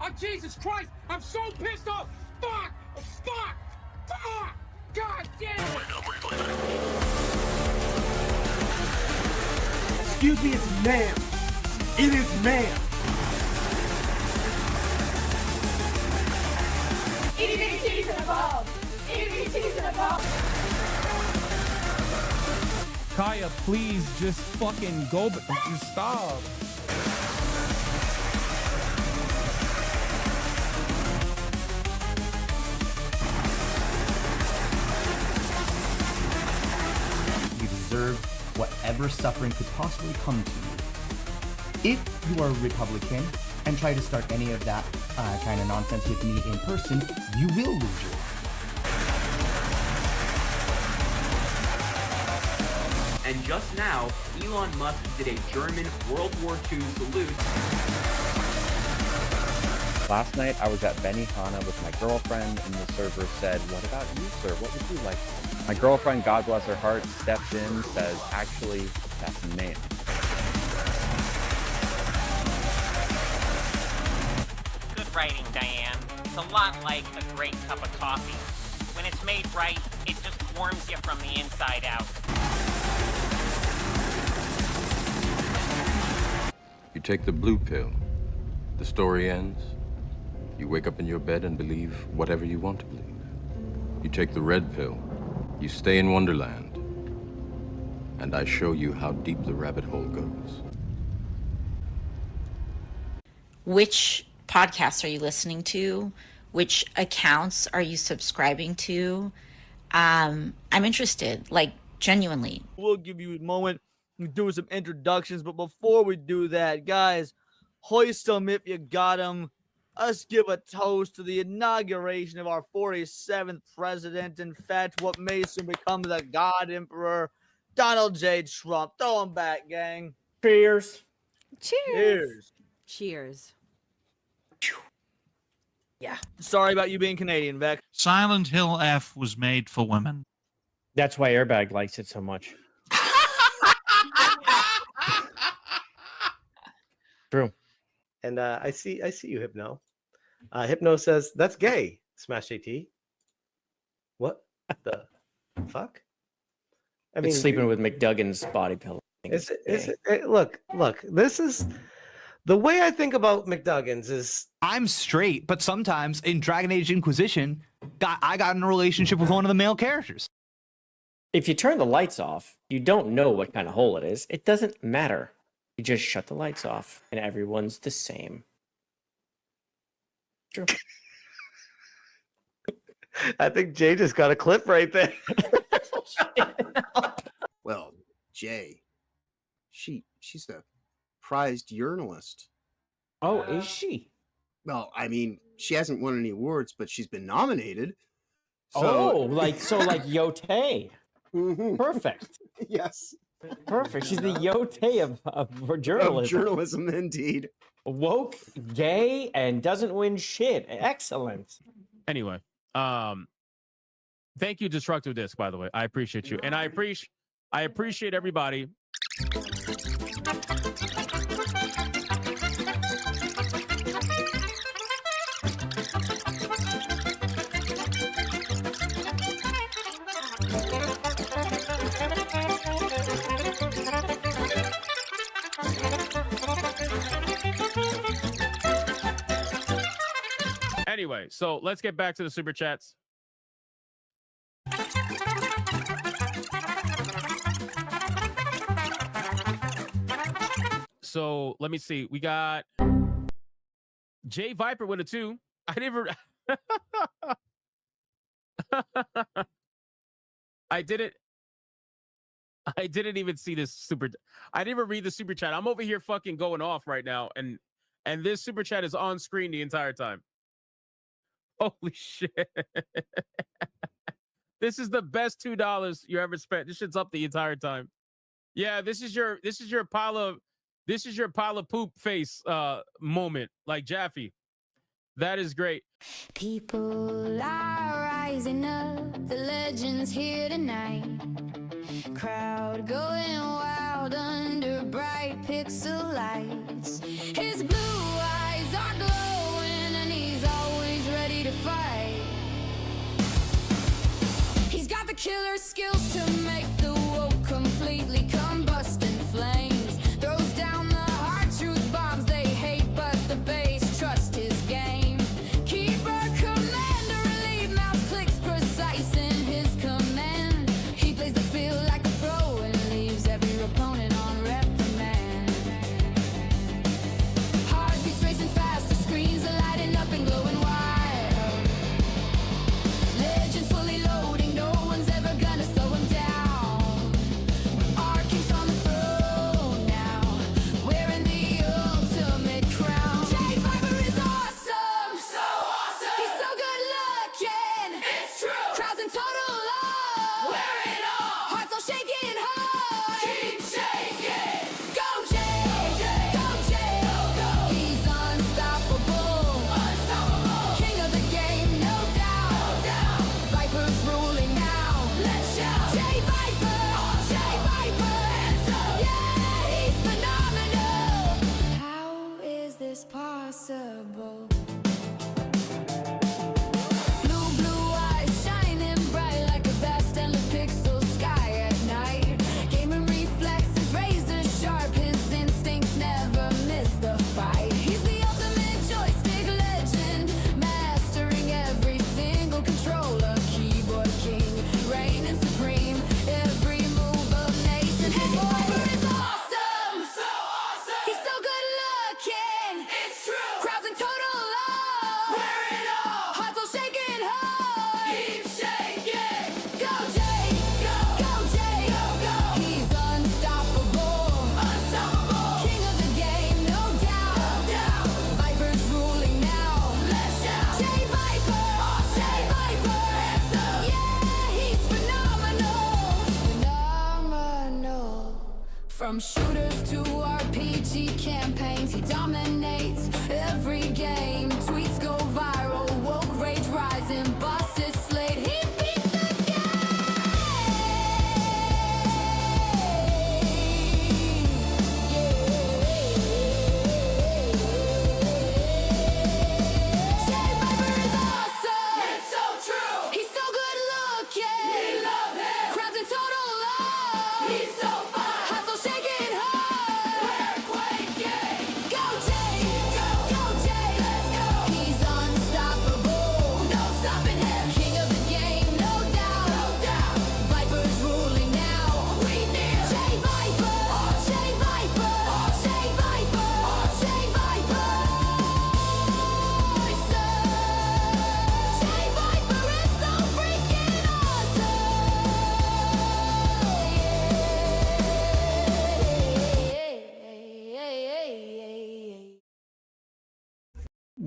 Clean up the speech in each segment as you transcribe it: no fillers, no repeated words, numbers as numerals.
Oh, Jesus Christ! I'm so pissed off! Fuck! Fuck! Fuck! God damn it! Excuse me, it's ma'am. It is ma'am. EBTs and above! EBTs and above! Kaya, please just fucking go, but just stop. You deserve whatever suffering could possibly come to you. If you are a Republican and try to start any of that kind of nonsense with me in person, you will lose your life. And just now, Elon Musk did a German World War II salute. Last night, I was at Benihana with my girlfriend, and the server said, "What about you, sir? What would you like?" My girlfriend, God bless her heart, steps in, says, "Actually, that's ma'am." Good writing, Diane. It's a lot like a great cup of coffee. When it's made right, it just warms you from the inside out. You take the blue pill, the story ends. You wake up in your bed and believe whatever you want to believe. You take the red pill, you stay in Wonderland, and I show you how deep the rabbit hole goes. Which podcasts are you listening to? Which accounts are you subscribing to? I'm interested, like genuinely. We'll give you a moment to do some introductions, but before we do that, guys, hoist them if you got them. Let's give a toast to the inauguration of our 47th president. In fact, what may soon become the God Emperor, Donald J. Trump. Throw him back, gang. Cheers. Cheers. Cheers. Yeah. Sorry about you being Canadian, Beck. Silent Hill F was made for women. That's why Airbag likes it so much. True. And I see you, Hypno. Hypno says, that's gay. Smash JT? What the fuck? I mean, It's sleeping with McDuggan's body pillow. Look, this is the way I think about McDuggan's is I'm straight, but sometimes in Dragon Age Inquisition, I got in a relationship with one of the male characters. If you turn the lights off, you don't know what kind of hole it is. It doesn't matter. You just shut the lights off, and everyone's the same. True. I think Jay just got a clip right there. Well, Jay, she's a prized urinalist. Oh, is she? Well, I mean, she hasn't won any awards, but she's been nominated. So... like Yote. Mm-hmm. Perfect. Yes. Perfect. She's the Yote of journalism. Of journalism, indeed. Woke, gay, and doesn't win shit. Excellent. Anyway, thank you, Destructive Disc, by the way. I appreciate you. And I appreciate everybody. Anyway, so let's get back to the super chats. So let me see. We got JayViper with a 2. I never. I didn't even see this super. I didn't even read the super chat. I'm over here fucking going off right now, and this super chat is on screen the entire time. Holy shit. This is the best $2 you ever spent. This shit's up the entire time. Yeah, this is your pile of poop face moment, like Jaffe. That is great. People are rising up, the legends here tonight. Crowd going wild under bright pixel lights. His blue eyes are glowing and he's always ready to fight. He's got the killer skills to make the woke completely combust in flames. Throws down the hard truth bombs they hate, but the base trust his game. Keeper, commander, relieve mouse clicks precise in his command. He plays the field like a pro and leaves every opponent on reprimand. Heartbeats racing fast, the screens are lighting up and glowing wild. Legend fully loading, no one's ever gonna slow him down. Our king's on the throne now, wearing the ultimate crown. JayViper is awesome, so awesome. He's so good looking, it's true. Crowds in total love, wear it all. Hearts all shaking high, keep shaking. Go Jay, go Jay, go. He's unstoppable, unstoppable. King of the game, no doubt, no doubt. Viper's ruling now, let's shout. JayViper, JayViper, hands up. Yeah, he's phenomenal. How is this possible? Blue eyes shining bright like a vast endless pixel sky at night. Gaming reflexes razor sharp, his instincts never miss the fight. He's the ultimate joystick legend, mastering every single controller. Keyboard king, reigning supreme, every move of nation. His Viper is awesome, so awesome. He's so good looking, it's true. Crowds in total love, wear it all. Hearts all shaking high, keep shaking. Go Jay, go Jay, go. He's unstoppable, unstoppable. King of the game, no doubt, no doubt. Viper's ruling now, let's shout. JayViper, JayViper, hands up. Yeah, he's phenomenal, phenomenal. From shooters to RPG campaigns, he dominates every game. Tweets go viral, woke rage rising, bosses slayed. He beat the game. JayViper is awesome.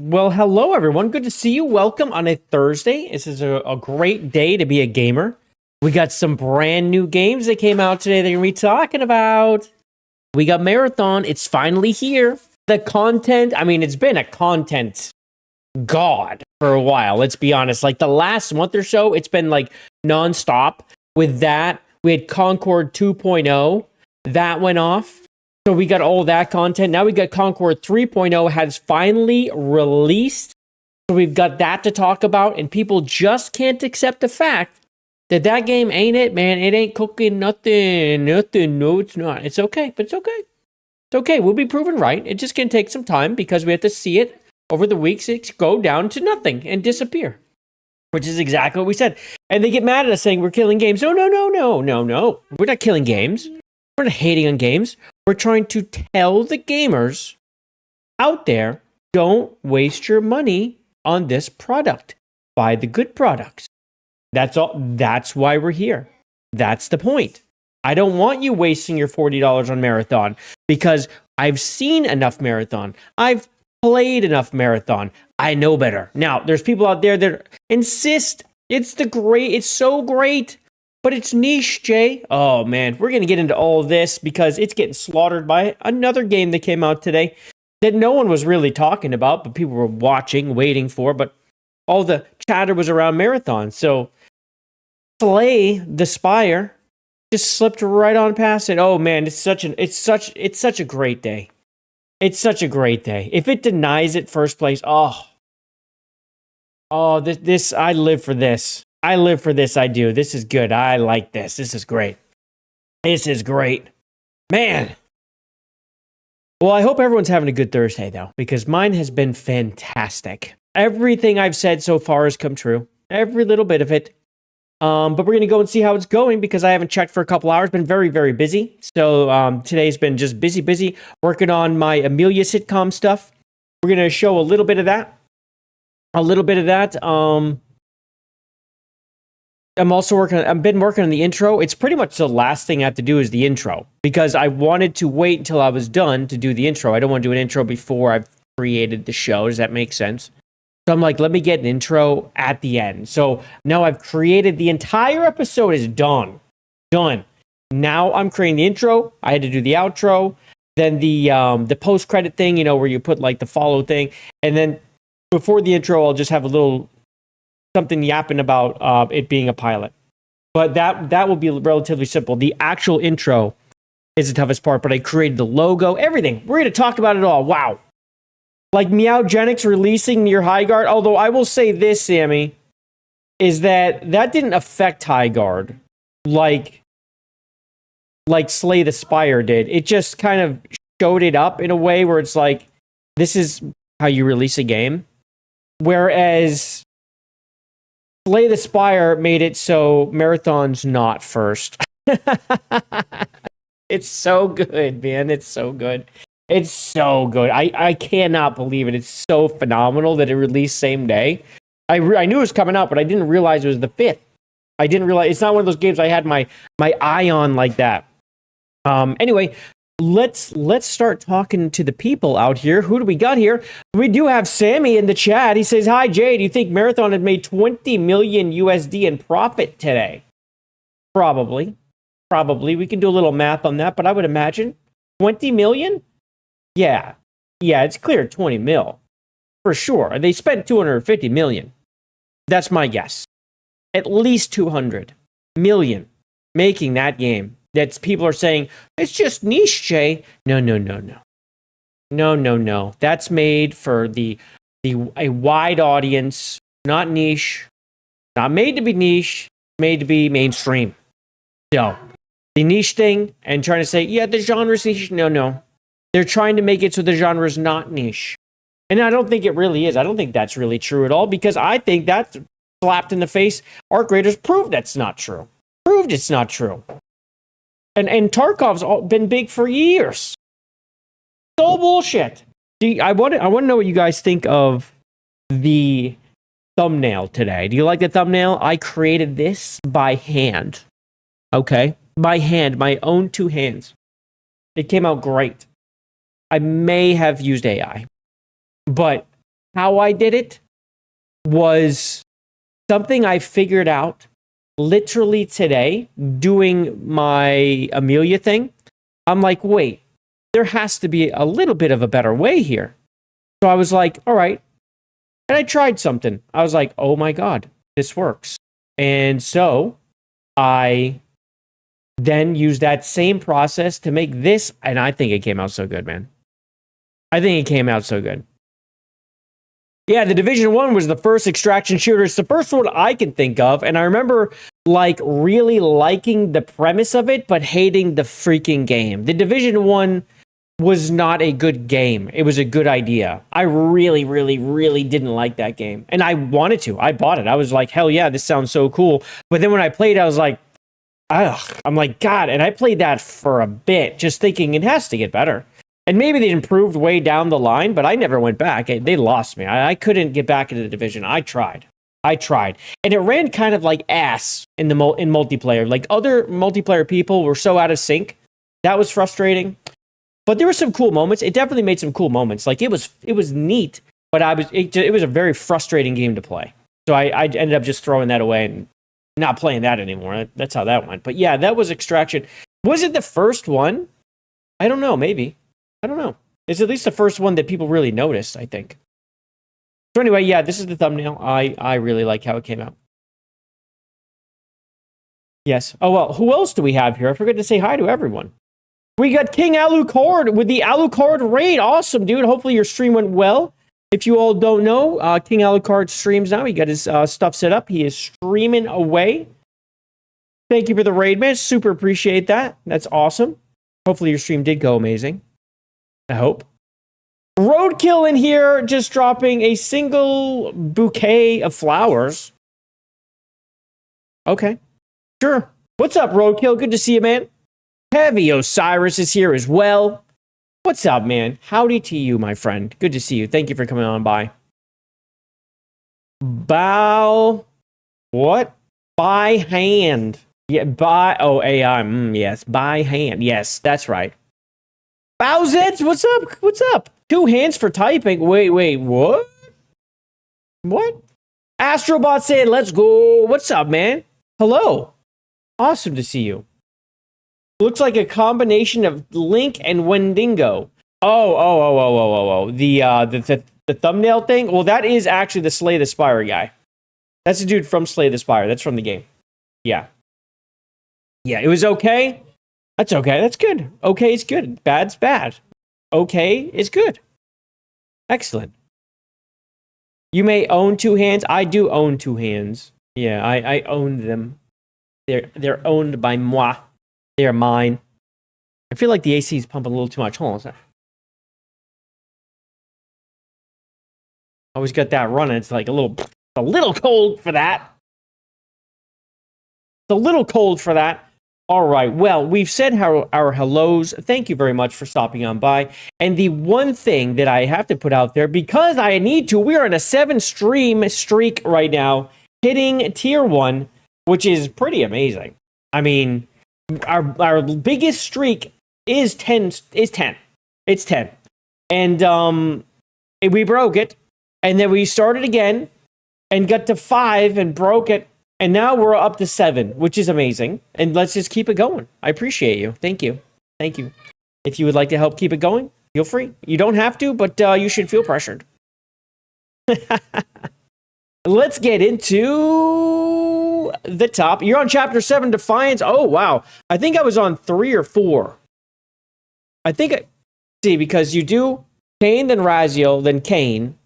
Well, hello everyone. Good to see you. Welcome on a Thursday. This is a great day to be a gamer. We got some brand new games that came out today that we're going to be talking about. We got Marathon. It's finally here. The content, I mean, it's been a content god for a while. Let's be honest. Like the last month or so, it's been like nonstop. With that, we had Concord 2.0. That went off. So we got all that content. Now we got Concord 3.0 has finally released. So we've got that to talk about. And people just can't accept the fact that that game ain't it, man. It ain't cooking nothing. Nothing. No, it's not. It's okay, but it's okay. It's okay. We'll be proven right. It just can take some time because we have to see it over the weeks. It go down to nothing and disappear, which is exactly what we said. And they get mad at us saying we're killing games. No. We're not killing games. We're not hating on games. We're trying to tell the gamers out there, don't waste your money on this product. Buy the good products. That's all. That's why we're here. That's the point. I don't want you wasting your $40 on Marathon because I've seen enough Marathon. I've played enough Marathon. I know better. Now, there's people out there that insist it's so great. But it's niche, Jay. Oh, man. We're going to get into all this because it's getting slaughtered by another game that came out today that no one was really talking about, but people were watching, waiting for. But all the chatter was around Marathon. So Slay the Spire just slipped right on past it. Oh, man. It's such a great day. It's such a great day. If it denies it first place, this I live for this. I live for this, I do. This is good. I like this. This is great. This is great. Man. Well, I hope everyone's having a good Thursday, though, because mine has been fantastic. Everything I've said so far has come true. Every little bit of it. But we're going to go and see how it's going because I haven't checked for a couple hours. Been very, very busy. So today's been just busy, working on my Amelia sitcom stuff. We're going to show a little bit of that. I've been working on the intro. It's pretty much the last thing I have to do is the intro because I wanted to wait until I was done to do the intro. I don't want to do an intro before I've created the show. Does that make sense? So I'm like, let me get an intro at the end. So now I've created the entire episode is done. Now I'm creating the intro. I had to do the outro, then the post-credit thing, where you put like the follow thing. And then before the intro, I'll just have a little something yapping about it being a pilot. But that will be relatively simple. The actual intro is the toughest part, but I created the logo, everything. We're going to talk about it all. Wow. Like Meowgenics releasing your High Guard. Although I will say this, Sammy, is that didn't affect High Guard like Slay the Spire did. It just kind of showed it up in a way where it's like, this is how you release a game. Whereas Slay the Spire made it so Marathon's not first. It's so good, man. It's so good. It's so good. I cannot believe it. It's so phenomenal that it released same day. I knew it was coming out, but I didn't realize it was the 5th. I didn't realize. It's not one of those games I had my eye on like that. Anyway, let's start talking to the people out here. Who do we got here? We do have Sammy in the chat. He says, "Hi Jay, do you think Marathon had made 20 million USD in profit today?" Probably. We can do a little math on that, but I would imagine 20 million? Yeah, it's clear 20 mil for sure. They spent 250 million. That's my guess. At least 200 million making that game. That's people are saying it's just niche, Jay. No. That's made for a wide audience, not niche. Not made to be niche, made to be mainstream. So the niche thing and trying to say, yeah, the genre's niche. No. They're trying to make it so the genre is not niche. And I don't think it really is. I don't think that's really true at all because I think that's slapped in the face. Arc Raiders proved that's not true. Proved it's not true. And Tarkov's been big for years. So bullshit. I want to know what you guys think of the thumbnail today. Do you like the thumbnail? I created this by hand. Okay? By hand, my own 2 hands. It came out great. I may have used AI, but how I did it was something I figured out literally today doing my Amelia thing. I'm like, wait, there has to be a little bit of a better way here. So I was like, all right. And I tried something. I was like, oh my God, this works. And so I then used that same process to make this. And I think it came out so good, man. I think it came out so good. Yeah, the Division 1 was the first extraction shooter. It's the first one I can think of. And I remember like really liking the premise of it, but hating the freaking game. The Division 1 was not a good game. It was a good idea. I really, really, really didn't like that game. And I wanted to. I bought it. I was like, hell yeah, this sounds so cool. But then when I played, I was like, ugh. I'm like, God. And I played that for a bit, just thinking it has to get better. And maybe they improved way down the line, but I never went back. They lost me. I couldn't get back into the Division. I tried. And it ran kind of like ass in multiplayer. Like other multiplayer people were so out of sync. That was frustrating. But there were some cool moments. It definitely made some cool moments. Like it was neat, but it was a very frustrating game to play. So I ended up just throwing that away and not playing that anymore. That's how that went. But yeah, that was Extraction. Was it the first one? I don't know. Maybe. I don't know. It's at least the first one that people really noticed, I think. So anyway, yeah, this is the thumbnail. I really like how it came out. Yes. Oh, well, who else do we have here? I forgot to say hi to everyone. We got King Alucard with the Alucard raid. Awesome, dude. Hopefully your stream went well. If you all don't know, King Alucard streams now. He got his stuff set up. He is streaming away. Thank you for the raid, man. Super appreciate that. That's awesome. Hopefully your stream did go amazing. I hope. Roadkill in here, just dropping a single bouquet of flowers. Okay. Sure. What's up, Roadkill? Good to see you, man. Heavy Osiris is here as well. What's up, man? Howdy to you, my friend. Good to see you. Thank you for coming on by. Bow. What? By hand. Yeah, by. Oh, AI. Yes, by hand. Yes, that's right. Bowsets, what's up? What's up? 2 hands for typing. Wait, what? What? Astrobot said, let's go. What's up, man? Hello. Awesome to see you. Looks like a combination of Link and Wendigo. Oh. The thumbnail thing? Well, that is actually the Slay the Spire guy. That's the dude from Slay the Spire. That's from the game. Yeah. Yeah, it was okay. That's okay. That's good. Okay is good. Bad's bad. Okay is good. Excellent. You may own 2 hands. I do own 2 hands. Yeah, I own them. They're owned by moi. They are mine. I feel like the AC is pumping a little too much. Hold on. Always got that running. It's like a little cold for that. It's a little cold for that. All right. Well, we've said our hellos. Thank you very much for stopping on by. And the one thing that I have to put out there, because I need to, we are in a 7-stream streak right now, hitting tier 1, which is pretty amazing. I mean, our biggest streak is 10. It's 10. And we broke it. And then we started again and got to 5 and broke it. And now we're up to 7, which is amazing. And let's just keep it going. I appreciate you. Thank you. Thank you. If you would like to help keep it going, feel free. You don't have to, but you should feel pressured. Let's get into the top. You're on Chapter 7, Defiance. Oh, wow. I think I was on 3 or 4. I think, see, because you do Cain, then Raziel, then Cain.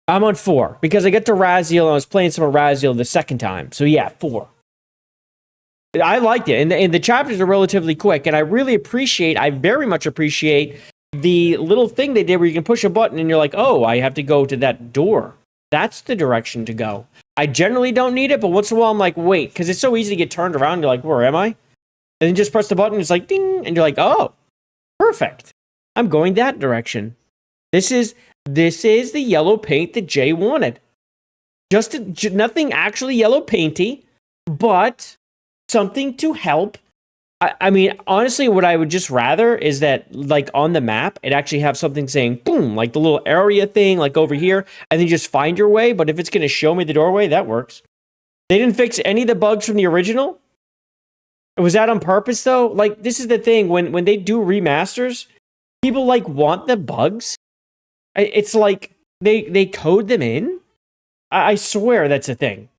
I'm on 4 because I get to Raziel and I was playing some of Raziel the second time. So yeah, 4. I liked it. And the chapters are relatively quick. And I very much appreciate the little thing they did where you can push a button and you're like, oh, I have to go to that door. That's the direction to go. I generally don't need it, but once in a while I'm like, wait, because it's so easy to get turned around. You're like, where am I? And then just press the button. It's like, ding. And you're like, oh, perfect. I'm going that direction. This is the yellow paint that Jay wanted. Nothing actually yellow painty, but something to help I mean, honestly, what I would just rather is that, like, on the map, it actually have something saying, boom, like the little area thing, like over here, and then just find your way. But if it's going to show me the doorway, that works. They didn't fix any of the bugs from the original. Was that on purpose, though? Like, this is the thing. When they do remasters, people, like, want the bugs. It's like they code them in. I swear that's a thing.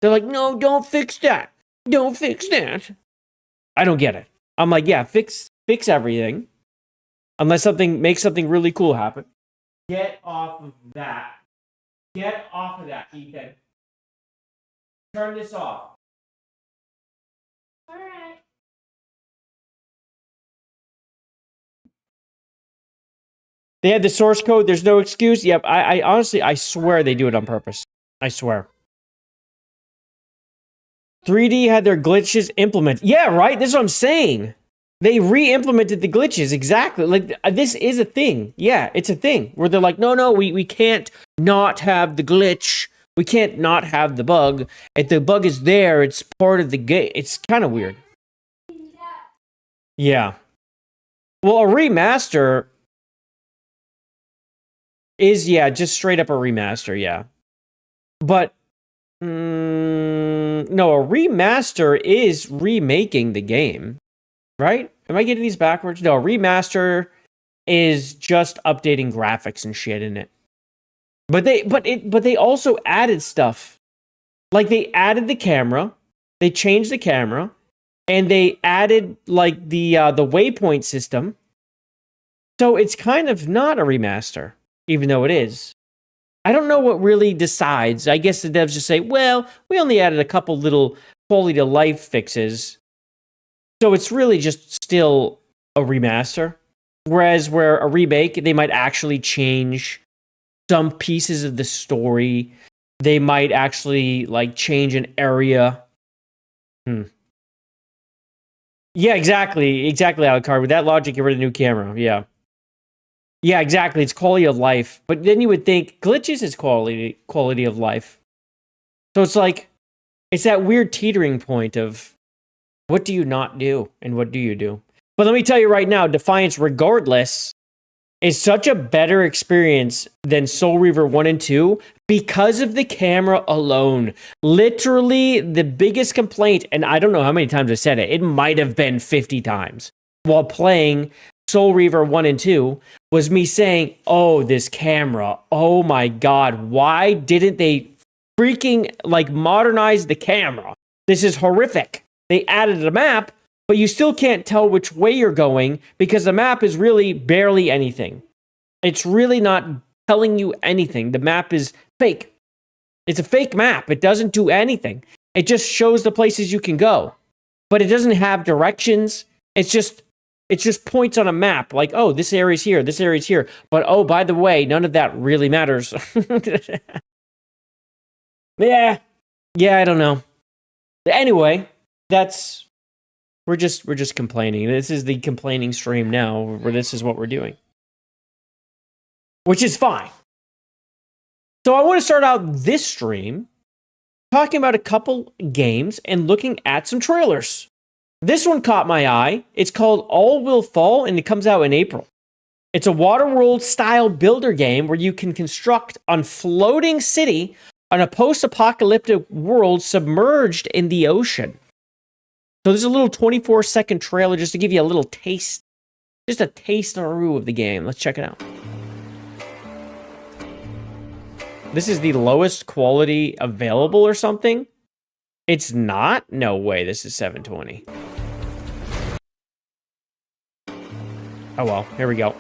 They're like, no, don't fix that. Don't fix that. I don't get it. I'm like, yeah, fix everything. Unless makes something really cool happen. Get off of that. Get off of that, Ethan. Turn this off. All right. They had the source code. There's no excuse. Yep. I honestly, I swear they do it on purpose. I swear. 3D had their glitches implemented. Yeah, right? This is what I'm saying. They re-implemented the glitches. Exactly. Like, this is a thing. Yeah, it's a thing. Where they're like, no, we can't not have the glitch. We can't not have the bug. If the bug is there, it's part of the game. It's kind of weird. Yeah. Well, a remaster is, yeah, just straight up a remaster, yeah. But, no, a remaster is remaking the game, right? Am I getting these backwards? No, a remaster is just updating graphics and shit in it. But they also added stuff. Like, they added the camera, they changed the camera, and they added, like, the waypoint system. So it's kind of not a remaster, even though it is. I don't know what really decides. I guess the devs just say, well, we only added a couple little quality of life fixes. So it's really just still a remaster. Whereas where a remake, they might actually change some pieces of the story. They might actually, like, change an area. Yeah, exactly. Exactly, Alucard. With that logic, get rid of the new camera. Yeah. Yeah, exactly. It's quality of life. But then you would think glitches is quality of life. So it's like, it's that weird teetering point of what do you not do and what do you do? But let me tell you right now, Defiance, regardless, is such a better experience than Soul Reaver 1 and 2 because of the camera alone. Literally, the biggest complaint, and I don't know how many times I said it, it might have been 50 times while playing Soul Reaver 1 and 2, was me saying, oh, this camera, oh my god, why didn't they freaking, like, modernize the camera? This is horrific. They added a map, but you still can't tell which way you're going because the map is really barely anything. It's really not telling you anything. The map is fake. It's a fake map. It doesn't do anything. It just shows the places you can go, but it doesn't have directions. It's just points on a map, like, oh, this area's here, this area's here. But, oh, by the way, none of that really matters. Yeah, I don't know. Anyway, we're just complaining. This is the complaining stream now, where this is what we're doing. Which is fine. So I want to start out this stream talking about a couple games and looking at some trailers. This one caught my eye. It's called All Will Fall, and it comes out in April. It's a Waterworld style builder game where you can construct a floating city on a post-apocalyptic world submerged in the ocean. So there's a little 24-second trailer just to give you a little taste, just a taste-a-roo of the game. Let's check it out. This is the lowest quality available or something? It's not? No way, this is 720. Oh well, here we go.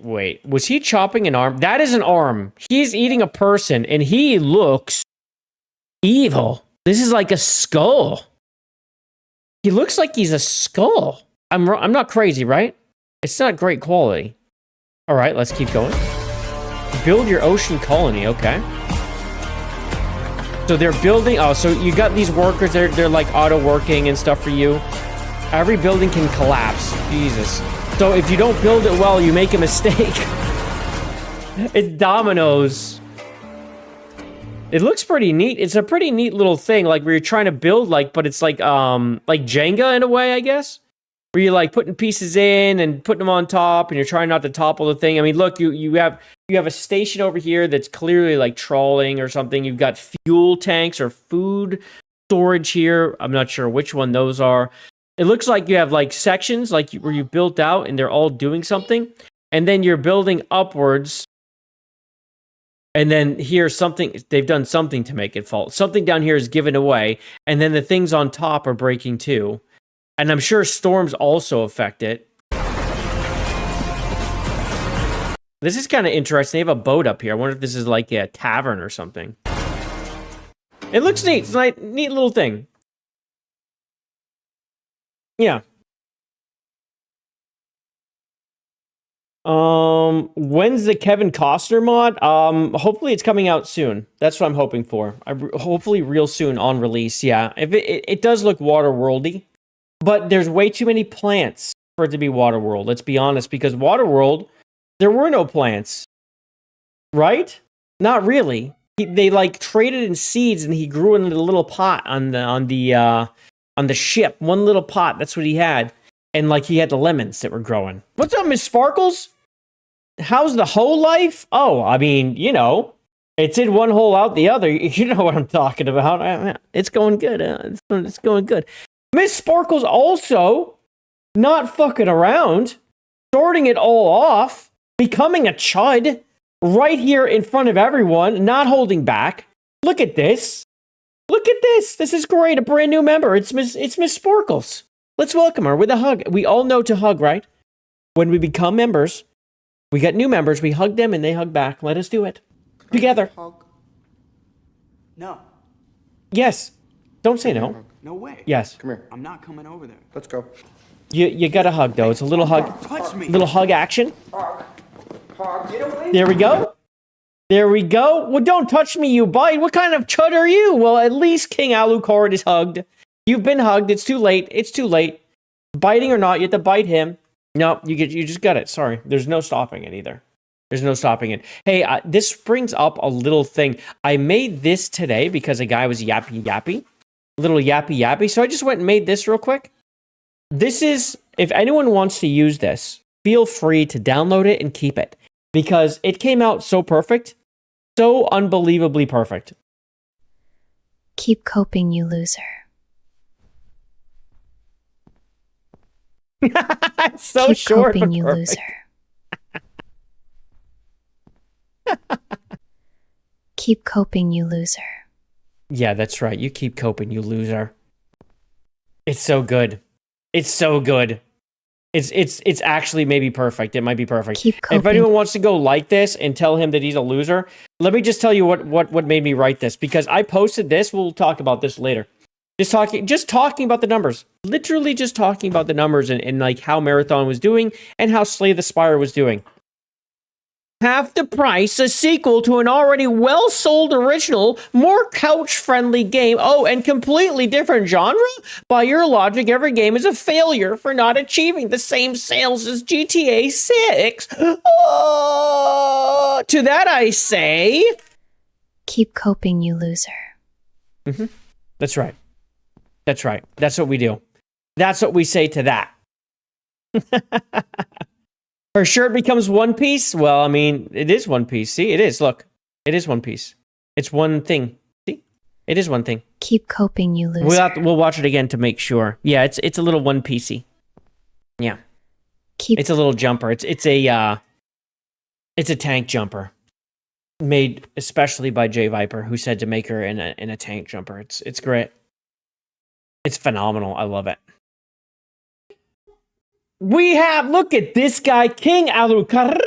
Wait. Was he chopping an arm? That is an arm. He's eating a person, and he looks evil. This is like a skull. He looks like he's a skull. I'm not crazy, right? It's not great quality. All right, let's keep going. Build your ocean colony, okay. So they're building, oh, so you got these workers, they're like auto-working and stuff for you. Every building can collapse, Jesus. So if you don't build it well, you make a mistake. It's dominoes. It looks pretty neat. It's a pretty neat little thing, like where you're trying to build, like, but it's like Jenga in a way, I guess. Where you're like putting pieces in and putting them on top, and you're trying not to topple the thing. I mean, look, you have a station over here that's clearly like trawling or something. You've got fuel tanks or food storage here. I'm not sure which one those are. It looks like you have like sections like where you built out and they're all doing something. And then you're building upwards. And then here they've done something to make it fall. Something down here is given away. And then the things on top are breaking too. And I'm sure storms also affect it. This is kind of interesting. They have a boat up here. I wonder if this is like a tavern or something. It looks neat. It's a neat little thing. Yeah. When's the Kevin Costner mod? Hopefully it's coming out soon. That's what I'm hoping for. Hopefully real soon on release. Yeah. If it does look Waterworldy, but there's way too many plants for it to be Waterworld. Let's be honest, because Waterworld, there were no plants, right? Not really. They like traded in seeds, and he grew in a little pot on the ship. One little pot. That's what he had, and like he had the lemons that were growing. What's up, Miss Sparkles? How's the whole life? Oh, I mean, you know, it's in one hole out the other. You know what I'm talking about. It's going good. It's going good. Miss Sparkles also not fucking around, starting it all off, becoming a chud right here in front of everyone, not holding back. Look at this. Look at this. This is great. A brand new member. It's Miss Sparkles. Let's welcome her with a hug. We all know to hug, right? When we become members, we got new members. We hug them and they hug back. Let us do it together. Hug. No. Yes. Don't say no. No way. Yes. Come here. I'm not coming over there. Let's go. You got a hug though. It's a little hug. Touch me. Little hug action. Hug. Get away. There we go. There we go. Well, don't touch me, you bite. What kind of chud are you? Well, at least King Alucard is hugged. You've been hugged. It's too late. It's too late. Biting or not, you have to bite him. No, you just got it. Sorry. There's no stopping it either. There's no stopping it. Hey, this brings up a little thing. I made this today because a guy was yappy. Little yappy. So I just went and made this real quick. This is, if anyone wants to use this, feel free to download it and keep it. Because it came out so perfect. So unbelievably perfect. Keep coping, you loser. It's so Keep short. coping, you perfect. loser. Keep coping, you loser. Yeah, that's right. You keep coping, you loser. It's so good. It's so good. It's actually maybe perfect. It might be perfect. Keep coping. If anyone wants to go like this and tell him that he's a loser, let me just tell you what made me write this, because I posted this. We'll talk about this later. Just talking about the numbers. Literally just talking about the numbers and like how Marathon was doing and how Slay the Spire was doing. Half the price, a sequel to an already well-sold original, more couch-friendly game. Oh, and completely different genre? By your logic, every game is a failure for not achieving the same sales as GTA 6. Oh, to that I say... Keep coping, you loser. Mm-hmm. That's right. That's right. That's what we do. That's what we say to that. Her shirt becomes One Piece? Well, I mean, it is One Piece. See, it is. Look, it is One Piece. It's one thing. See, it is one thing. Keep coping, you loser. We'll watch it again to make sure. Yeah, it's a little One Piecey. Yeah, it's a little jumper. It's a tank jumper, made especially by JayViper, who said to make her in a tank jumper. It's great. It's phenomenal. I love it. We have, look at this guy, King Alucard,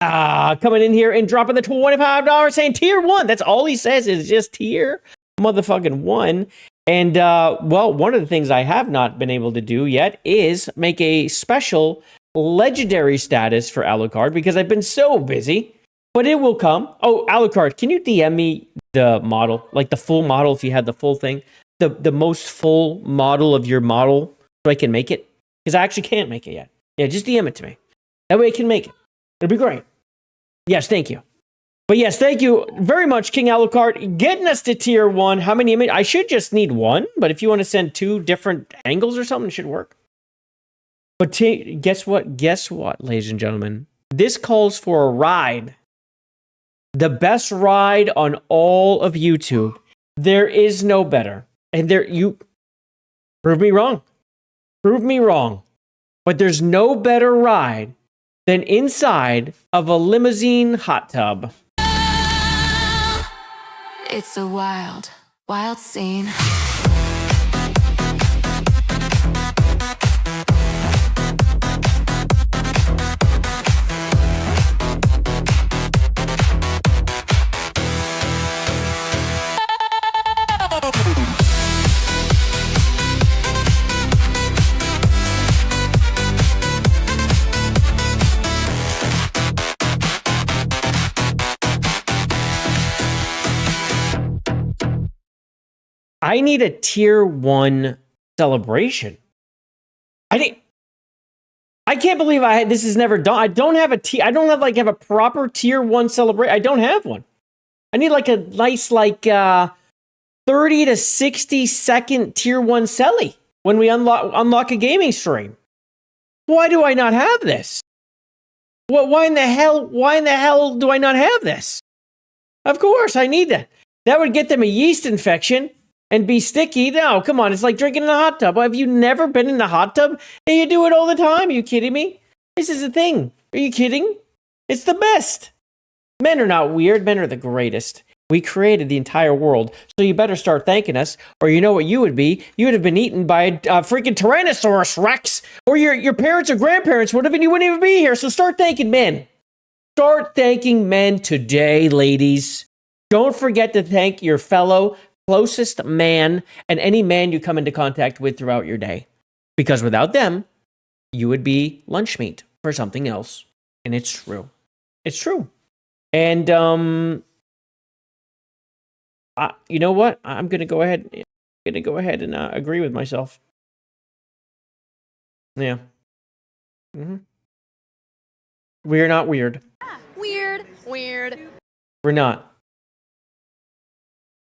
coming in here and dropping the $25 saying tier 1. That's all he says is just tier motherfucking 1. And, well, one of the things I have not been able to do yet is make a special legendary status for Alucard because I've been so busy, but it will come. Oh, Alucard, can you DM me the model, like the full model if you had the full thing, the most full model of your model so I can make it? Because I actually can't make it yet. Yeah, just DM it to me. That way I can make it. It'll be great. Yes, thank you. But yes, thank you very much, King Alucard, getting us to tier 1. How many images? I should just need 1, but if you want to send 2 different angles or something, it should work. But guess what? Guess what, ladies and gentlemen? This calls for a ride. The best ride on all of YouTube. There is no better. And you prove me wrong. Prove me wrong. But there's no better ride than inside of a limousine hot tub. It's a wild, wild scene. I need a tier 1 celebration. I can't believe this is never done. I don't have a proper tier 1 celebration. I don't have one. I need like a nice 30 to 60 second tier 1 celly when we unlock a gaming stream. Why do I not have this? Why in the hell do I not have this? Of course, I need that. That would get them a yeast infection. And be sticky? No, come on. It's like drinking in a hot tub. Have you never been in a hot tub? And you do it all the time. Are you kidding me? This is a thing. Are you kidding? It's the best. Men are not weird. Men are the greatest. We created the entire world. So you better start thanking us. Or you know what you would be? You would have been eaten by a freaking Tyrannosaurus Rex. Or your parents or grandparents would have, and you wouldn't even be here. So start thanking men. Start thanking men today, ladies. Don't forget to thank your fellow closest man and any man you come into contact with throughout your day. Because without them, you would be lunch meat for something else. And it's true. It's true. And, you know what? I'm going to go ahead and agree with myself. Yeah. We're not weird. Weird. We're not.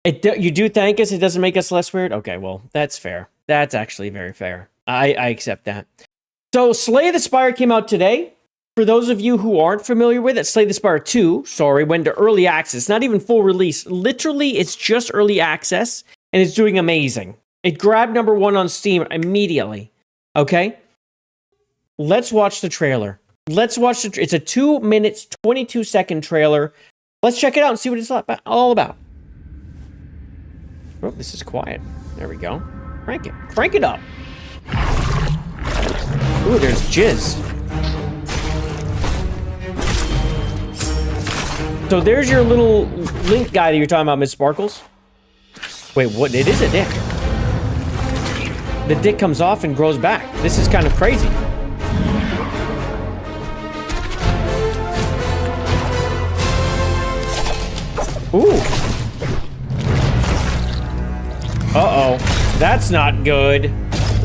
You do thank us, it doesn't make us less weird? Okay, well, that's fair. That's actually very fair. I accept that. So, Slay the Spire came out today. For those of you who aren't familiar with it, Slay the Spire 2, went to early access. Not even full release. Literally, it's just early access, and it's doing amazing. It grabbed number 1 on Steam immediately. Okay? Let's watch the trailer. It's a 2 minutes, 22 second trailer. Let's check it out and see what it's all about. Oh, this is quiet. There we go. Crank it. Crank it up. Ooh, there's jizz. So there's your little link guy that you're talking about, Miss Sparkles. Wait, what? It is a dick. The dick comes off and grows back. This is kind of crazy. Ooh. Uh-oh. That's not good.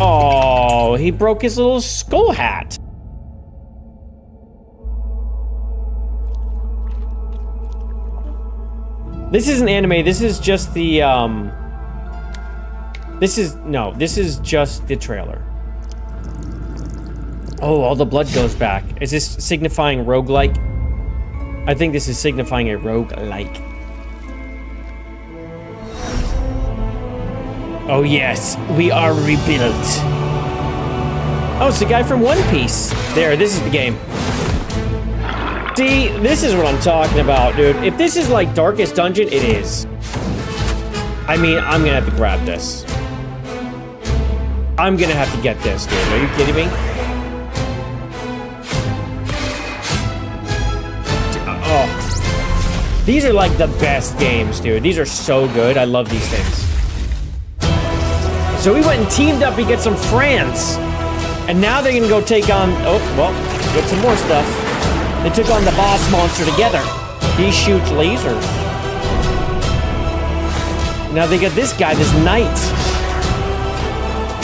Oh, he broke his little skull hat. This isn't anime. This is just the, This is just the trailer. Oh, all the blood goes back. Is this signifying roguelike? I think this is signifying a roguelike. Oh yes, we are rebuilt. Oh, it's the guy from One Piece. There, this is the game. See, this is what I'm talking about, dude. If this is like Darkest Dungeon, it is. I mean, I'm gonna have to grab this. I'm gonna have to get this, dude. Are you kidding me? Oh. These are like the best games, dude. These are so good. I love these things. So we went and teamed up to get some friends. And now they're gonna go take on, oh, well, get some more stuff. They took on the boss monster together. He shoots lasers. Now they got this guy, this knight.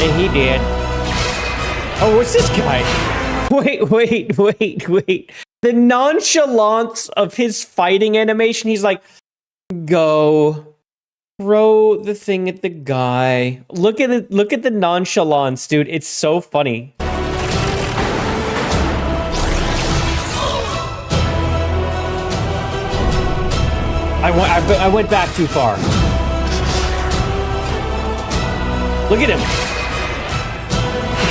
And he did. Oh, what's this guy? Wait. The nonchalance of his fighting animation. He's like, go. Throw the thing at the guy. Look at it. Look at the nonchalance, dude. It's so funny. I went back too far. Look at him.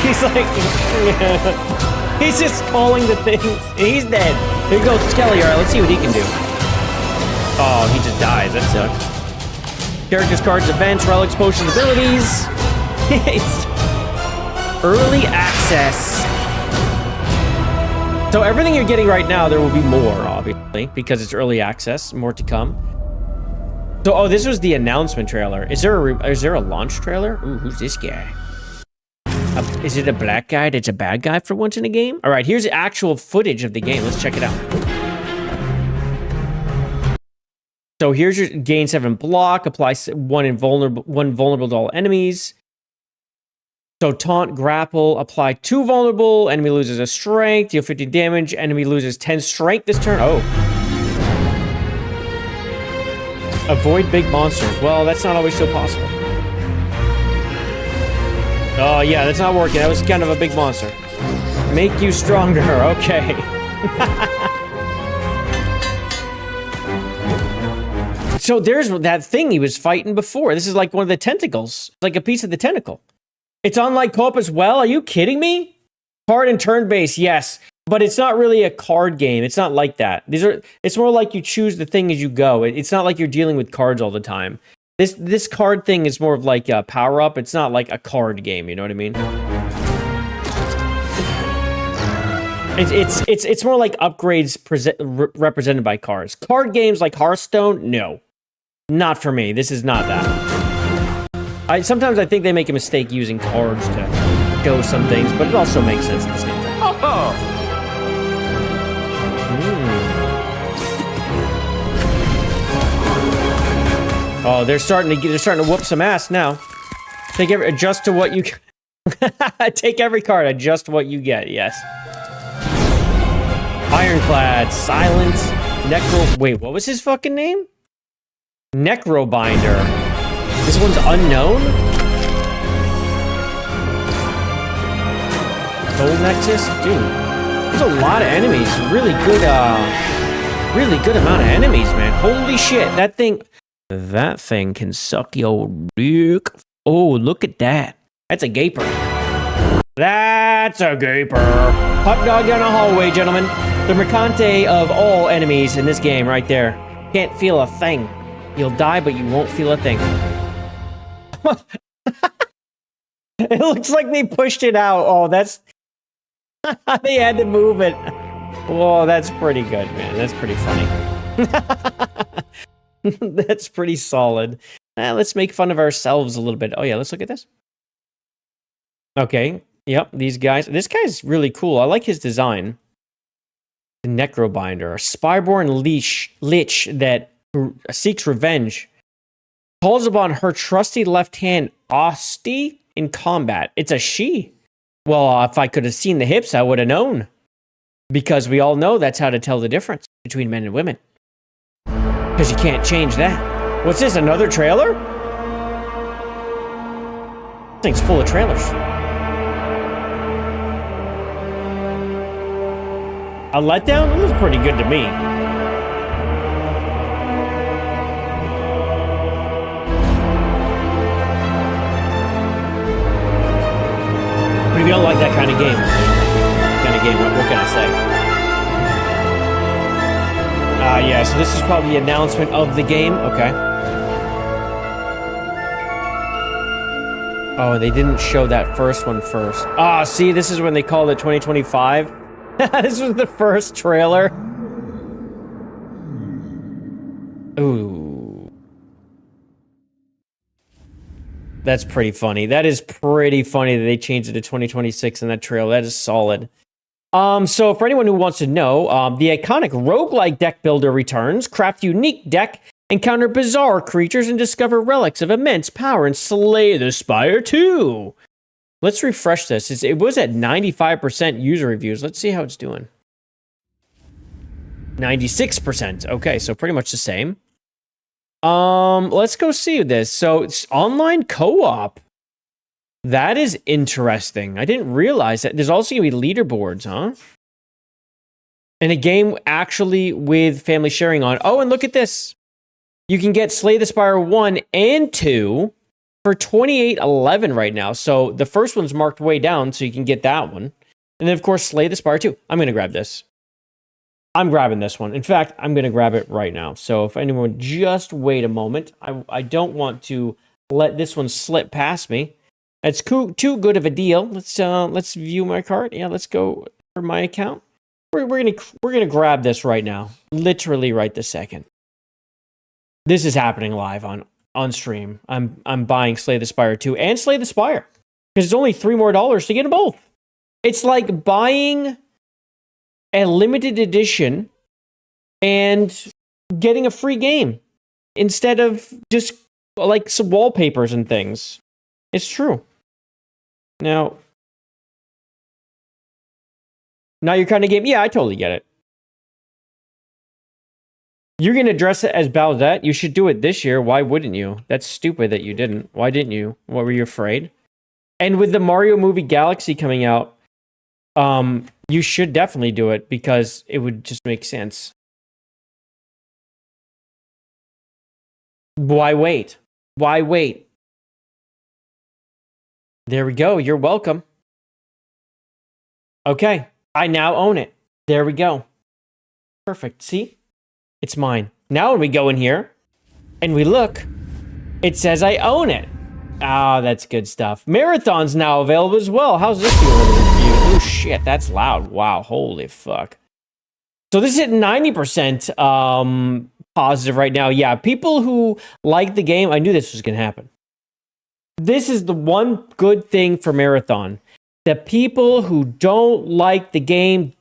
He's like, he's just calling the things. He's dead. Here goes Skelly. All right, let's see what he can do. Oh, he just dies. That sucks. Characters, cards, events, relics, potions, abilities. It's early access. So everything you're getting right now, there will be more, obviously, because it's early access. More to come. So, oh, this was the announcement trailer. Is there a launch trailer? Ooh, who's this guy? Is it a black guy that's a bad guy for once in a game? All right, here's the actual footage of the game. Let's check it out. So here's your gain 7 block, apply one vulnerable to all enemies. So taunt, grapple, apply 2 vulnerable, enemy loses a strength, deal 50 damage, enemy loses 10 strength this turn. Oh. Avoid big monsters. Well, that's not always so possible. Oh yeah, that's not working. That was kind of a big monster. Make you stronger, okay. So there's that thing he was fighting before. This is like one of the tentacles. Like a piece of the tentacle. It's on like co-op as well. Are you kidding me? Card and turn-based, yes. But it's not really a card game. It's not like that. It's more like you choose the thing as you go. It's not like you're dealing with cards all the time. This card thing is more of like a power-up. It's not like a card game, you know what I mean? It's more like upgrades represented by cards. Card games like Hearthstone, no. Not for me. This is not that. Sometimes I think they make a mistake using cards to show some things, but it also makes sense at the same time. Oh! Oh, they're starting to whoop some ass now. Adjust to what you take every card, adjust what you get, yes. Ironclad, Silent, wait, what was his fucking name? Necrobinder. This one's unknown? Soul Nexus? Dude, there's a lot of enemies. Really good amount of enemies, man. Holy shit, that thing can suck your dick. Oh, look at that. That's a gaper. That's a gaper. Hot dog down a hallway, gentlemen. The Mercante of all enemies in this game right there. Can't feel a thing. You'll die, but you won't feel a thing. It looks like they pushed it out. Oh, that's... they had to move it. Whoa, that's pretty good, man. That's pretty funny. That's pretty solid. Let's make fun of ourselves a little bit. Oh, yeah, let's look at this. Okay. Yep, these guys. This guy's really cool. I like his design. The Necrobinder. A Spireborn lich that seeks revenge. Calls upon her trusty left hand, Osti, in combat. It's a she. Well, if I could have seen the hips, I would have known. Because we all know that's how to tell the difference between men and women. Because you can't change that. What's this, another trailer? This thing's full of trailers. A letdown? It looks pretty good to me. But if you don't like that kind of game, what can I say? Yeah, so this is probably the announcement of the game. Okay. Oh, they didn't show that first one first. Ah, see, this is when they called it 2025. This was the first trailer. Ooh. That's pretty funny. That is pretty funny that they changed it to 2026 in that trailer. That is solid. So for anyone who wants to know, the iconic roguelike deck builder returns. Craft unique deck, encounter bizarre creatures, and discover relics of immense power and slay the Spire 2. Let's refresh this. It was at 95% user reviews. Let's see how it's doing. 96%. Okay, so pretty much the same. Let's go see this. So it's online co-op. That is interesting. I didn't realize that. There's also gonna be leaderboards, huh? And a game actually with family sharing on. Oh, and look at this. You can get Slay the Spire 1 and 2 for $28.11 right now. So the first one's marked way down, so you can get that one. And then, of course, Slay the Spire 2. I'm going to grab this. I'm grabbing this one. In fact, I'm going to grab it right now. So if anyone would just wait a moment. I don't want to let this one slip past me. It's too good of a deal. Let's view my cart. Yeah, let's go for my account. We're gonna grab this right now. Literally right this second. This is happening live on stream. I'm buying Slay the Spire 2 and Slay the Spire. Because it's only $3 more to get them both. It's like buying a limited edition and getting a free game instead of just like some wallpapers and things. It's true. Now your kind of game. Yeah, I totally get it. You're going to dress it as Bowsette? You should do it this year. Why wouldn't you? That's stupid that you didn't. Why didn't you? What, were you afraid? And with the Mario movie Galaxy coming out, you should definitely do it because it would just make sense. Why wait? Why wait? There we go. You're welcome. Okay. I now own it. There we go. Perfect. See? It's mine. Now when we go in here and we look, it says I own it. Ah, that's good stuff. Marathon's now available as well. How's this feeling for you? Oh shit, that's loud. Wow, holy fuck. So this is at 90% positive right now. Yeah, people who like the game, I knew this was going to happen. This is the one good thing for Marathon. The people who don't like the game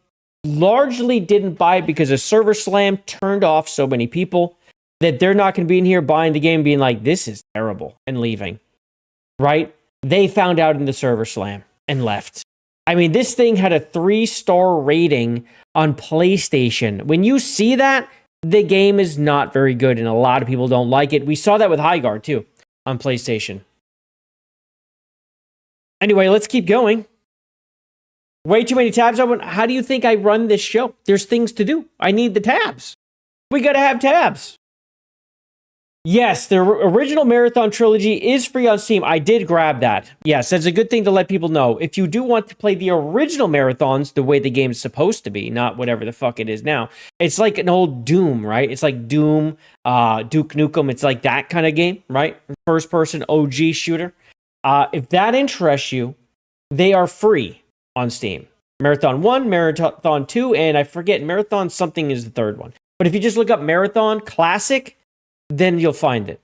largely didn't buy it because a server slam turned off so many people that they're not going to be in here buying the game being like, this is terrible, and leaving. Right? They found out in the server slam and left. I mean, this thing had a 3-star rating on PlayStation. When you see that, the game is not very good, and a lot of people don't like it. We saw that with Highguard, too, on PlayStation. Anyway, let's keep going. Way too many tabs open. How do you think I run this show? There's things to do. I need the tabs. We gotta have tabs. Yes, the original Marathon trilogy is free on Steam. I did grab that. Yes, that's a good thing to let people know. If you do want to play the original Marathons the way the game's supposed to be, not whatever the fuck it is now. It's like an old Doom, right? It's like Doom, Duke Nukem. It's like that kind of game, right? First person OG shooter. If that interests you, they are free on Steam. Marathon 1, Marathon 2, and I forget, Marathon something is the third one. But if you just look up Marathon Classic, then you'll find it.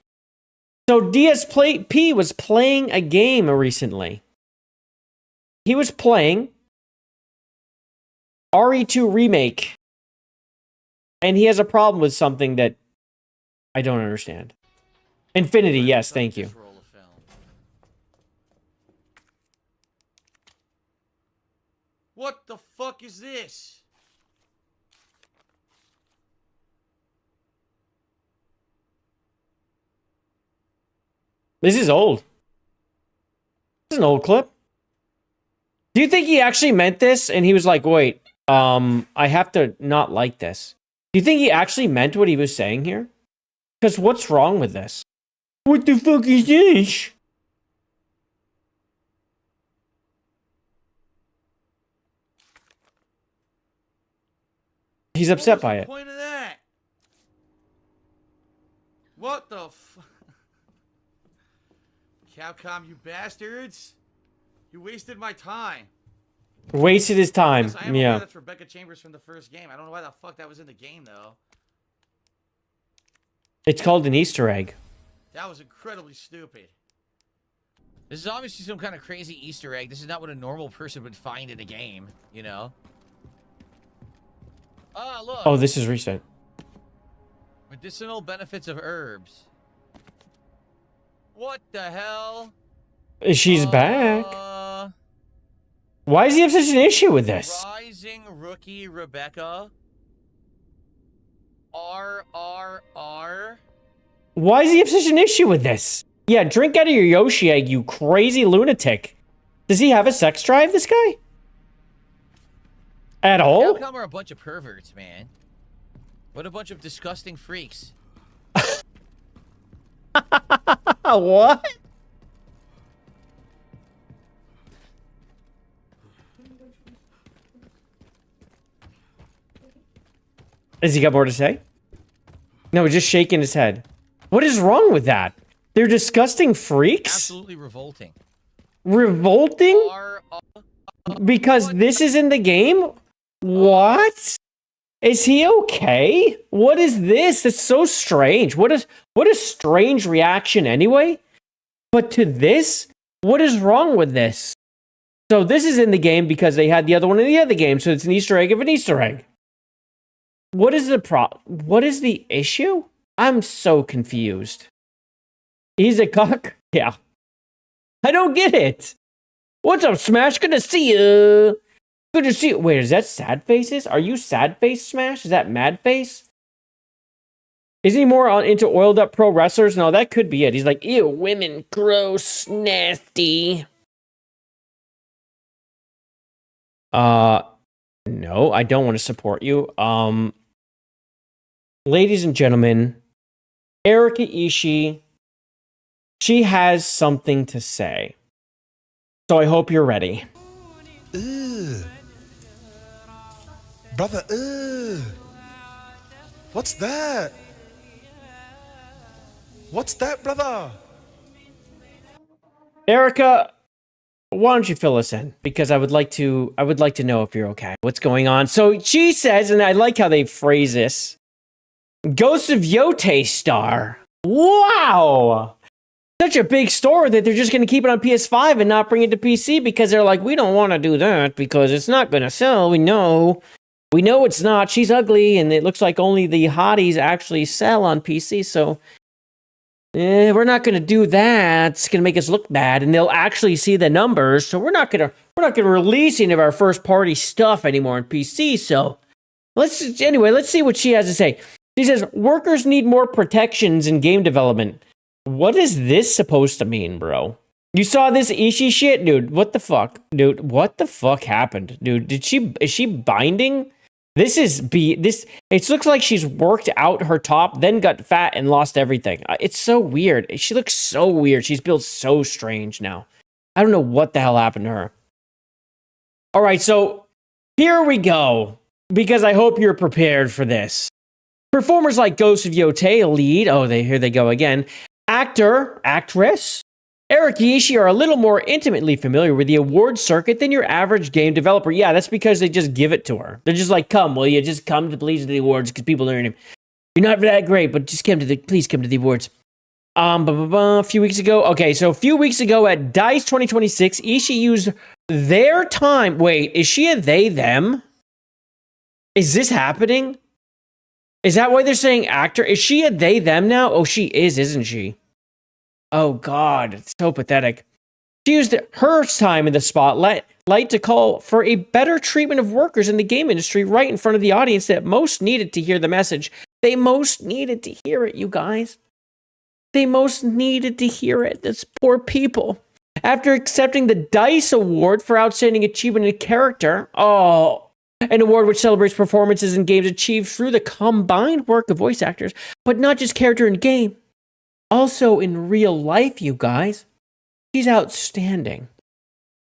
So DSP was playing a game recently. He was playing RE2 Remake. And he has a problem with something that I don't understand. Infinity, yes, thank you. What the fuck is this? This is old. This is an old clip. Do you think he actually meant this? And he was like, wait, I have to not like this. Do you think he actually meant what he was saying here? Because what's wrong with this? What the fuck is this? He's upset by it. Point of that. What the fuck? Capcom, you bastards! You wasted my time. Wasted his time. Yes, I am yeah. aware that's Rebecca Chambers from the first game. I don't know why the fuck that was in the game though. It's called an Easter egg. That was incredibly stupid. This is obviously some kind of crazy Easter egg. This is not what a normal person would find in a game, you know? Ah, look. Oh, this is recent. Medicinal benefits of herbs. What the hell? She's back. Why does he have such an issue with this? Rising rookie Rebecca. R. Why does he have such an issue with this? Yeah, drink out of your Yoshi egg, you crazy lunatic. Does he have a sex drive, this guy? At all? Capcom are a bunch of perverts, man. What a bunch of disgusting freaks. What? Has he got more to say? No, he's just shaking his head. What is wrong with that? They're disgusting freaks? Absolutely revolting. Revolting? Because this is in the game? What? Is he okay? What is this? That's so strange. What a strange reaction anyway. But to this, what is wrong with this? So this is in the game because they had the other one in the other game, so it's an Easter egg of an Easter egg. What is the what is the issue? I'm so confused. He's a cock? Yeah. I don't get it. What's up, Smash? Good to see you. Good to see you. Wait, is that Sad Faces? Are you Sad Face, Smash? Is that Mad Face? Is he more into oiled up pro wrestlers? No, that could be it. He's like, ew, women, gross, nasty. No, I don't want to support you. Ladies and gentlemen, Erika Ishii, she has something to say. So I hope you're ready. Ugh. Brother, ugh. What's that? What's that, brother? Erika, why don't you fill us in? Because I would like to know if you're okay. What's going on? So she says, and I like how they phrase this, Ghost of Yote star. Wow! Such a big store that they're just going to keep it on PS5 and not bring it to PC because they're like, we don't want to do that because it's not going to sell. We know it's not. She's ugly and it looks like only the hotties actually sell on PC. So we're not going to do that. It's going to make us look bad and they'll actually see the numbers. So we're not going to release any of our first party stuff anymore on PC. So let's see what she has to say. She says, workers need more protections in game development. What is this supposed to mean, bro? You saw this Ishii shit? Dude, what the fuck? Dude, what the fuck happened? Dude, is she binding? It looks like she's worked out her top, then got fat and lost everything. It's so weird. She looks so weird. She's built so strange now. I don't know what the hell happened to her. All right, so here we go. Because I hope you're prepared for this. Performers like Ghost of Yote lead, here they go again, actress, Erika Ishii are a little more intimately familiar with the award circuit than your average game developer. Yeah, that's because they just give it to her. They're just like, come, will you just come to please the awards because people learn him. You're not that great, but just please come to the awards. A few weeks ago at DICE 2026, Ishii used their time. Wait, is she a they, them? Is this happening? Is that why they're saying actor? Is she a they, them now? Oh, she is, isn't she? Oh, God. It's so pathetic. She used her time in the spotlight to call for a better treatment of workers in the game industry right in front of the audience that most needed to hear the message. They most needed to hear it, you guys. They most needed to hear it. Those poor people. After accepting the DICE Award for Outstanding Achievement in Character, an award which celebrates performances in games achieved through the combined work of voice actors, but not just character in game. Also in real life, you guys. She's outstanding.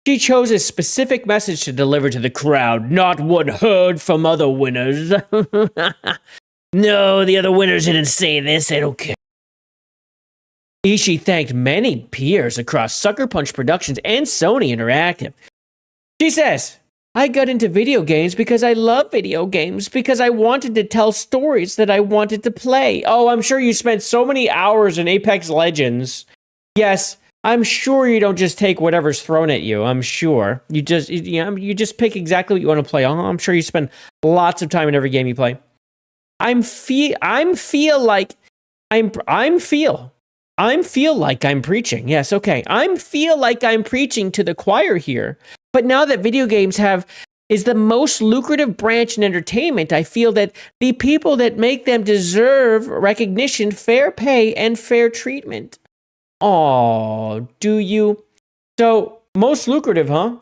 She chose a specific message to deliver to the crowd, not what heard from other winners. No, the other winners didn't say this. I don't care. Ishii thanked many peers across Sucker Punch Productions and Sony Interactive. She says, I got into video games because I love video games, because I wanted to tell stories that I wanted to play. Oh, I'm sure you spent so many hours in Apex Legends. Yes, I'm sure you don't just take whatever's thrown at you. I'm sure. You just pick exactly what you want to play. I'm sure you spend lots of time in every game you play. I feel like I'm preaching. Yes, okay. I feel like I'm preaching to the choir here. But now that video games have is the most lucrative branch in entertainment. I feel that the people that make them deserve recognition, fair pay, and fair treatment. Oh, do you? So, most lucrative, huh?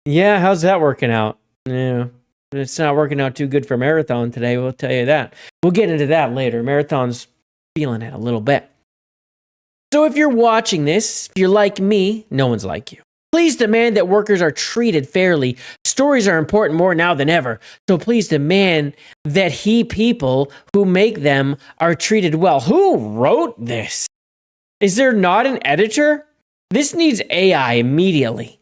Yeah, how's that working out? Yeah, it's not working out too good for Marathon today, we'll tell you that. We'll get into that later. Marathon's feeling it a little bit. So if you're watching this, if you're like me, no one's like you. Please demand that workers are treated fairly. Stories are important more now than ever. So please demand that people who make them are treated well. Who wrote this? Is there not an editor? This needs AI immediately.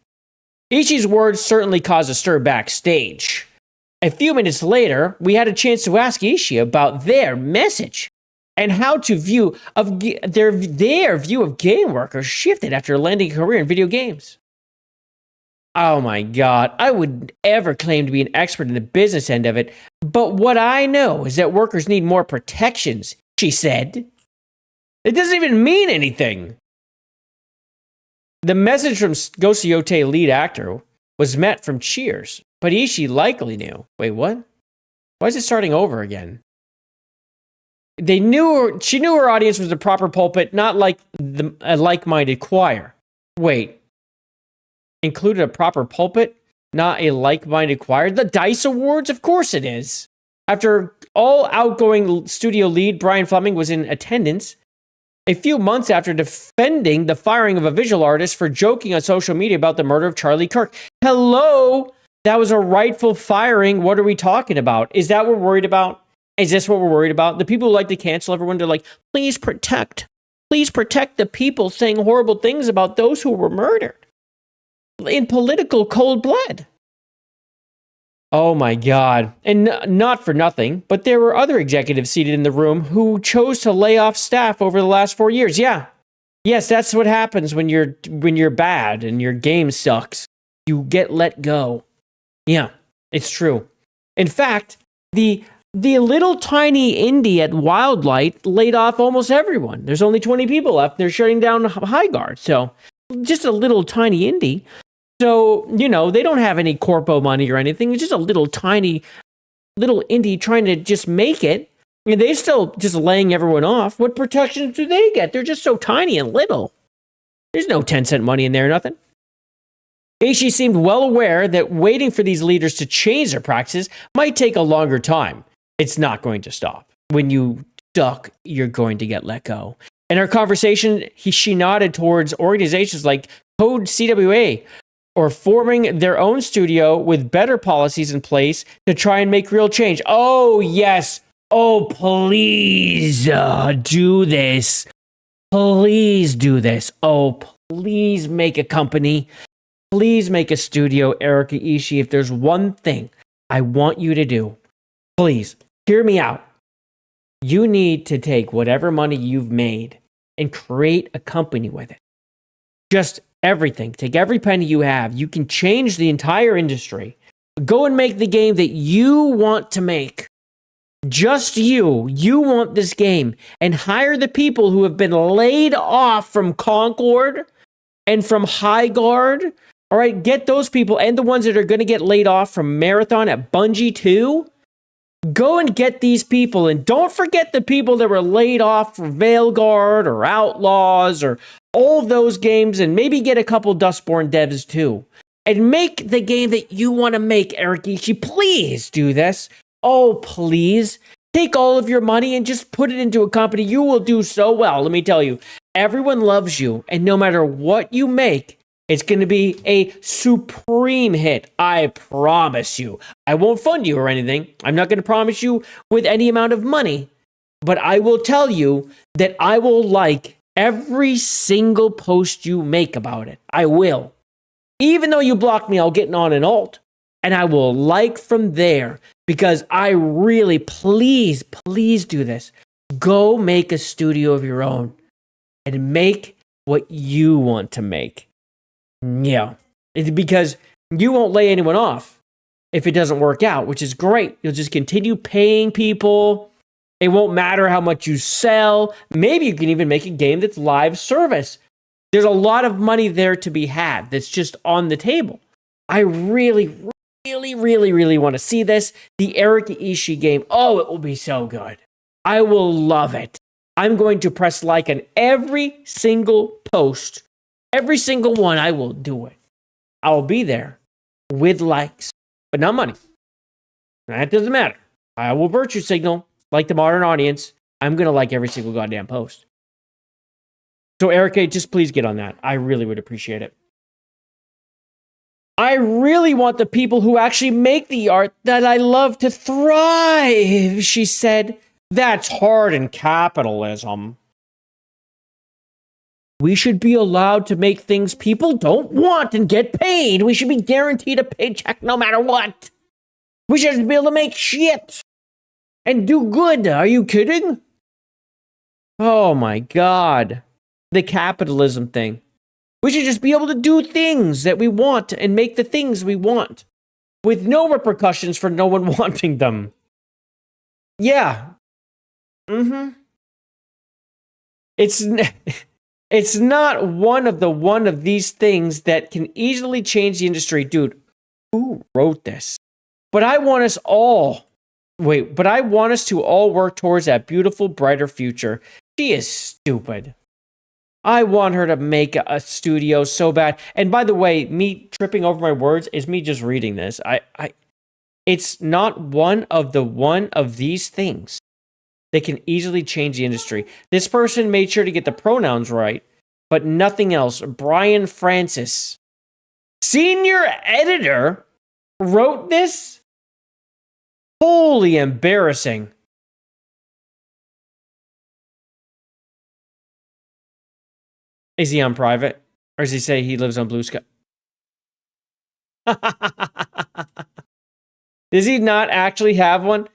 Ishii's words certainly caused a stir backstage. A few minutes later, we had a chance to ask Ishii about their message and how to view of their view of game workers shifted after landing a career in video games. Oh my God, I would ever claim to be an expert in the business end of it, but what I know is that workers need more protections, she said. It doesn't even mean anything. The message from Ghost Yote, lead actor, was met from cheers, but Ishii likely knew. Wait, what? Why is it starting over again? She knew her audience was the proper pulpit, not like a like-minded choir. Wait. Included a proper pulpit, not a like-minded choir? The DICE Awards? Of course it is. After all, outgoing studio lead Brian Fleming was in attendance a few months after defending the firing of a visual artist for joking on social media about the murder of Charlie Kirk. Hello? That was a rightful firing. What are we talking about? Is that what we're worried about? Is this what we're worried about? The people who like to cancel everyone, they're like, please protect the people saying horrible things about those who were murdered in political cold blood. Oh my God. And not for nothing, but there were other executives seated in the room who chose to lay off staff over the last 4 years. Yeah. Yes, that's what happens when you're bad and your game sucks. You get let go. Yeah, it's true. In fact, the little tiny indie at Wildlight laid off almost everyone. There's only 20 people left. They're shutting down Highguard. So just a little tiny indie. So, they don't have any corpo money or anything. It's just a little tiny little indie trying to just make it. And they're still just laying everyone off. What protections do they get? They're just so tiny and little. There's no 10-cent money in there, nothing. Ishii seemed well aware that waiting for these leaders to change their practices might take a longer time. It's not going to stop. When you suck, you're going to get let go. In our conversation, she nodded towards organizations like Code CWA, or forming their own studio with better policies in place to try and make real change. Oh, yes. Oh, please do this. Please do this. Oh, please make a company. Please make a studio, Erika Ishii. If there's one thing I want you to do, please hear me out. You need to take whatever money you've made and create a company with it. Just everything. Take every penny you have. You can change the entire industry. Go and make the game that you want to make. Just you. You want this game. And hire the people who have been laid off from Concord and from Highguard. All right, get those people and the ones that are going to get laid off from Marathon at Bungie too. Go and get these people. And don't forget the people that were laid off from Veilguard or Outlaws or all those games, and maybe get a couple Dustborn devs too. And make the game that you want to make, Erika Ishii. Please do this. Oh, please. Take all of your money and just put it into a company. You will do so well. Let me tell you, everyone loves you. And no matter what you make, it's going to be a supreme hit. I promise you. I won't fund you or anything. I'm not going to promise you with any amount of money. But I will tell you that I will like every single post you make about it. I will. Even though you block me, I'll get on an alt. And I will like from there. Because I really, please do this. Go make a studio of your own. And make what you want to make. Yeah. Because you won't lay anyone off if it doesn't work out, which is great. You'll just continue paying people. It won't matter how much you sell. Maybe you can even make a game that's live service. There's a lot of money there to be had that's just on the table. I really want to see this. The Eric Ishii game. Oh, it will be so good. I will love it. I'm going to press like on every single post. Every single one, I will do it. I will be there with likes, but not money. That doesn't matter. I will virtue signal like the modern audience. I'm going to like every single goddamn post. So, Erica, just please get on that. I really would appreciate it. I really want the people who actually make the art that I love to thrive, she said. That's hard in capitalism. We should be allowed to make things people don't want and get paid. We should be guaranteed a paycheck no matter what. We should be able to make shit and do good. Are you kidding? Oh my God. The capitalism thing. We should just be able to do things that we want and make the things we want with no repercussions for no one wanting them. Yeah. It's not one of these things that can easily change the industry. Dude, who wrote this? But I want us to all work towards that beautiful, brighter future. She is stupid. I want her to make a studio so bad. And by the way, me tripping over my words is me just reading this. It's not one of these things that can easily change the industry. This person made sure to get the pronouns right, but nothing else. Brian Francis, senior editor, wrote this? Holy embarrassing. Is he on private? Or does he say he lives on Blue Sky? Does he not actually have one?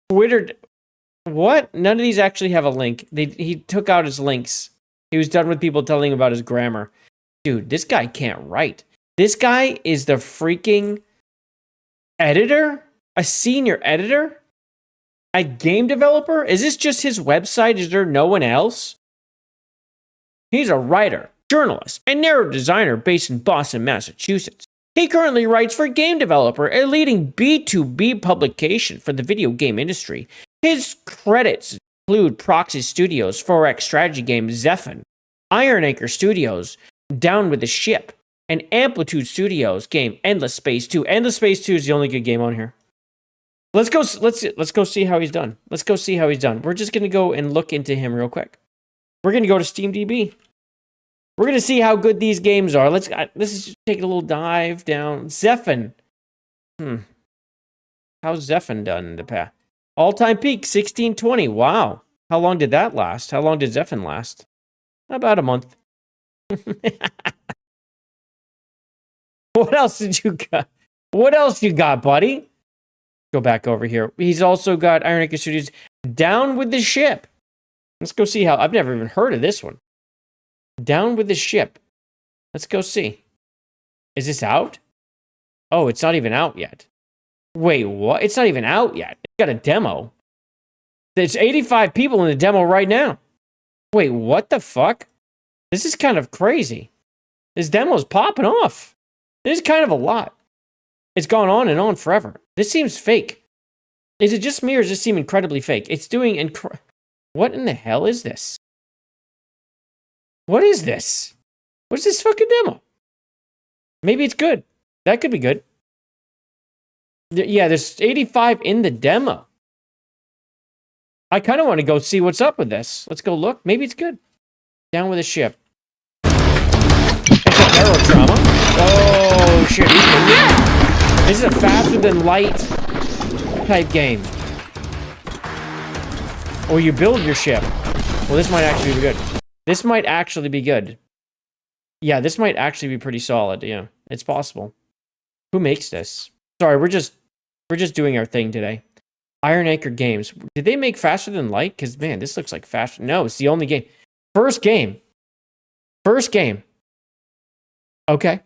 Twitter. What? None of these actually have a link. He took out his links. He was done with people telling him about his grammar. Dude, this guy can't write. This guy is the freaking editor? A senior editor? A game developer? Is this just his website? Is there no one else? He's a writer, journalist, and narrative designer based in Boston, Massachusetts. He currently writes for Game Developer, a leading B2B publication for the video game industry. His credits include Proxy Studios' 4X strategy game Zephyr, Iron Anchor Studios' Down with the Ship, and Amplitude Studios' game Endless Space 2. Endless Space 2 is the only good game on here. Let's go see how he's done. Let's go see how he's done. We're just going to go and look into him real quick. We're going to go to SteamDB. We're going to see how good these games are. Let's is just take a little dive down. Zephyr. How's Zephyr done in the past? All-time peak, 1620. Wow. How long did that last? How long did Zephyr last? About a month. What else did you got? What else you got, buddy? Go back over here. He's also got Iron Anchor Studios Down with the Ship. Let's go see how. I've never even heard of this one. Down with the Ship. Let's go see. Is this out? Oh, it's not even out yet. Wait, what? It's not even out yet. It's got a demo. There's 85 people in the demo right now. Wait, what the fuck? This is kind of crazy. This demo's popping off. This is kind of a lot. It's gone on and on forever. This seems fake. Is it just me or does this seem incredibly fake? It's doing What in the hell is this? What is this? What's this fucking demo? Maybe it's good. That could be good. Yeah, there's 85 in the demo. I kind of want to go see what's up with this. Let's go look. Maybe it's good. Down with the Ship. It's a aero trauma. Oh, shit. This is a faster than light type game. Or you build your ship. Well, this might actually be good. This might actually be good. Yeah, this might actually be pretty solid. Yeah, it's possible. Who makes this? Sorry, we're just doing our thing today. Iron Anchor Games. Did they make Faster Than Light? Because, man, this looks like faster. No, it's the only game. First game. Okay.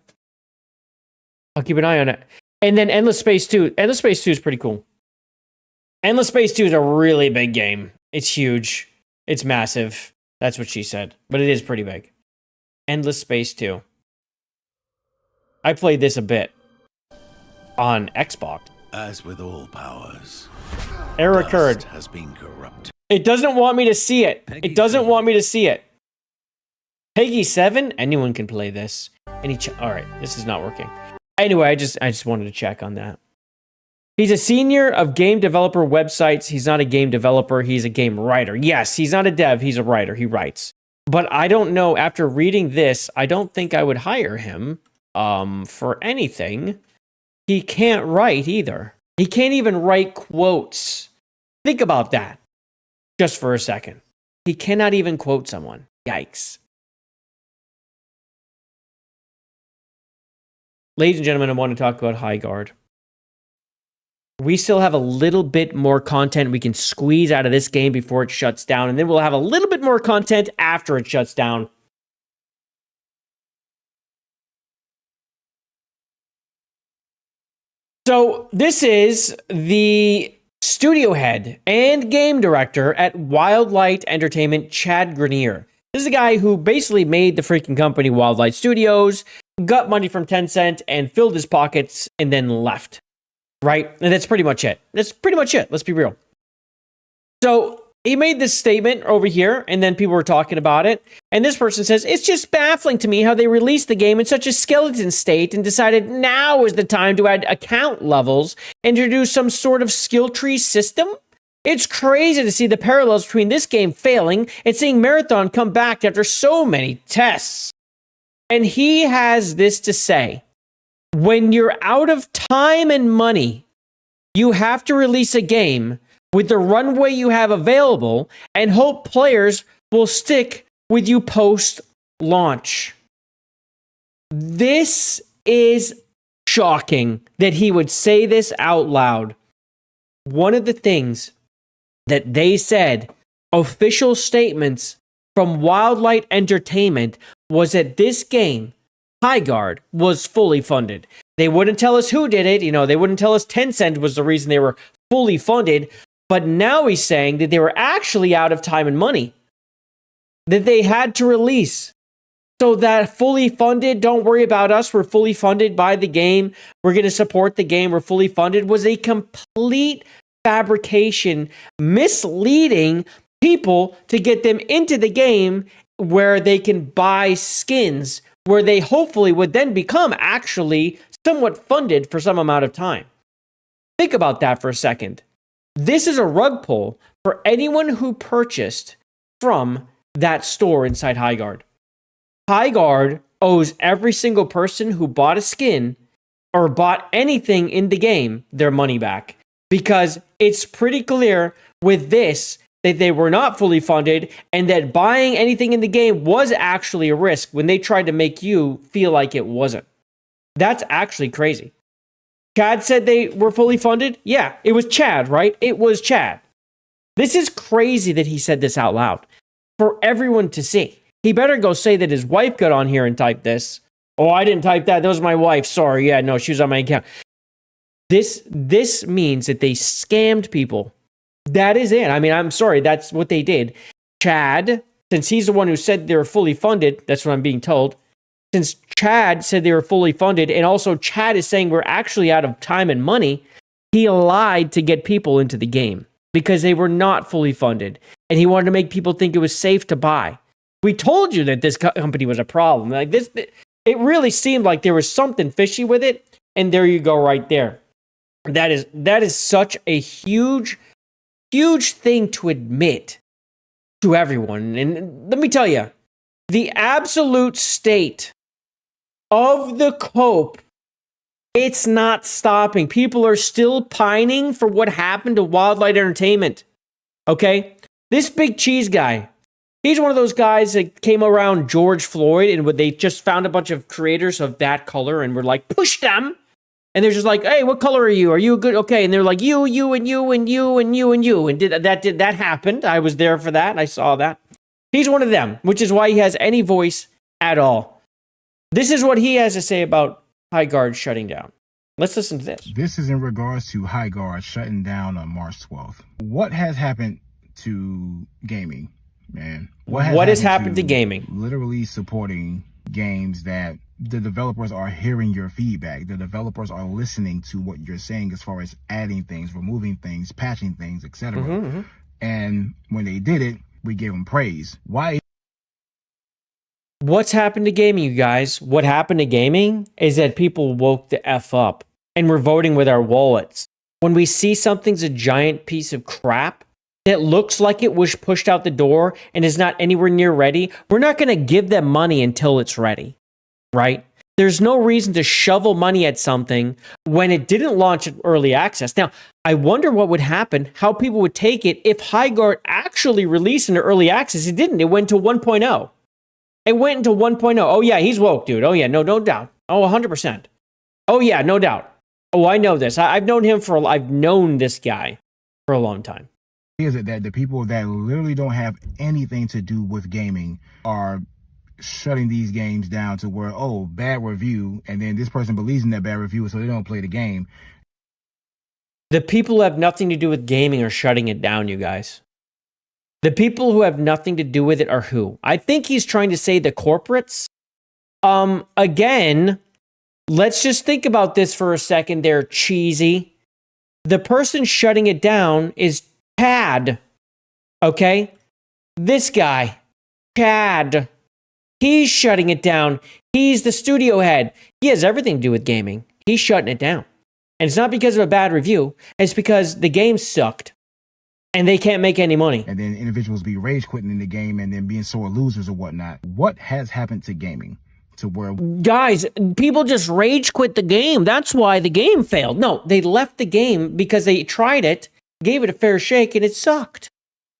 I'll keep an eye on it. And then Endless Space 2. Endless Space 2 is pretty cool. Endless Space 2 is a really big game. It's huge. It's massive. That's what she said. But it is pretty big. Endless Space 2. I played this a bit on Xbox. As with all powers, Error dust occurred. has been corrupt. It doesn't want me to see it. It doesn't want me to see it. Peggy 7? Anyone can play this. All right, this is not working. Anyway, I just wanted to check on that. He's a senior of game developer websites. He's not a game developer. He's a game writer. Yes, he's not a dev. He's a writer. He writes. But I don't know. After reading this, I don't think I would hire him for anything. He can't write either. He can't even write quotes. Think about that just for a second. He cannot even quote someone. Yikes. Ladies and gentlemen, I want to talk about High Guard. We still have a little bit more content we can squeeze out of this game before it shuts down, and then we'll have a little bit more content after it shuts down. So this is the studio head and game director at Wildlight Entertainment, Chad Grenier. This is the guy who basically made the freaking company Wildlight Studios, got money from Tencent, and filled his pockets, and then left. Right? And that's pretty much it. That's pretty much it. Let's be real. So he made this statement over here, and then people were talking about it. And this person says, it's just baffling to me how they released the game in such a skeleton state and decided now is the time to add account levels and introduce some sort of skill tree system. It's crazy to see the parallels between this game failing and seeing Marathon come back after so many tests. And he has this to say. When you're out of time and money, you have to release a game with the runway you have available and hope players will stick with you post-launch. This is shocking that he would say this out loud. One of the things that they said, official statements from Wildlight Entertainment, was that this game, High Guard, was fully funded. They wouldn't tell us who did it. They wouldn't tell us Tencent was the reason they were fully funded. But now he's saying that they were actually out of time and money. That they had to release. So that fully funded, don't worry about us, we're fully funded by the game, we're going to support the game, we're fully funded, was a complete fabrication, misleading people to get them into the game where they can buy skins, where they hopefully would then become actually somewhat funded for some amount of time. Think about that for a second. This is a rug pull for anyone who purchased from that store inside High Guard. High Guard owes every single person who bought a skin or bought anything in the game their money back. Because it's pretty clear with this that they were not fully funded and that buying anything in the game was actually a risk when they tried to make you feel like it wasn't. That's actually crazy. Chad said they were fully funded? Yeah, it was Chad, right? It was Chad. This is crazy that he said this out loud for everyone to see. He better go say that his wife got on here and typed this. Oh, I didn't type that. That was my wife. Sorry. Yeah, no, she was on my account. This means that they scammed people. That is it. I mean, I'm sorry. That's what they did. Chad, since he's the one who said they were fully funded, that's what I'm being told. Since Chad said they were fully funded, and also Chad is saying we're actually out of time and money, he lied to get people into the game because they were not fully funded. And he wanted to make people think it was safe to buy. We told you that this company was a problem. Like this, it really seemed like there was something fishy with it. And there you go right there. That is such a huge thing to admit to everyone. And let me tell you, the absolute state of the cope, it's not stopping. People are still pining for what happened to Wildlight Entertainment. Okay? This big cheese guy, he's one of those guys that came around George Floyd and they just found a bunch of creators of that color and were like, push them. And they're just like, hey, what color are you? Are you good? Okay. And they're like, you, and you, and you, and you, and you. And that happened. I was there for that. And I saw that. He's one of them, which is why he has any voice at all. This is what he has to say about High Guard shutting down. Let's listen to this. This is in regards to High Guard shutting down on March 12th. What has happened to gaming, man? What has happened to gaming? Literally supporting games that the developers are hearing your feedback. The developers are listening to what you're saying as far as adding things, removing things, patching things, etc. And when they did it, we gave them praise. Why? What's happened to gaming, you guys? What happened to gaming is that people woke the F up and we're voting with our wallets. When we see something's a giant piece of crap that looks like it was pushed out the door and is not anywhere near ready, we're not going to give them money until it's ready, right? There's no reason to shovel money at something when it didn't launch in early access. Now, I wonder what would happen, how people would take it if HighGuard actually released into early access. It didn't. It went to 1.0. It went into 1.0. Oh, yeah, he's woke, dude. Oh, yeah, no doubt. Oh, 100%. Oh, yeah, no doubt. Oh, I know this. I've known him I've known this guy for a long time. Is it that the people that literally don't have anything to do with gaming are shutting these games down to where, oh, bad review, and then this person believes in that bad review, so they don't play the game. The people who have nothing to do with gaming are shutting it down, you guys. The people who have nothing to do with it are who? I think he's trying to say the corporates. Again, let's just think about this for a second there, cheesy. The person shutting it down is Chad. Okay? This guy, Chad. He's shutting it down. He's the studio head. He has everything to do with gaming. He's shutting it down. And it's not because of a bad review. It's because the game sucked. And they can't make any money. And then individuals be rage quitting in the game and then being sore losers or whatnot. What has happened to gaming? To where... Guys, people just rage quit the game. That's why the game failed. No, they left the game because they tried it, gave it a fair shake, and it sucked.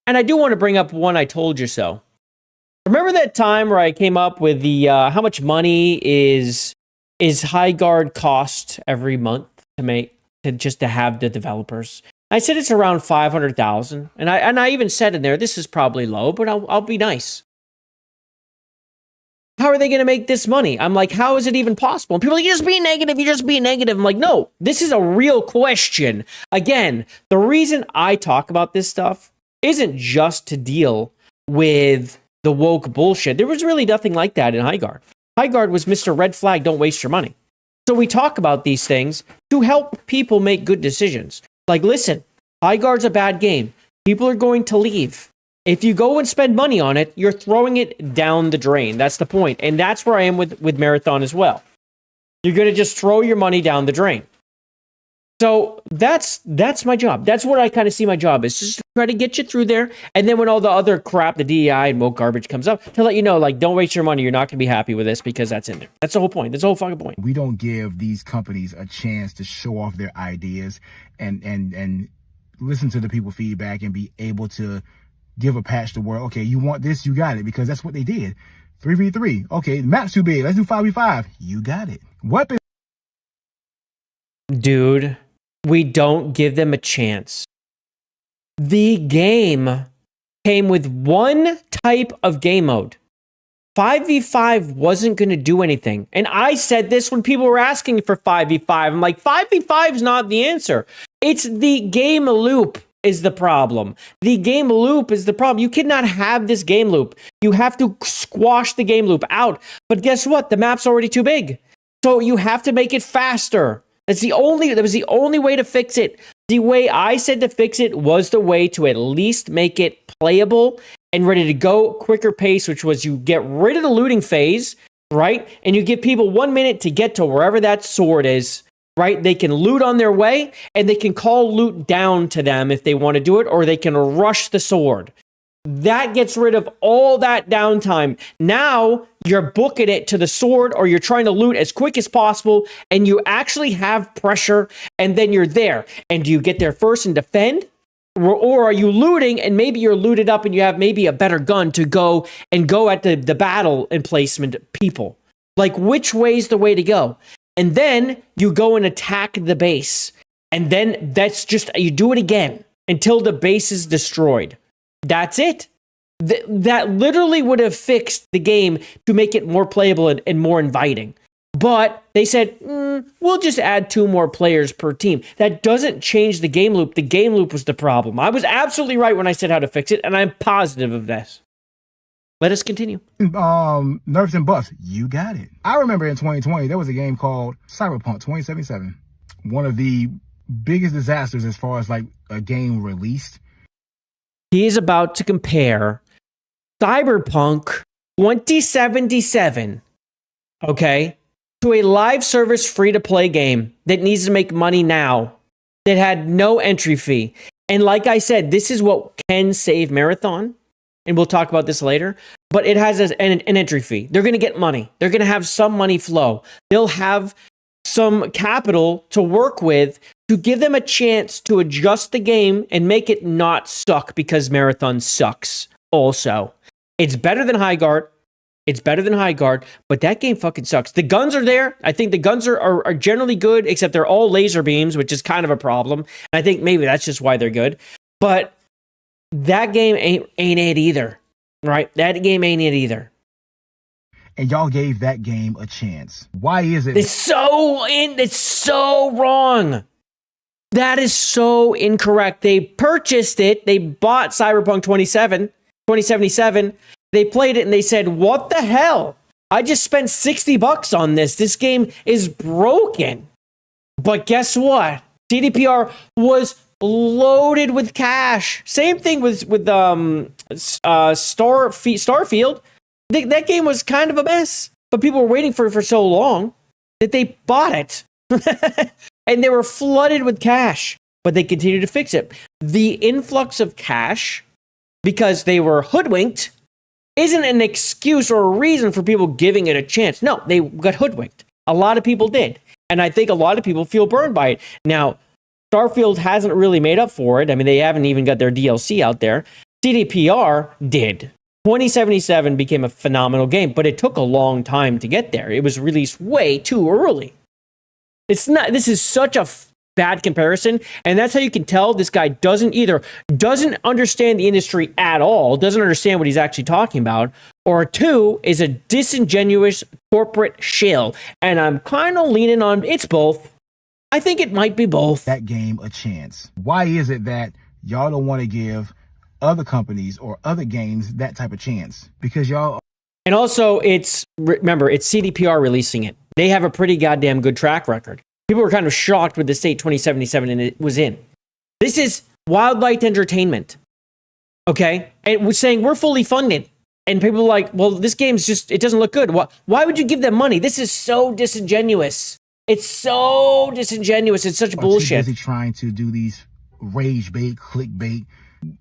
And I do want to bring up one I told you so. Remember that time where I came up with the how much money is HighGuard cost every month to have the developers? I said it's around 500,000, and I even said in there this is probably low, but I'll be nice. How are they going to make this money? I'm like, how is it even possible? And people are like, you just be negative. I'm like, no, this is a real question. Again, the reason I talk about this stuff isn't just to deal with the woke bullshit. There was really nothing like that in HighGuard. HighGuard was Mr. Red Flag, don't waste your money. So we talk about these things to help people make good decisions. Like, listen, HighGuard's a bad game. People are going to leave. If you go and spend money on it, you're throwing it down the drain. That's the point. And that's where I am with Marathon as well. You're going to just throw your money down the drain. So that's my job. That's what I kind of see my job is, just to try to get you through there. And then when all the other crap, the DEI and woke garbage comes up, to let you know, like, don't waste your money. You're not going to be happy with this because that's in there. That's the whole point. That's the whole fucking point. We don't give these companies a chance to show off their ideas and listen to the people feedback and be able to give a patch to where, okay, you want this, you got it, because that's what they did. 3v3. Okay, the map's too big. Let's do 5v5. You got it. Weapon. Dude, we don't give them a chance. The game came with one type of game mode. 5v5 wasn't going to do anything. And I said this when people were asking for 5v5. I'm like, 5v5 is not the answer. It's the game loop is the problem. The game loop is the problem. You cannot have this game loop. You have to squash the game loop out. But guess what? The map's already too big. So you have to make it faster. That was the only way to fix it. The way I said to fix it was the way to at least make it playable and ready to go quicker pace, which was you get rid of the looting phase, right? And you give people 1 minute to get to wherever that sword is, right? They can loot on their way and they can call loot down to them if they want to do it, or they can rush the sword. That gets rid of all that downtime. Now you're booking it to the sword, or you're trying to loot as quick as possible, and you actually have pressure, and then you're there. And do you get there first and defend? Or are you looting, and maybe you're looted up and you have maybe a better gun to go at the battle emplacement people? Like, which way's the way to go? And then you go and attack the base. And then you do it again until the base is destroyed. That's it. That literally would have fixed the game to make it more playable and more inviting. But they said, we'll just add 2 more players per team. That doesn't change the game loop. The game loop was the problem. I was absolutely right when I said how to fix it, and I'm positive of this. Let us continue. Nerfs and buffs. You got it. I remember in 2020, there was a game called Cyberpunk 2077. One of the biggest disasters as far as like a game released. He is about to compare Cyberpunk 2077, okay, to a live service free-to-play game that needs to make money now, that had no entry fee. And like I said, this is what can save Marathon, and we'll talk about this later, but it has an entry fee. They're going to get money. They're going to have some money flow. They'll have some capital to work with to give them a chance to adjust the game and make it not suck, because Marathon sucks also. It's better than Highguard. It's better than Highguard, but that game fucking sucks. The guns are there. I think the guns are generally good, except they're all laser beams, which is kind of a problem. And I think maybe that's just why they're good. But that game ain't it either, right? That game ain't it either. And y'all gave that game a chance. Why is it? It's so wrong. That is so incorrect. They purchased it. They bought Cyberpunk 2077. They played it and they said, what the hell? I just spent $60 on this. This game is broken. But guess what? CDPR was loaded with cash. Same thing with Starfield. That game was kind of a mess, but people were waiting for it for so long that they bought it. And they were flooded with cash, but they continued to fix it. The influx of cash, because they were hoodwinked, isn't an excuse or a reason for people giving it a chance. No, they got hoodwinked. A lot of people did. And I think a lot of people feel burned by it. Now, Starfield hasn't really made up for it. I mean, they haven't even got their DLC out there. CDPR did. 2077 became a phenomenal game, but it took a long time to get there. It was released way too early. This is such a bad comparison, and that's how you can tell this guy doesn't understand the industry at all, doesn't understand what he's actually talking about, or two, is a disingenuous corporate shill. And I'm kind of leaning on it's both. I think it might be both. That game a chance. Why is it that y'all don't want to give other companies or other games that type of chance? Because y'all... And also, remember, it's CDPR releasing it. They have a pretty goddamn good track record. People were kind of shocked with the state 2077 and it was in. This is Wildlight Entertainment. Okay? And it was saying, we're fully funded. And people were like, well, this game's it doesn't look good. Why would you give them money? This is so disingenuous. It's so disingenuous. It's such bullshit. Busy trying to do these rage bait, clickbait,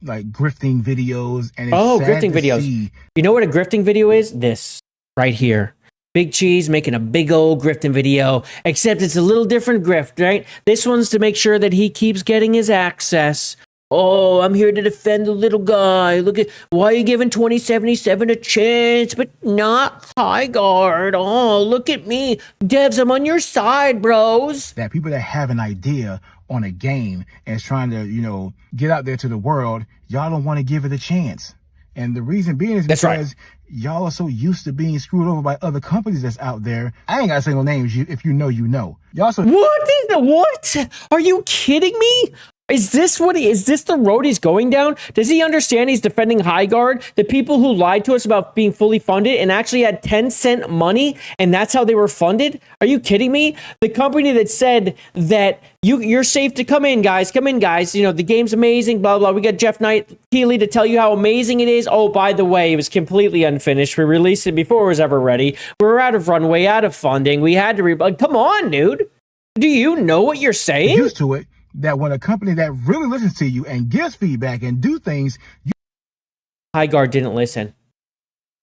like grifting videos. And it's grifting videos. You know what a grifting video is? This right here. Big Cheese making a big old grifting video, except it's a little different grift, right? This one's to make sure that he keeps getting his access. Oh, I'm here to defend the little guy. Look at why are you giving 2077 a chance, but not Highguard. Oh, look at me. Devs, I'm on your side, bros. That people that have an idea on a game and is trying to, get out there to the world, y'all don't want to give it a chance. And the reason being is because y'all are so used to being screwed over by other companies that's out there. I ain't got to say no names. If you know, you know. Y'all so... What? Are you kidding me? Is this the road he's going down? Does he understand he's defending Highguard? The people who lied to us about being fully funded and actually had 10-cent money, and that's how they were funded? Are you kidding me? The company that said that you're safe to come in, guys. The game's amazing, blah, blah. We got Jeff Knight Keighley to tell you how amazing it is. Oh, by the way, it was completely unfinished. We released it before it was ever ready. We were out of runway, out of funding. We had to come on, dude. Do you know what you're saying? Used to it. That when a company that really listens to you and gives feedback and do things... Highguard didn't listen.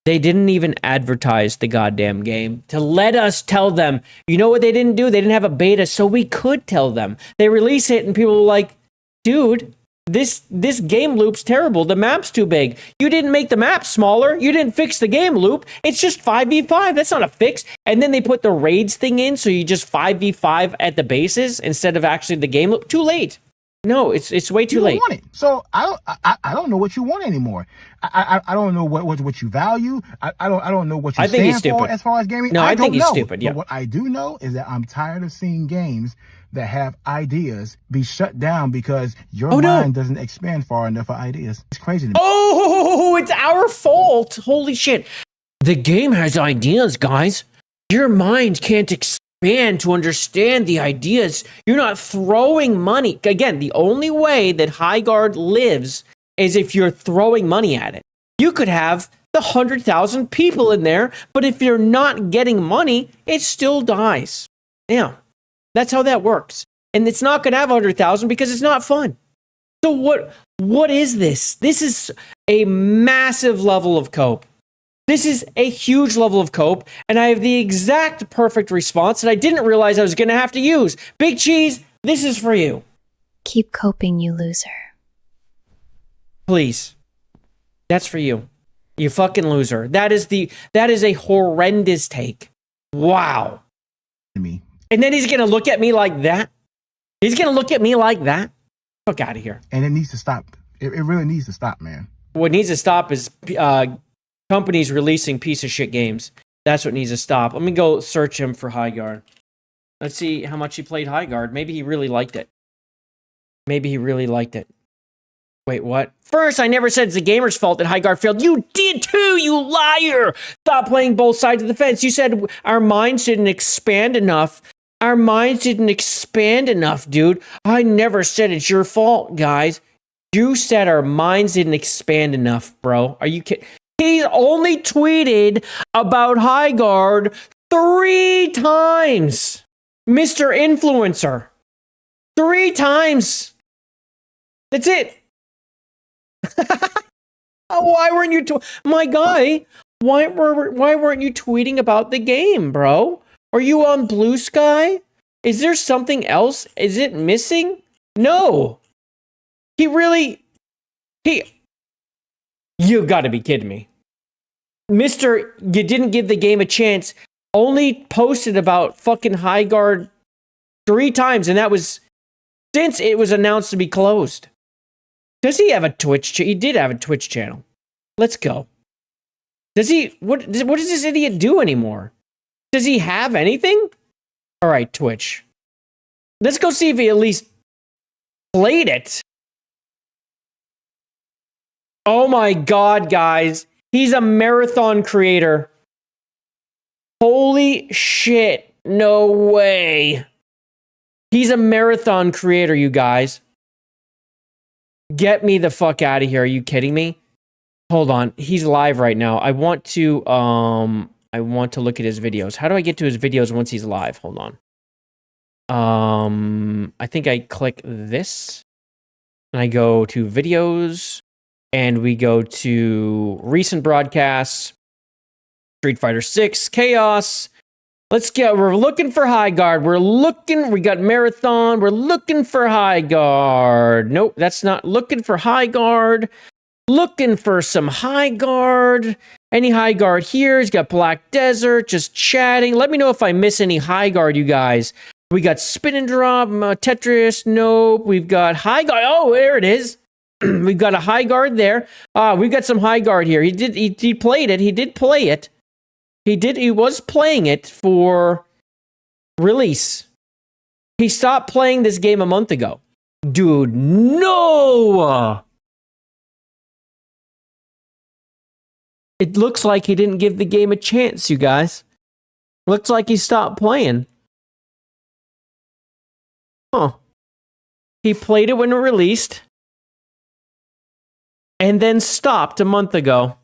They didn't even advertise the goddamn game to let us tell them. You know what they didn't do? They didn't have a beta, so we could tell them. They release it and people were like, dude, this game loop's terrible. The map's too big. You didn't make the map smaller. You didn't fix the game loop. It's just 5v5. That's not a fix. And then they put the raids thing in, so you just 5v5 at the bases instead of actually the game loop. Too late. No, it's way too late. Want it. So I don't know what you want anymore. I don't know what you value. I don't know what you stand for as far as gaming. No, I think he's stupid. Yeah. But what I do know is that I'm tired of seeing games that have ideas be shut down because your Oh, no. mind doesn't expand far enough for ideas. It's crazy to me. Oh, it's our fault. Holy shit. The game has ideas, guys. Your mind can't expand to understand the ideas. You're not throwing money. Again, the only way that Highguard lives is if you're throwing money at it. You could have the 100,000 people in there, but if you're not getting money, it still dies. Yeah, that's how that works. And it's not going to have 100,000 because it's not fun. So what is this? This is a massive level of cope. This is a huge level of cope, and I have the exact perfect response that I didn't realize I was going to have to use. Big Cheese, this is for you. Keep coping, you loser. Please. That's for you. You fucking loser. That is a horrendous take. Wow. Me. And then he's going to look at me like that? He's going to look at me like that? Fuck out of here. And it needs to stop. It really needs to stop, man. What needs to stop is companies releasing piece of shit games. That's what needs to stop. Let me go search him for Highguard. Let's see how much he played Highguard. Maybe he really liked it. Maybe he really liked it. Wait, what? First, I never said it's the gamer's fault that Highguard failed. You did too, you liar! Stop playing both sides of the fence. You said our minds didn't expand enough. Our minds didn't expand enough, dude. I never said it's your fault, guys. You said our minds didn't expand enough, bro. Are you kidding? He only tweeted about Highguard 3 times. Mr. Influencer. 3 times. That's it. Why weren't you my guy? Why weren't you tweeting about the game, bro? Are you on Blue Sky? Is there something else? Is it missing? No. You got to be kidding me. Mr. You didn't give the game a chance. Only posted about fucking Highguard 3 times, and that was since it was announced to be closed. Does he have a Twitch? He did have a Twitch channel. Let's go. Does he? What does this idiot do anymore? Does he have anything? All right, Twitch. Let's go see if he at least played it. Oh my God, guys. He's a marathon creator. Holy shit. No way. He's a marathon creator, you guys. Get me the fuck out of here. Are you kidding me? Hold on. He's live right now. I want to look at his videos. How do I get to his videos once he's live? Hold on. I think I click this and I go to videos and we go to recent broadcasts, Street Fighter 6, Chaos. We're looking for Highguard. We got Marathon. We're looking for Highguard. Nope, that's not looking for Highguard. Looking for some Highguard. Any Highguard here? He's got Black Desert, just chatting. Let me know if I miss any Highguard, you guys. We got Spin and Drop, Tetris, nope. We've got Highguard. Oh, there it is. We've got a Highguard there. We've got some Highguard here. He played it. He did play it. He was playing it for release. He stopped playing this game a month ago. Dude, no! It looks like he didn't give the game a chance, you guys. Looks like he stopped playing. Huh. He played it when it released. And then stopped a month ago.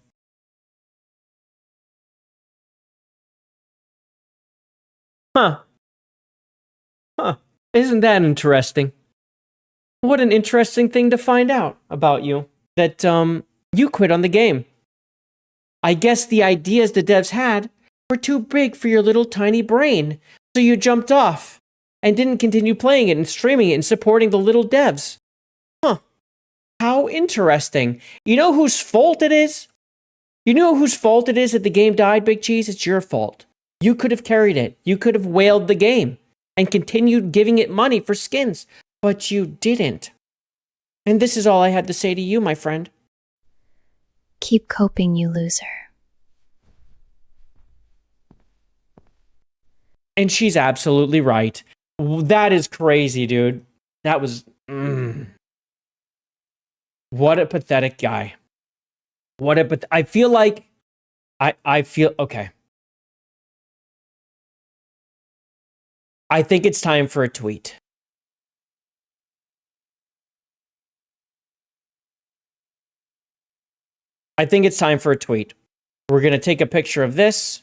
Huh. Isn't that interesting? What an interesting thing to find out about you. That, you quit on the game. I guess the ideas the devs had were too big for your little tiny brain, so you jumped off and didn't continue playing it and streaming it and supporting the little devs. Huh. How interesting. You know whose fault it is? You know whose fault it is that the game died, Big Cheese? It's your fault. You could have carried it. You could have whaled the game and continued giving it money for skins, but you didn't. And this is all I had to say to you, my friend. Keep coping, you loser. And she's absolutely right. That is crazy, dude. That was... What a pathetic guy. I feel like... I feel... Okay. I think it's time for a tweet. I think it's time for a tweet. We're gonna take a picture of this.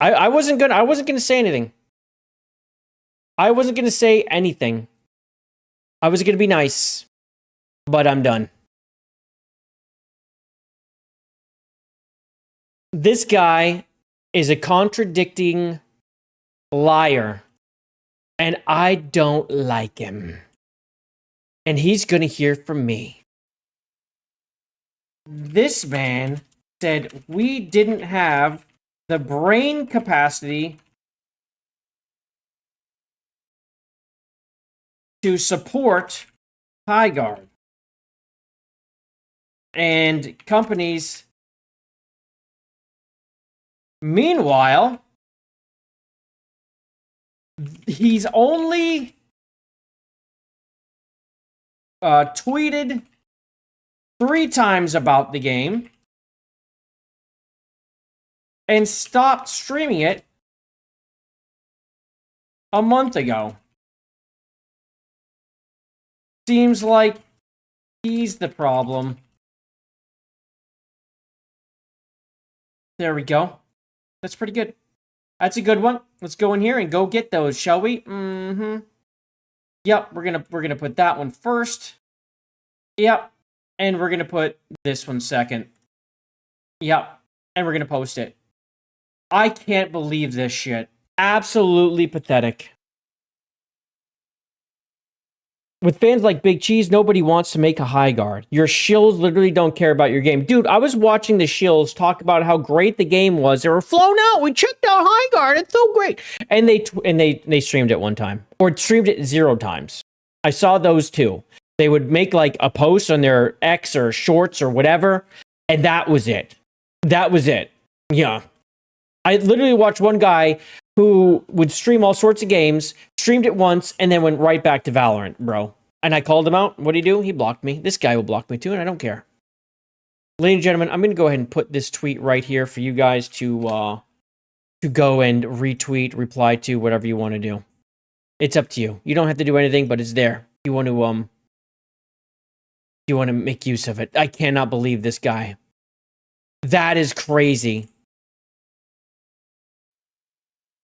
I wasn't gonna say anything. I wasn't gonna say anything. I was gonna be nice, but I'm done. This guy is a contradicting liar, and I don't like him. And he's gonna hear from me. This man said we didn't have the brain capacity to support high guard. And companies, meanwhile, he's only tweeted 3 times about the game and stopped streaming it a month ago. Seems like he's the problem. There we go. That's pretty good. That's a good one. Let's go in here and go get those, shall we? Mm-hmm. Yep, we're gonna put that one first. Yep. And we're gonna put this one second. Yep. And we're gonna post it. I can't believe this shit. Absolutely pathetic. With fans like Big Cheese, nobody wants to make a high guard. Your shills literally don't care about your game. Dude, I was watching the shills talk about how great the game was. They were flown out. We checked out high guard. It's so great. And they streamed it one time. Or streamed it 0 times. I saw those too. They would make like a post on their X or shorts or whatever. And that was it. That was it. Yeah. I literally watched one guy who would stream all sorts of games, streamed it once, and then went right back to Valorant, bro. And I called him out. What did he do? He blocked me. This guy will block me too, and I don't care. Ladies and gentlemen, I'm going to go ahead and put this tweet right here for you guys to go and retweet, reply to, whatever you want to do. It's up to you. You don't have to do anything, but it's there. You want to make use of it. I cannot believe this guy. That is crazy.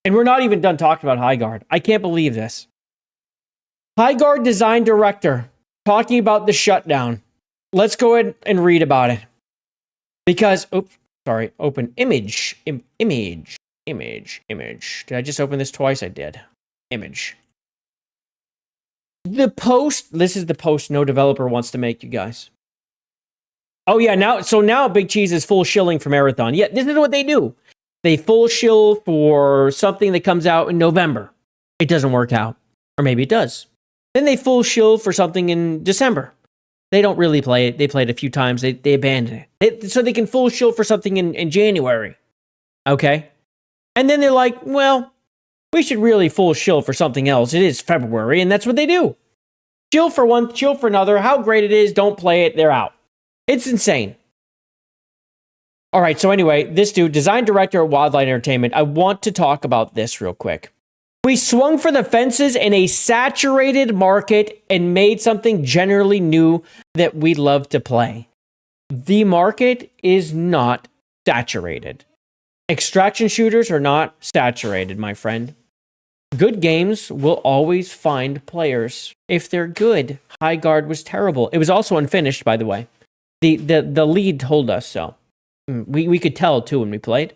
And we're not even done talking about High Guard. I can't believe this. High Guard design director talking about the shutdown. Let's go ahead and read about it. Because, oops, sorry, open image. Image. Did I just open this twice? I did. Image. The post, this is the post no developer wants to make, you guys. Oh yeah, now Big Cheese is full shilling for Marathon. Yeah, this is what they do. They full shill for something that comes out in November. It doesn't work out. Or maybe it does. Then they full shill for something in December. They don't really play it. They play it a few times. They abandon it. So they can full shill for something in January. Okay? And then they're like, well, we should really full shill for something else. It is February, and that's what they do. Chill for one, chill for another. How great it is, don't play it, they're out. It's insane. All right, so anyway, this dude, design director at Wildlight Entertainment, I want to talk about this real quick. We swung for the fences in a saturated market and made something generally new that we love to play. The market is not saturated. Extraction shooters are not saturated, my friend. Good games will always find players if they're good. High Guard was terrible. It was also unfinished, by the way. The lead told us so. We could tell, too, when we played.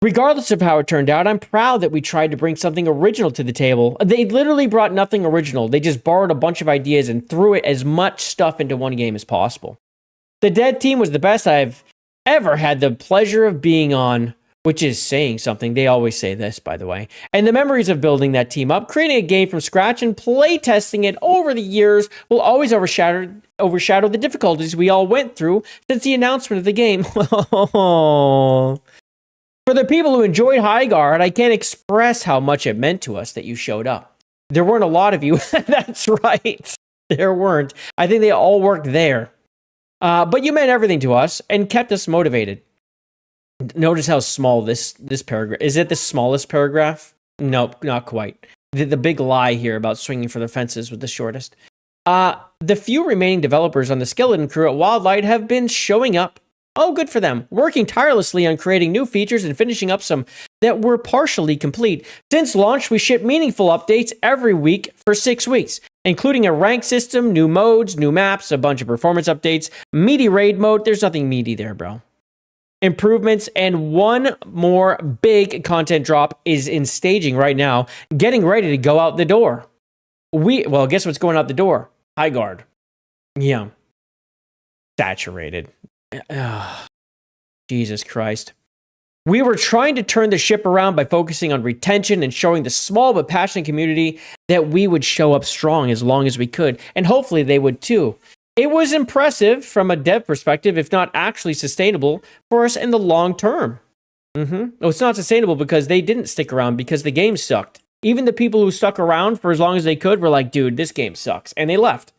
Regardless of how it turned out, I'm proud that we tried to bring something original to the table. They literally brought nothing original. They just borrowed a bunch of ideas and threw it as much stuff into one game as possible. The Dead Team was the best I've ever had the pleasure of being on, which is saying something. They always say this, by the way. And the memories of building that team up, creating a game from scratch, and playtesting it over the years will always overshadow the difficulties we all went through since the announcement of the game. For the people who enjoyed Highguard, I can't express how much it meant to us that you showed up. There weren't a lot of you. That's right. There weren't. I think they all worked there. But you meant everything to us and kept us motivated. Notice how small this paragraph is. It the smallest paragraph? Nope, not quite. The big lie here about swinging for the fences was the shortest. The few remaining developers on the skeleton crew at Wildlight have been showing up. Oh, good for them. Working tirelessly on creating new features and finishing up some that were partially complete. Since launch, we ship meaningful updates every week for 6 weeks, including a rank system, new modes, new maps, a bunch of performance updates, meaty raid mode. There's nothing meaty there, bro. Improvements, and one more big content drop is in staging right now, getting ready to go out the door. Well, guess what's going out the door? Highguard. Yeah. Saturated. Jesus Christ. We were trying to turn the ship around by focusing on retention and showing the small but passionate community that we would show up strong as long as we could, and hopefully they would too. It was impressive from a dev perspective, if not actually sustainable for us in the long term. No, it's not sustainable because they didn't stick around because the game sucked. Even the people who stuck around for as long as they could were like, dude, this game sucks, and they left.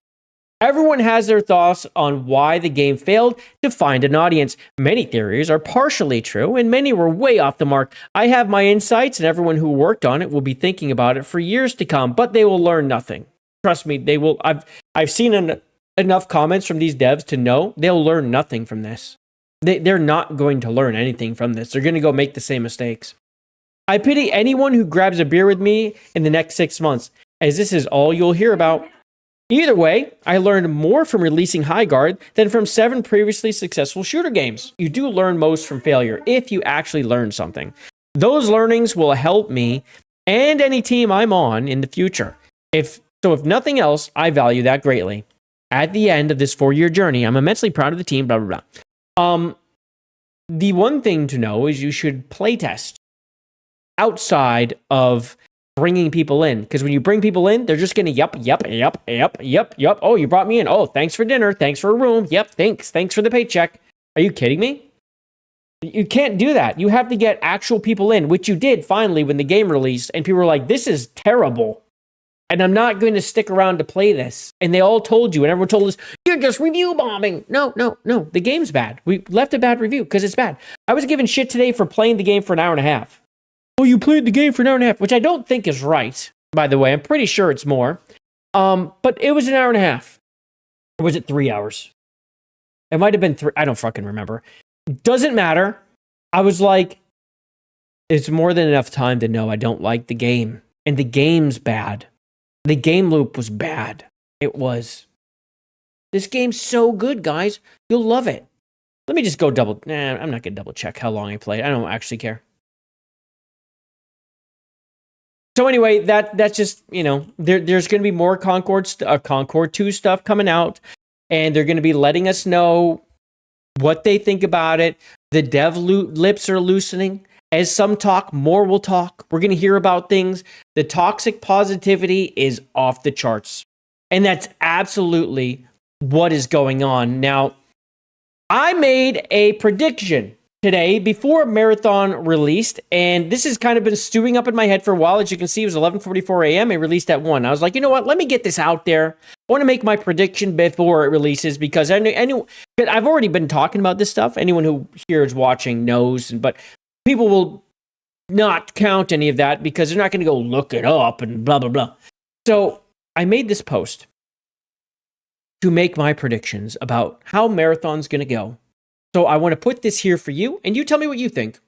Everyone has their thoughts on why the game failed to find an audience. Many theories are partially true, and many were way off the mark. I have my insights, and everyone who worked on it will be thinking about it for years to come, but they will learn nothing. Trust me, they will. I've seen enough comments from these devs to know they'll learn nothing from this. They're not going to learn anything from this. They're going to go make the same mistakes. I pity anyone who grabs a beer with me in the next 6 months, as this is all you'll hear about. Either way, I learned more from releasing Highguard than from 7 previously successful shooter games. You do learn most from failure if you actually learn something. Those learnings will help me and any team I'm on in the future. If nothing else, I value that greatly. At the end of this 4-year journey, I'm immensely proud of the team, blah, blah, blah. The one thing to know is you should playtest outside of bringing people in, because when you bring people in, they're just gonna yup. Oh, you brought me in. Oh, thanks for dinner. Thanks for a room. Yep, thanks for the paycheck. Are you kidding me? You can't do that. You have to get actual people in, which you did finally when the game released, and people were like, this is terrible, and I'm not going to stick around to play this. And they all told you, and everyone told us, you're just review bombing. No, the game's bad. We left a bad review because it's bad. I was given shit today for playing the game for an hour and a half. Oh, you played the game for an hour and a half, which I don't think is right, by the way. I'm pretty sure it's more. But it was an hour and a half. Or was it 3 hours? It might have been 3. I don't fucking remember. Doesn't matter. I was like, it's more than enough time to know I don't like the game. And the game's bad. The game loop was bad. It was. This game's so good, guys. You'll love it. Let me just go I'm not going to double check how long I played. I don't actually care. So anyway, that's just, there's going to be more Concord 2 stuff coming out, and they're going to be letting us know what they think about it. The dev lips are loosening. As some talk, more will talk. We're going to hear about things. The toxic positivity is off the charts. And that's absolutely what is going on. Now, I made a prediction today before Marathon released, and this has kind of been stewing up in my head for a while. As you can see, it was 11:44 a.m. It released at 1. I was like, you know what? Let me get this out there. I want to make my prediction before it releases because I've already been talking about this stuff. Anyone who here is watching knows, but people will not count any of that because they're not going to go look it up and blah, blah, blah. So I made this post to make my predictions about how Marathon's going to go. So I want to put this here for you, and you tell me what you think.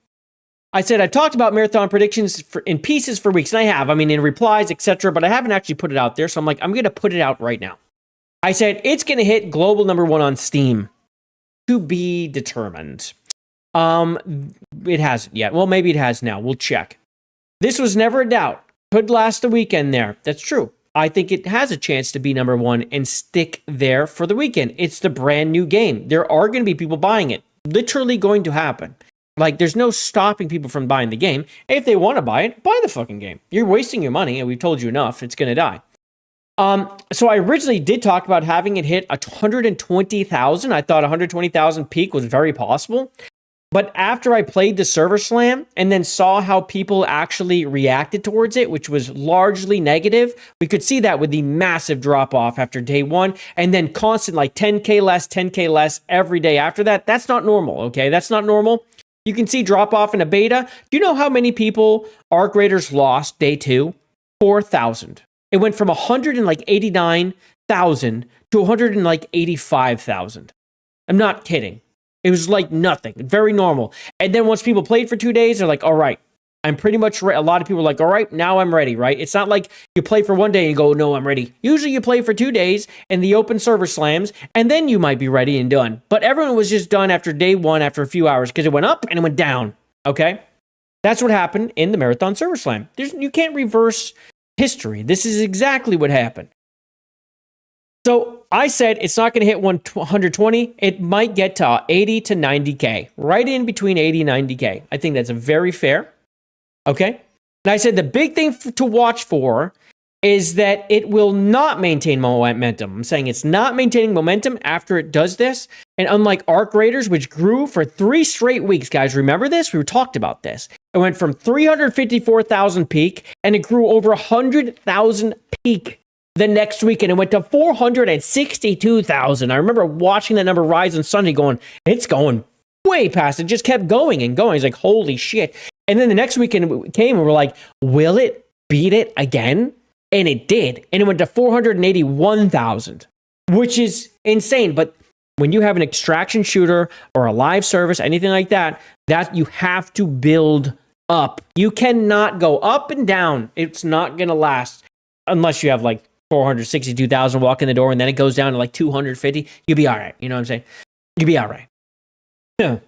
I said I talked about Marathon predictions in pieces for weeks, and I have. I mean, in replies, etc., but I haven't actually put it out there, so I'm like, I'm going to put it out right now. I said it's going to hit global #1 on Steam. To be determined. It hasn't yet. Well, maybe it has now. We'll check. This was never a doubt. Could last the weekend there. That's true. I think it has a chance to be #1 and stick there for the weekend. It's the brand new game. There are going to be people buying it. Literally going to happen. Like, there's no stopping people from buying the game. If they want to buy it, buy the fucking game. You're wasting your money, and we've told you enough. It's going to die. So I originally did talk about having it hit 120,000. I thought 120,000 peak was very possible. But after I played the server slam and then saw how people actually reacted towards it, which was largely negative, we could see that with the massive drop off after day one and then constant like 10K less every day after that. That's not normal, okay? That's not normal. You can see drop off in a beta. Do you know how many people Arc Raiders lost day 2? 4,000. It went from 189,000 to 185,000. I'm not kidding. It was like nothing. Very normal. And then once people played for 2 days, they're like, all right, I'm pretty much ready. A lot of people are like, all right, now I'm ready, right? It's not like you play for 1 day and you go, no, I'm ready. Usually you play for 2 days and the open server slams, and then you might be ready and done. But everyone was just done after day 1 after a few hours because it went up and it went down, okay? That's what happened in the Marathon Server Slam. You can't reverse history. This is exactly what happened. So I said it's not going to hit 120. It might get to 80 to 90K, right in between 80 and 90K. I think that's a very fair. Okay. And I said the big thing to watch for is that it will not maintain momentum. I'm saying it's not maintaining momentum after it does this. And unlike Arc Raiders, which grew for 3 straight weeks, guys, remember this? We talked about this. It went from 354,000 peak and it grew over 100,000 peak the next week, and it went to 462,000. I remember watching that number rise on Sunday going, it's going way past. It just kept going and going. It's like, holy shit. And then the next weekend it came and we're like, will it beat it again? And it did. And it went to 481,000, which is insane. But when you have an extraction shooter or a live service, anything like that, that you have to build up. You cannot go up and down. It's not going to last unless you have like 462,000 walk in the door and then it goes down to like 250. You'll be all right. You know what I'm saying? You'll be all right. Yeah.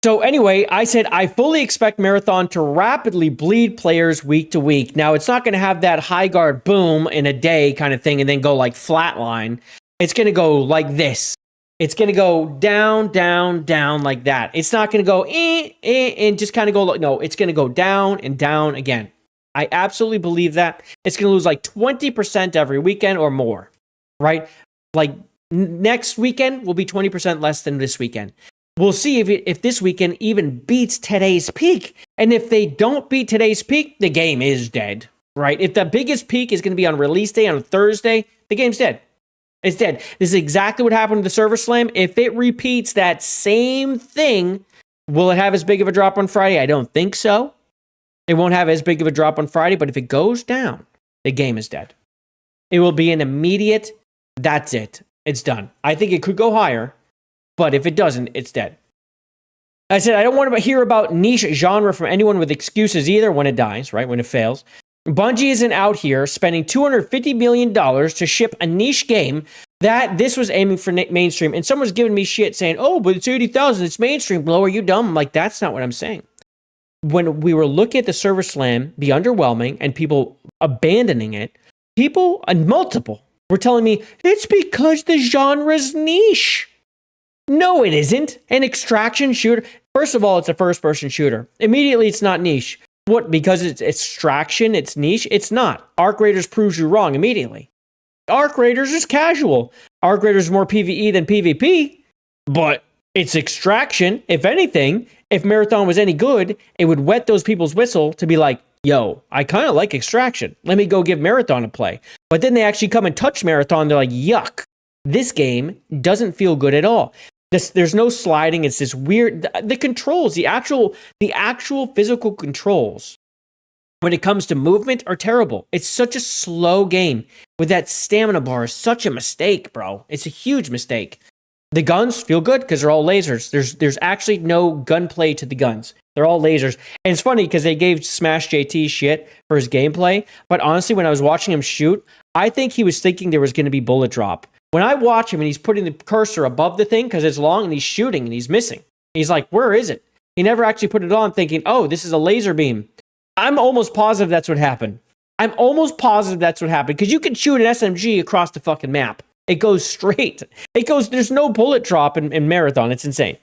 So anyway, I said I fully expect Marathon to rapidly bleed players week to week. Now, it's not going to have that high guard boom in a day kind of thing and then go like flatline. It's going to go like this. It's going to go down, down, down like that. It's not going to go and just kind of go. No, it's going to go down and down again. I absolutely believe that. It's going to lose like 20% every weekend or more, right? Like next weekend will be 20% less than this weekend. We'll see if this weekend even beats today's peak. And if they don't beat today's peak, the game is dead, right? If the biggest peak is going to be on release day on a Thursday, the game's dead. It's dead. This is exactly what happened to the Server Slam. If it repeats that same thing, will it have as big of a drop on Friday? I don't think so. It won't have as big of a drop on Friday, but if it goes down, the game is dead. It will be an immediate, that's it. It's done. I think it could go higher, but if it doesn't, it's dead. I said, I don't want to hear about niche genre from anyone with excuses either when it dies, right? When it fails. Bungie isn't out here spending $250 million to ship a niche game that this was aiming for mainstream. And someone's giving me shit saying, oh, but it's 80,000. It's mainstream. Blow, are you dumb? I'm like, that's not what I'm saying. When we were looking at the Server Slam be underwhelming and people abandoning it, people, and multiple, were telling me, it's because the genre's niche. No, it isn't. An extraction shooter. First of all, it's a first-person shooter. Immediately, it's not niche. What? Because it's extraction, it's niche? It's not. Arc Raiders proves you wrong immediately. Arc Raiders is casual. Arc Raiders is more PvE than PvP, but it's extraction. If anything, if Marathon was any good, it would wet those people's whistle to be like, yo, I kind of like extraction. Let me go give Marathon a play. But then they actually come and touch Marathon. They're like, yuck. This game doesn't feel good at all. There's no sliding. It's this weird, the controls, the actual physical controls when it comes to movement are terrible. It's such a slow game with that stamina bar is such a mistake, bro. It's a huge mistake. The guns feel good because they're all lasers. There's actually no gunplay to the guns. They're all lasers. And it's funny because they gave Smash JT shit for his gameplay. But honestly, when I was watching him shoot, I think he was thinking there was going to be bullet drop. When I watch him and he's putting the cursor above the thing because it's long and he's shooting and he's missing. He's like, where is it? He never actually put it on thinking, oh, this is a laser beam. I'm almost positive that's what happened. I'm almost positive that's what happened because you can shoot an SMG across the fucking map. It goes straight. It goes, there's no bullet drop in Marathon. It's insane.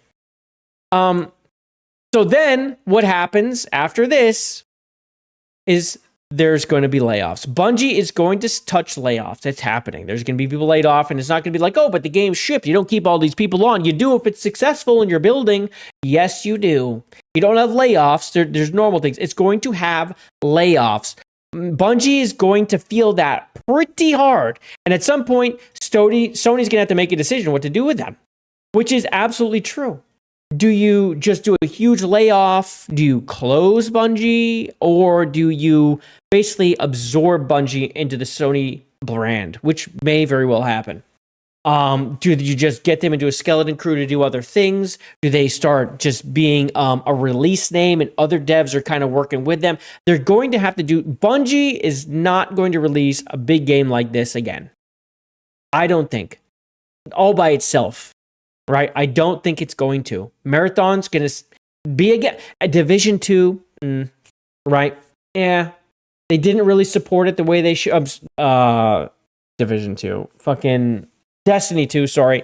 So then what happens after this is there's going to be layoffs. Bungie is going to touch layoffs. It's happening. There's going to be people laid off, and it's not going to be like, oh, but the game's shipped. You don't keep all these people on. You do if it's successful in your building. Yes, you do. You don't have layoffs. There's normal things. It's going to have layoffs. Bungie is going to feel that pretty hard. And at some point, Sony's going to have to make a decision what to do with them, which is absolutely true. Do you just do a huge layoff? Do you close Bungie? Or do you basically absorb Bungie into the Sony brand, which may very well happen? Do you just get them into a skeleton crew to do other things? Do they start just being a release name and other devs are kind of working with them? They're going to have to do... Bungie is not going to release a big game like this again. I don't think. All by itself. Right? I don't think it's going to. Marathon's going to be again a Division 2. Right? Yeah. They didn't really support it the way they should. Division 2. Fucking Destiny 2, sorry.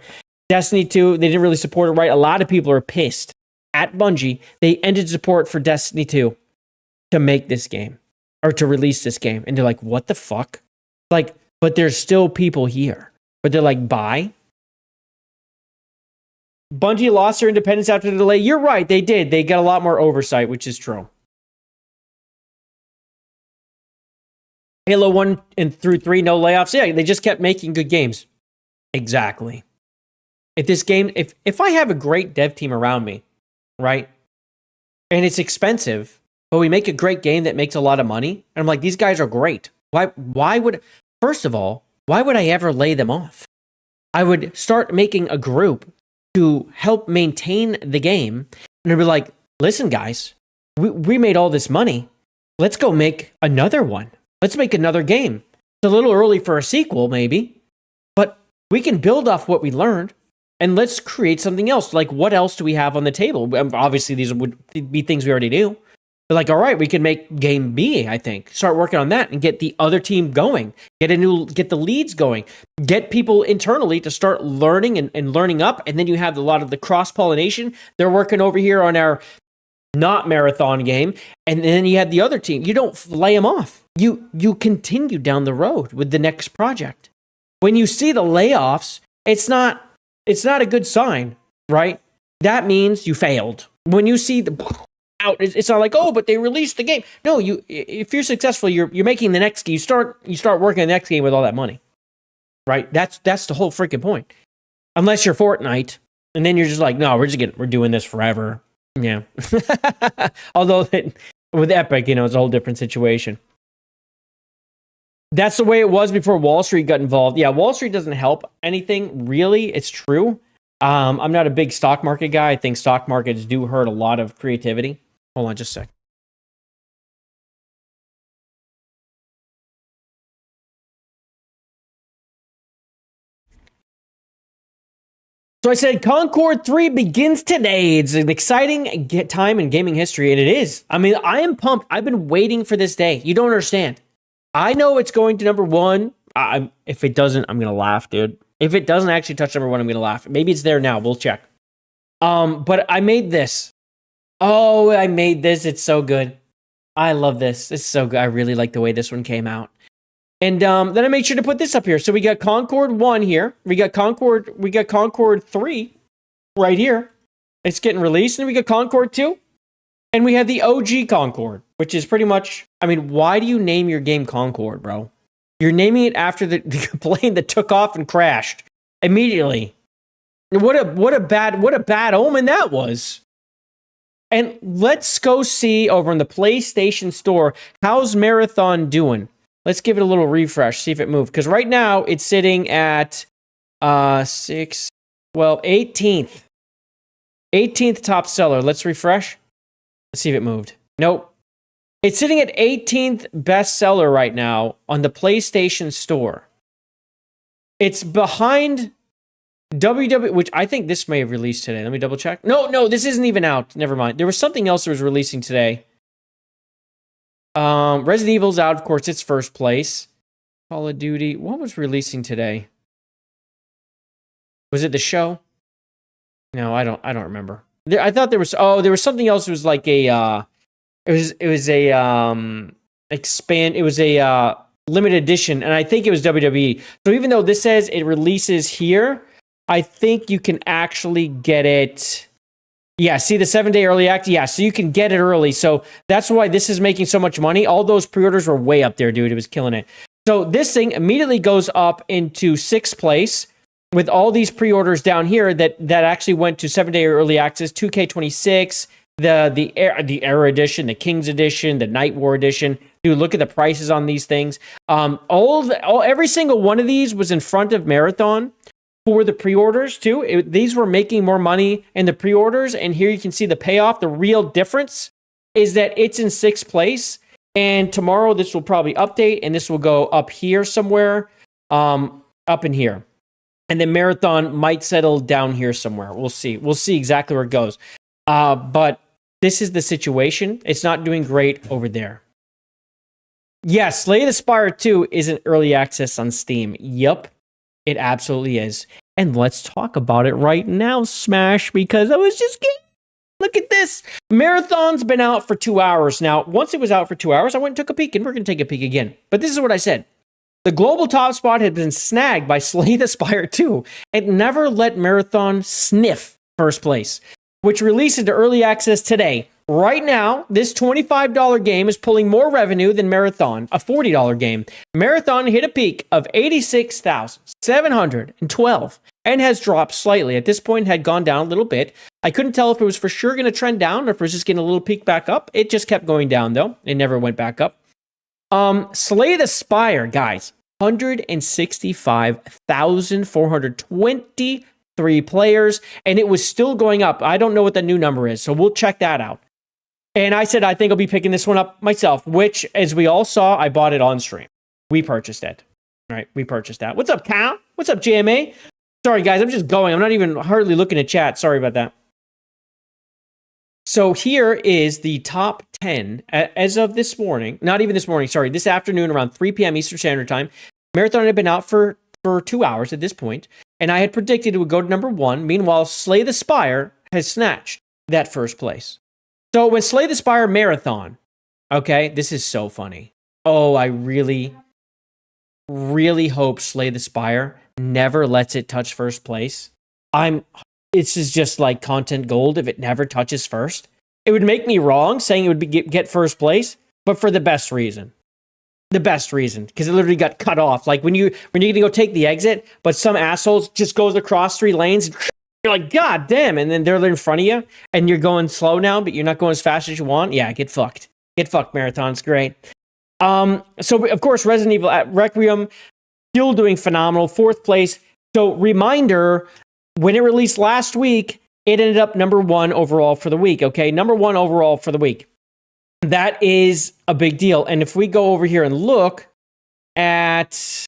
Destiny 2, they didn't really support it right. A lot of people are pissed at Bungie. They ended support for Destiny 2 to make this game. Or to release this game. And they're like, what the fuck? Like, but there's still people here. But they're like, bye? Bungie lost their independence after the delay. You're right, they did. They got a lot more oversight, which is true. Halo 1 and through 3, no layoffs. Yeah, they just kept making good games. Exactly. If this game, if I have a great dev team around me, right, and it's expensive, but we make a great game that makes a lot of money, and I'm like, these guys are great. Why would, first of all, why would I ever lay them off? I would start making a group to help maintain the game. And I'd be like, listen, guys, we made all this money. Let's go make another one. Let's make another game. It's a little early for a sequel, maybe, but we can build off what we learned and let's create something else. Like, what else do we have on the table? Obviously, these would be things we already do. But like, all right, we can make game B, I think. Start working on that and get the other team going. Get the leads going. Get people internally to start learning and learning up. And then you have a lot of the cross-pollination. They're working over here on our not marathon game. And then you have the other team. You don't lay them off. You continue down the road with the next project. When you see the layoffs, it's not a good sign, right? That means you failed. When you see the out, it's not like, oh, but they released the game. No, if you're successful, you're making the next game. You start working on the next game with all that money, right? That's the whole freaking point. Unless you're Fortnite, and then you're just like, no, we're doing this forever. Yeah. Although with Epic, it's a whole different situation. That's the way it was before Wall Street got involved. Yeah, Wall Street doesn't help anything, really. It's true. I'm not a big stock market guy. I think stock markets do hurt a lot of creativity. Hold on just a sec. So I said Concord 3 begins today. It's an exciting time in gaming history, and it is. I mean, I am pumped. I've been waiting for this day. You don't understand. I know it's going to number 1. If it doesn't, I'm going to laugh, dude. If it doesn't actually touch number 1, I'm going to laugh. Maybe it's there now. We'll check. But I made this. Oh, I made this. It's so good. I love this. It's so good. I really like the way this one came out. And then I made sure to put this up here. So we got Concord 1 here. We got Concord 3 right here. It's getting released. And we got Concord 2. And we have the OG Concord, which is pretty much, I mean, why do you name your game Concord, bro? You're naming it after the plane that took off and crashed immediately. What a bad omen that was. And let's go see over in the PlayStation Store, how's Marathon doing? Let's give it a little refresh, see if it moved. Because right now it's sitting at 18th. 18th top seller. Let's refresh. Let's see if it moved. Nope. It's sitting at 18th bestseller right now on the PlayStation Store. It's behind WW, which I think this may have released today. Let me double check. No, this isn't even out. Never mind. There was something else that was releasing today. Resident Evil's out, of course. It's first place. Call of Duty. What was releasing today? Was it the show? No, I don't remember. I thought there was. Oh, there was something else. It was like a. It was a expand. It was a limited edition, and I think it was WWE. So even though this says it releases here, I think you can actually get it. Yeah, see the 7-day early act? Yeah, so you can get it early. So that's why this is making so much money. All those pre-orders were way up there, dude. It was killing it. So this thing immediately goes up into 6th place with all these pre-orders down here that actually went to 7-day early access, 2K26, the Era Edition, the King's Edition, the Night War Edition. Dude, look at the prices on these things. Every single one of these was in front of Marathon for the pre-orders too. These were making more money in the pre-orders, and here you can see the payoff. The real difference is that it's in 6th place, and tomorrow this will probably update, and this will go up here somewhere, up in here. And then Marathon might settle down here somewhere. We'll see. We'll see exactly where it goes. But this is the situation. It's not doing great over there. Yes, Slay the Spire 2 is in early access on Steam. Yup. It absolutely is. And let's talk about it right now, Smash, because I was just kidding. Look at this. Marathon's been out for 2 hours. Now, once it was out for 2 hours, I went and took a peek, and we're going to take a peek again. But this is what I said. The global top spot had been snagged by Slay the Spire 2. It never let Marathon sniff first place, which released into early access today. Right now, this $25 game is pulling more revenue than Marathon, a $40 game. Marathon hit a peak of 86,712 and has dropped slightly. At this point, had gone down a little bit. I couldn't tell if it was for sure going to trend down or if it was just getting a little peak back up. It just kept going down, though. It never went back up. Slay the Spire, guys. 165,423 players, and it was still going up. I don't know what the new number is, so we'll check that out. And I said, I think I'll be picking this one up myself, which, as we all saw, I bought it on stream. We purchased it. All right, we purchased that. What's up, Cal? What's up, JMA? Sorry, guys, I'm just going. I'm not even hardly looking at chat. Sorry about that. So here is the top 10 as of this morning. Not even this morning, sorry. This afternoon around 3 p.m. Eastern Standard Time. Marathon had been out for 2 hours at this point, and I had predicted it would go to number 1. Meanwhile, Slay the Spire has snatched that first place. So when Slay the Spire Marathon, okay, this is so funny. Oh, I really, really hope Slay the Spire never lets it touch first place. This is just like content gold if it never touches first. It would make me wrong saying it would get first place, but for the best reason. The best reason, because it literally got cut off. Like when you're going to go take the exit, but some assholes just goes across 3 lanes, and you're like, God damn, and then they're in front of you, and you're going slow now, but you're not going as fast as you want. Yeah, get fucked. Get fucked, Marathon. It's great. So, of course, Resident Evil Requiem, still doing phenomenal. 4th place. So, reminder, when it released last week, it ended up number 1 overall for the week, okay? Number 1 overall for the week. That is a big deal. And if we go over here and look at...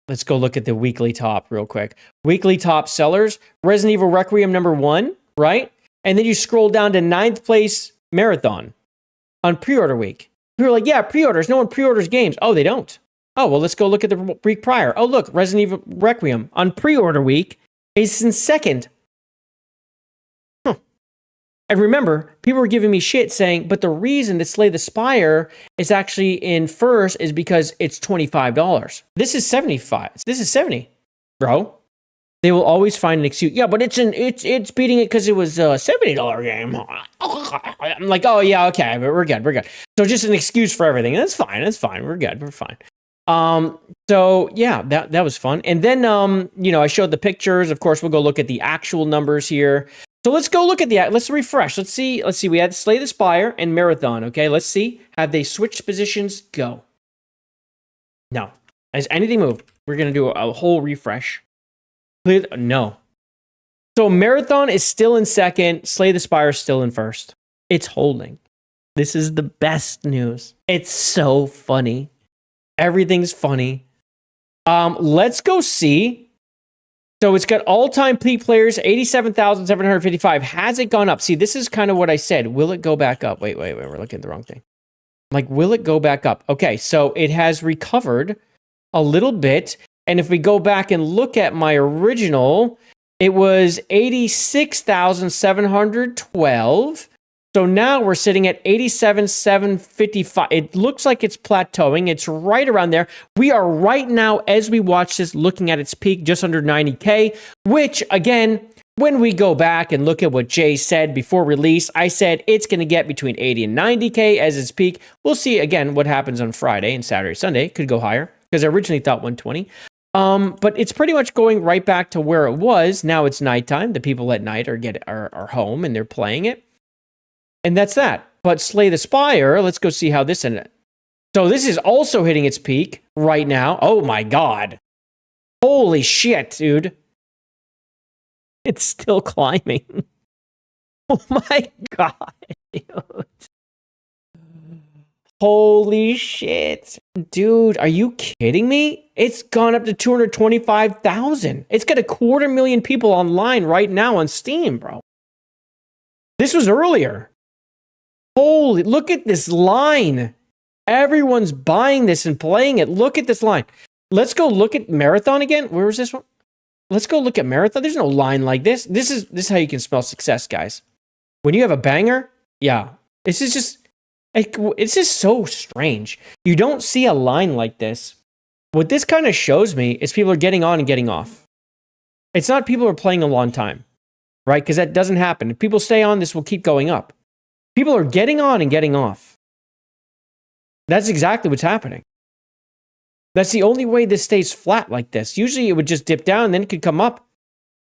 Let's go look at the weekly top real quick. Weekly top sellers. Resident Evil Requiem number 1, right? And then you scroll down to 9th place Marathon on pre-order week. People are like, yeah, pre-orders. No one pre-orders games. Oh, they don't. Oh, well, let's go look at the week prior. Oh, look, Resident Evil Requiem on pre-order week is in 2nd. And remember, people were giving me shit saying, but the reason that Slay the Spire is actually in 1st is because it's $25. This is $75. This is $70, bro. They will always find an excuse. Yeah, but it's beating it because it was a $70 game. I'm like, oh yeah, okay, but we're good. So just an excuse for everything. That's fine. We're good. We're fine. So yeah, that was fun. And then I showed the pictures. Of course, we'll go look at the actual numbers here. So let's go look at let's refresh. Let's see. We had Slay the Spire and Marathon. Okay, let's see. Have they switched positions? Go. No. Has anything moved? We're going to do a whole refresh. No. So Marathon is still in 2nd. Slay the Spire is still in 1st. It's holding. This is the best news. It's so funny. Everything's funny. Let's go see. So it's got all-time peak players, 87,755. Has it gone up? See, this is kind of what I said. Will it go back up? Wait. We're looking at the wrong thing. Like, will it go back up? Okay, so it has recovered a little bit. And if we go back and look at my original, it was 86,712. So now we're sitting at 87,755. It looks like it's plateauing. It's right around there. We are right now, as we watch this, looking at its peak just under 90K, which again, when we go back and look at what Jay said before release, I said it's going to get between 80 and 90K as its peak. We'll see again what happens on Friday and Saturday, Sunday. Could go higher because I originally thought 120. But it's pretty much going right back to where it was. Now it's nighttime. The people at night are home and they're playing it. And that's that. But Slay the Spire, let's go see how this ended. So this is also hitting its peak right now. Oh my God. Holy shit, dude. It's still climbing. Oh my God, dude. Holy shit. Dude, are you kidding me? It's gone up to 225,000. It's got 250,000 people online right now on Steam, bro. This was earlier. Holy, look at this line. Everyone's buying this and playing it. Look at this line. Let's go look at Marathon again. Where was this one? Let's go look at Marathon. There's no line like this. This is how you can spell success, guys. When you have a banger, yeah. It's just so strange. You don't see a line like this. What this kind of shows me is people are getting on and getting off. It's not people are playing a long time, right? Because that doesn't happen. If people stay on, this will keep going up. People are getting on and getting off. That's exactly what's happening. That's the only way this stays flat like this. Usually it would just dip down and then it could come up.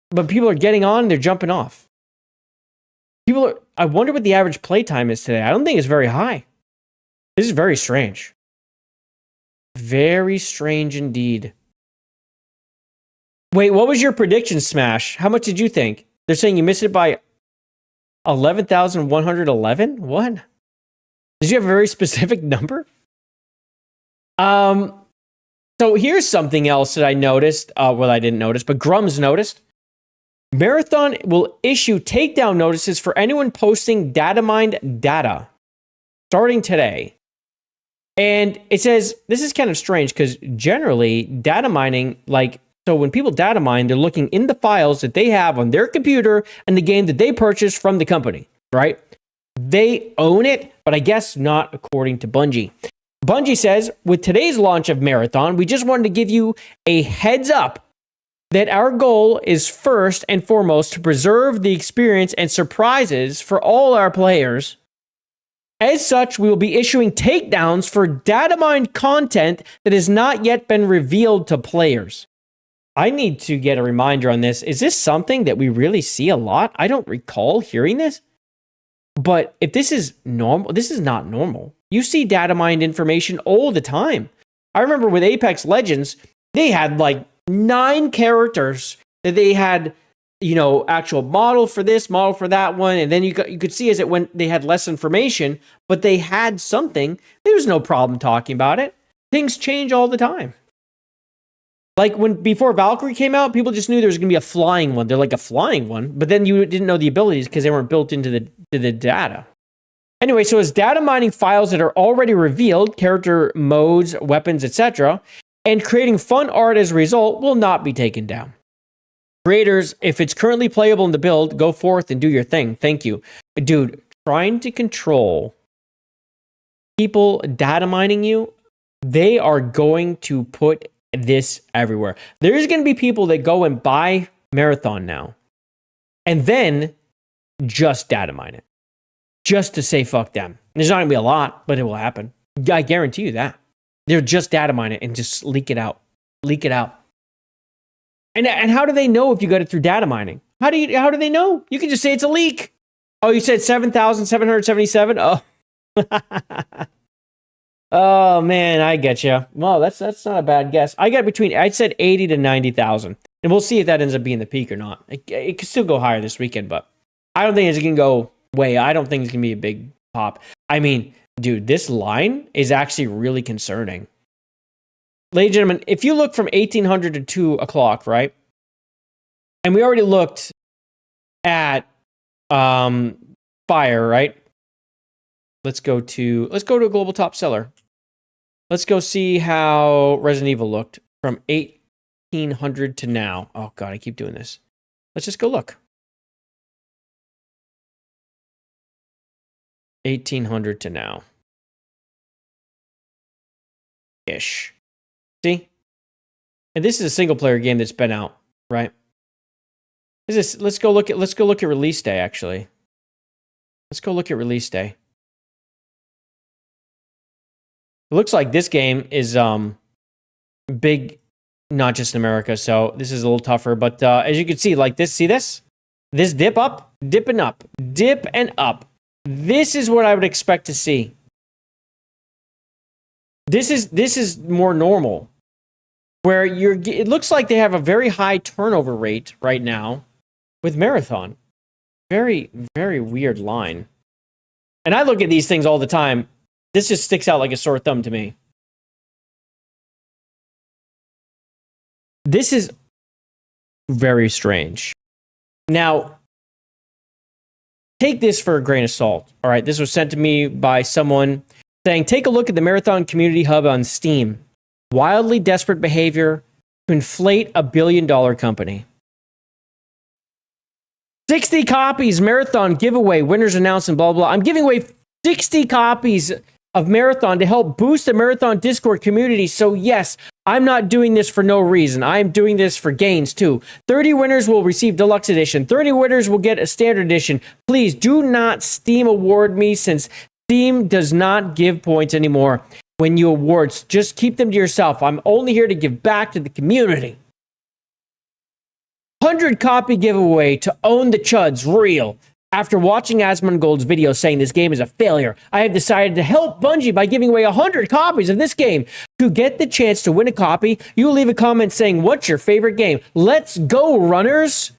But people are getting on and they're jumping off. I wonder what the average playtime is today. I don't think it's very high. This is very strange. Very strange indeed. Wait, what was your prediction, Smash? How much did you think? They're saying you missed it by 11,111? What? Did you have a very specific number? So here's something else that I noticed. Well, I didn't notice, but Grums noticed. Marathon will issue takedown notices for anyone posting data mined data starting today. And it says, this is kind of strange because generally data mining, so when people data mine, they're looking in the files that they have on their computer and the game that they purchased from the company, right? They own it, but I guess not according to Bungie. Bungie says, with today's launch of Marathon, we just wanted to give you a heads up that our goal is first and foremost to preserve the experience and surprises for all our players. As such, we will be issuing takedowns for data mined content that has not yet been revealed to players. I need to get a reminder on this. Is this something that we really see a lot? I don't recall hearing this. But if this is normal, this is not normal. You see data mined information all the time. I remember with Apex Legends, they had 9 characters that they had, actual model for this, model for that one. And then you could see as it went, they had less information, but they had something. There was no problem talking about it. Things change all the time. Before Valkyrie came out, people just knew there was going to be a flying one. They're like a flying one, but then you didn't know the abilities because they weren't built into the data. Anyway, so as data mining files that are already revealed, character modes, weapons, etc., and creating fun art as a result will not be taken down. Creators, if it's currently playable in the build, go forth and do your thing. Thank you. Dude, trying to control people data mining you, they are going to put this everywhere. There's going to be people that go and buy Marathon now and then just data mine it. Just to say fuck them. There's not going to be a lot, but it will happen. I guarantee you that. They're just data mine it and just leak it out. Leak it out. And how do they know if you got it through data mining? How do they know? You can just say it's a leak. Oh, you said 7,777? Oh. Oh man, I get you. Well, that's not a bad guess. I said 80 to 90,000. And we'll see if that ends up being the peak or not. It could still go higher this weekend, but I don't think it's going to go I don't think it's going to be a big pop. I mean, dude, this line is actually really concerning. Ladies and gentlemen, if you look from 1800 to 2 o'clock, right? And we already looked at Spire, right? Let's go to a global top seller. Let's go see how Resident Evil looked from 1800 to now. Oh God, I keep doing this. Let's just go look. 1800 to now. Ish. See? And this is a single player game that's been out, right? Is this, let's go look at release day actually. Let's go look at release day. It looks like this game is big, not just in America, so this is a little tougher, but as you can see, like this, see this? This dip up, dip and up, dip and up. This is what I would expect to see. This is more normal. Where it looks like they have a very high turnover rate right now with Marathon. Very, very weird line. And I look at these things all the time. This just sticks out like a sore thumb to me. This is very strange. Now, take this for a grain of salt. All right, this was sent to me by someone saying, take a look at the Marathon Community Hub on Steam. Wildly desperate behavior to inflate a billion-dollar company. 60 copies, Marathon giveaway, winners announced and blah, blah. I'm giving away 60 copies of Marathon to help boost the Marathon Discord community. So yes, I'm not doing this for no reason. I'm doing this for gains too. 30 winners will receive Deluxe Edition. 30 winners will get a Standard Edition. Please do not Steam award me since Steam does not give points anymore. When you awards, just keep them to yourself. I'm only here to give back to the community. 100 copy giveaway to Own the Chuds real. After watching Asmongold's video saying this game is a failure, I have decided to help Bungie by giving away 100 copies of this game. To get the chance to win a copy, you leave a comment saying, what's your favorite game? Let's go, runners.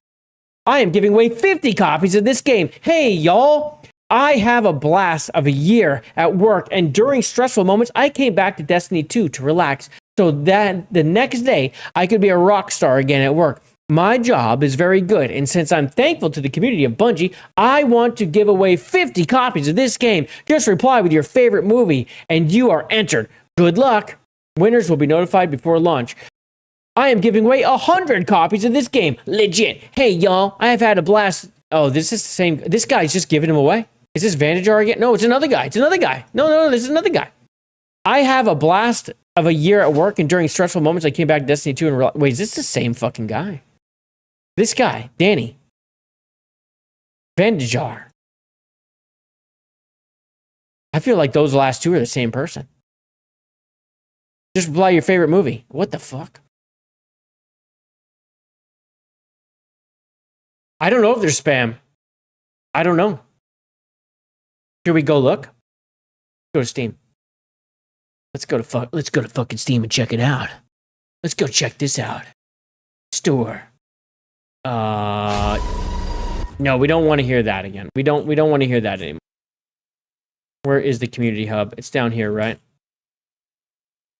I am giving away 50 copies of this game. Hey, y'all. I have a blast of a year at work, and during stressful moments, I came back to Destiny 2 to relax so that the next day I could be a rock star again at work. My job is very good, and since I'm thankful to the community of Bungie, I want to give away 50 copies of this game. Just reply with your favorite movie, and you are entered. Good luck. Winners will be notified before launch. I am giving away 100 copies of this game. Legit. Hey, y'all, I have had a blast. Oh, this is the same. This guy's just giving them away. Is this Vantager again? No, it's another guy. It's another guy. No, this is another guy. I have a blast of a year at work, and during stressful moments, I came back to Destiny 2 and realized, wait, is this the same fucking guy? This guy, Danny. Vantager. I feel like those last two are the same person. Just reply your favorite movie. What the fuck? I don't know if they're spam. I don't know. Should we go look? Go to Steam. Let's go to fucking Steam and check it out. Let's go check this out. Store. No, we don't want to hear that again. We don't want to hear that anymore. Where is the community hub? It's down here, right?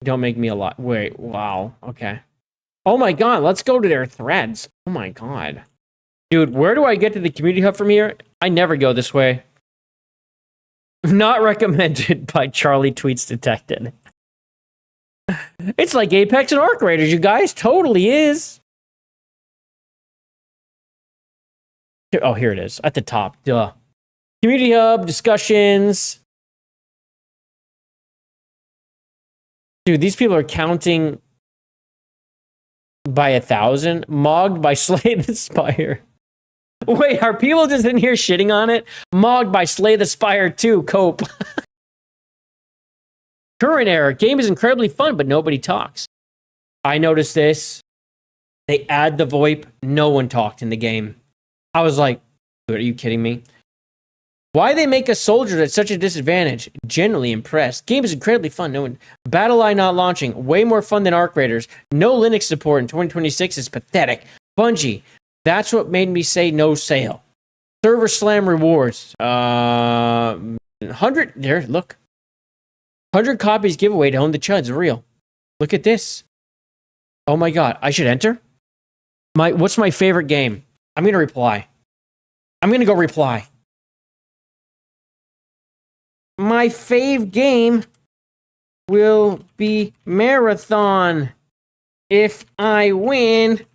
Don't make me a lot. Wait, wow. Okay. Oh my god, let's go to their threads. Oh my god. Dude, where do I get to the community hub from here? I never go this way. Not recommended by Charlie Tweets Detected. It's like Apex and Arc Raiders, you guys. Totally is. Oh, here it is. At the top. Duh. Community hub, discussions. Dude, these people are counting by 1,000. Mogged by Slay the Spire. Wait, are people just in here shitting on it? Mogged by Slay the Spire 2, Cope. Current error. Game is incredibly fun, but nobody talks. I noticed this. They add the VoIP. No one talked in the game. I was like, dude, are you kidding me? Why they make us soldiers at such a disadvantage? Generally impressed. Game is incredibly fun. No one. BattleEye not launching. Way more fun than Arc Raiders. No Linux support in 2026 is pathetic. Bungie. That's what made me say no sale. Server Slam rewards. 100. There, look. 100 copies giveaway to Own the Chuds. Real. Look at this. Oh my god. I should enter? What's my favorite game? I'm going to reply. I'm going to go reply. My fave game will be Marathon. If I win...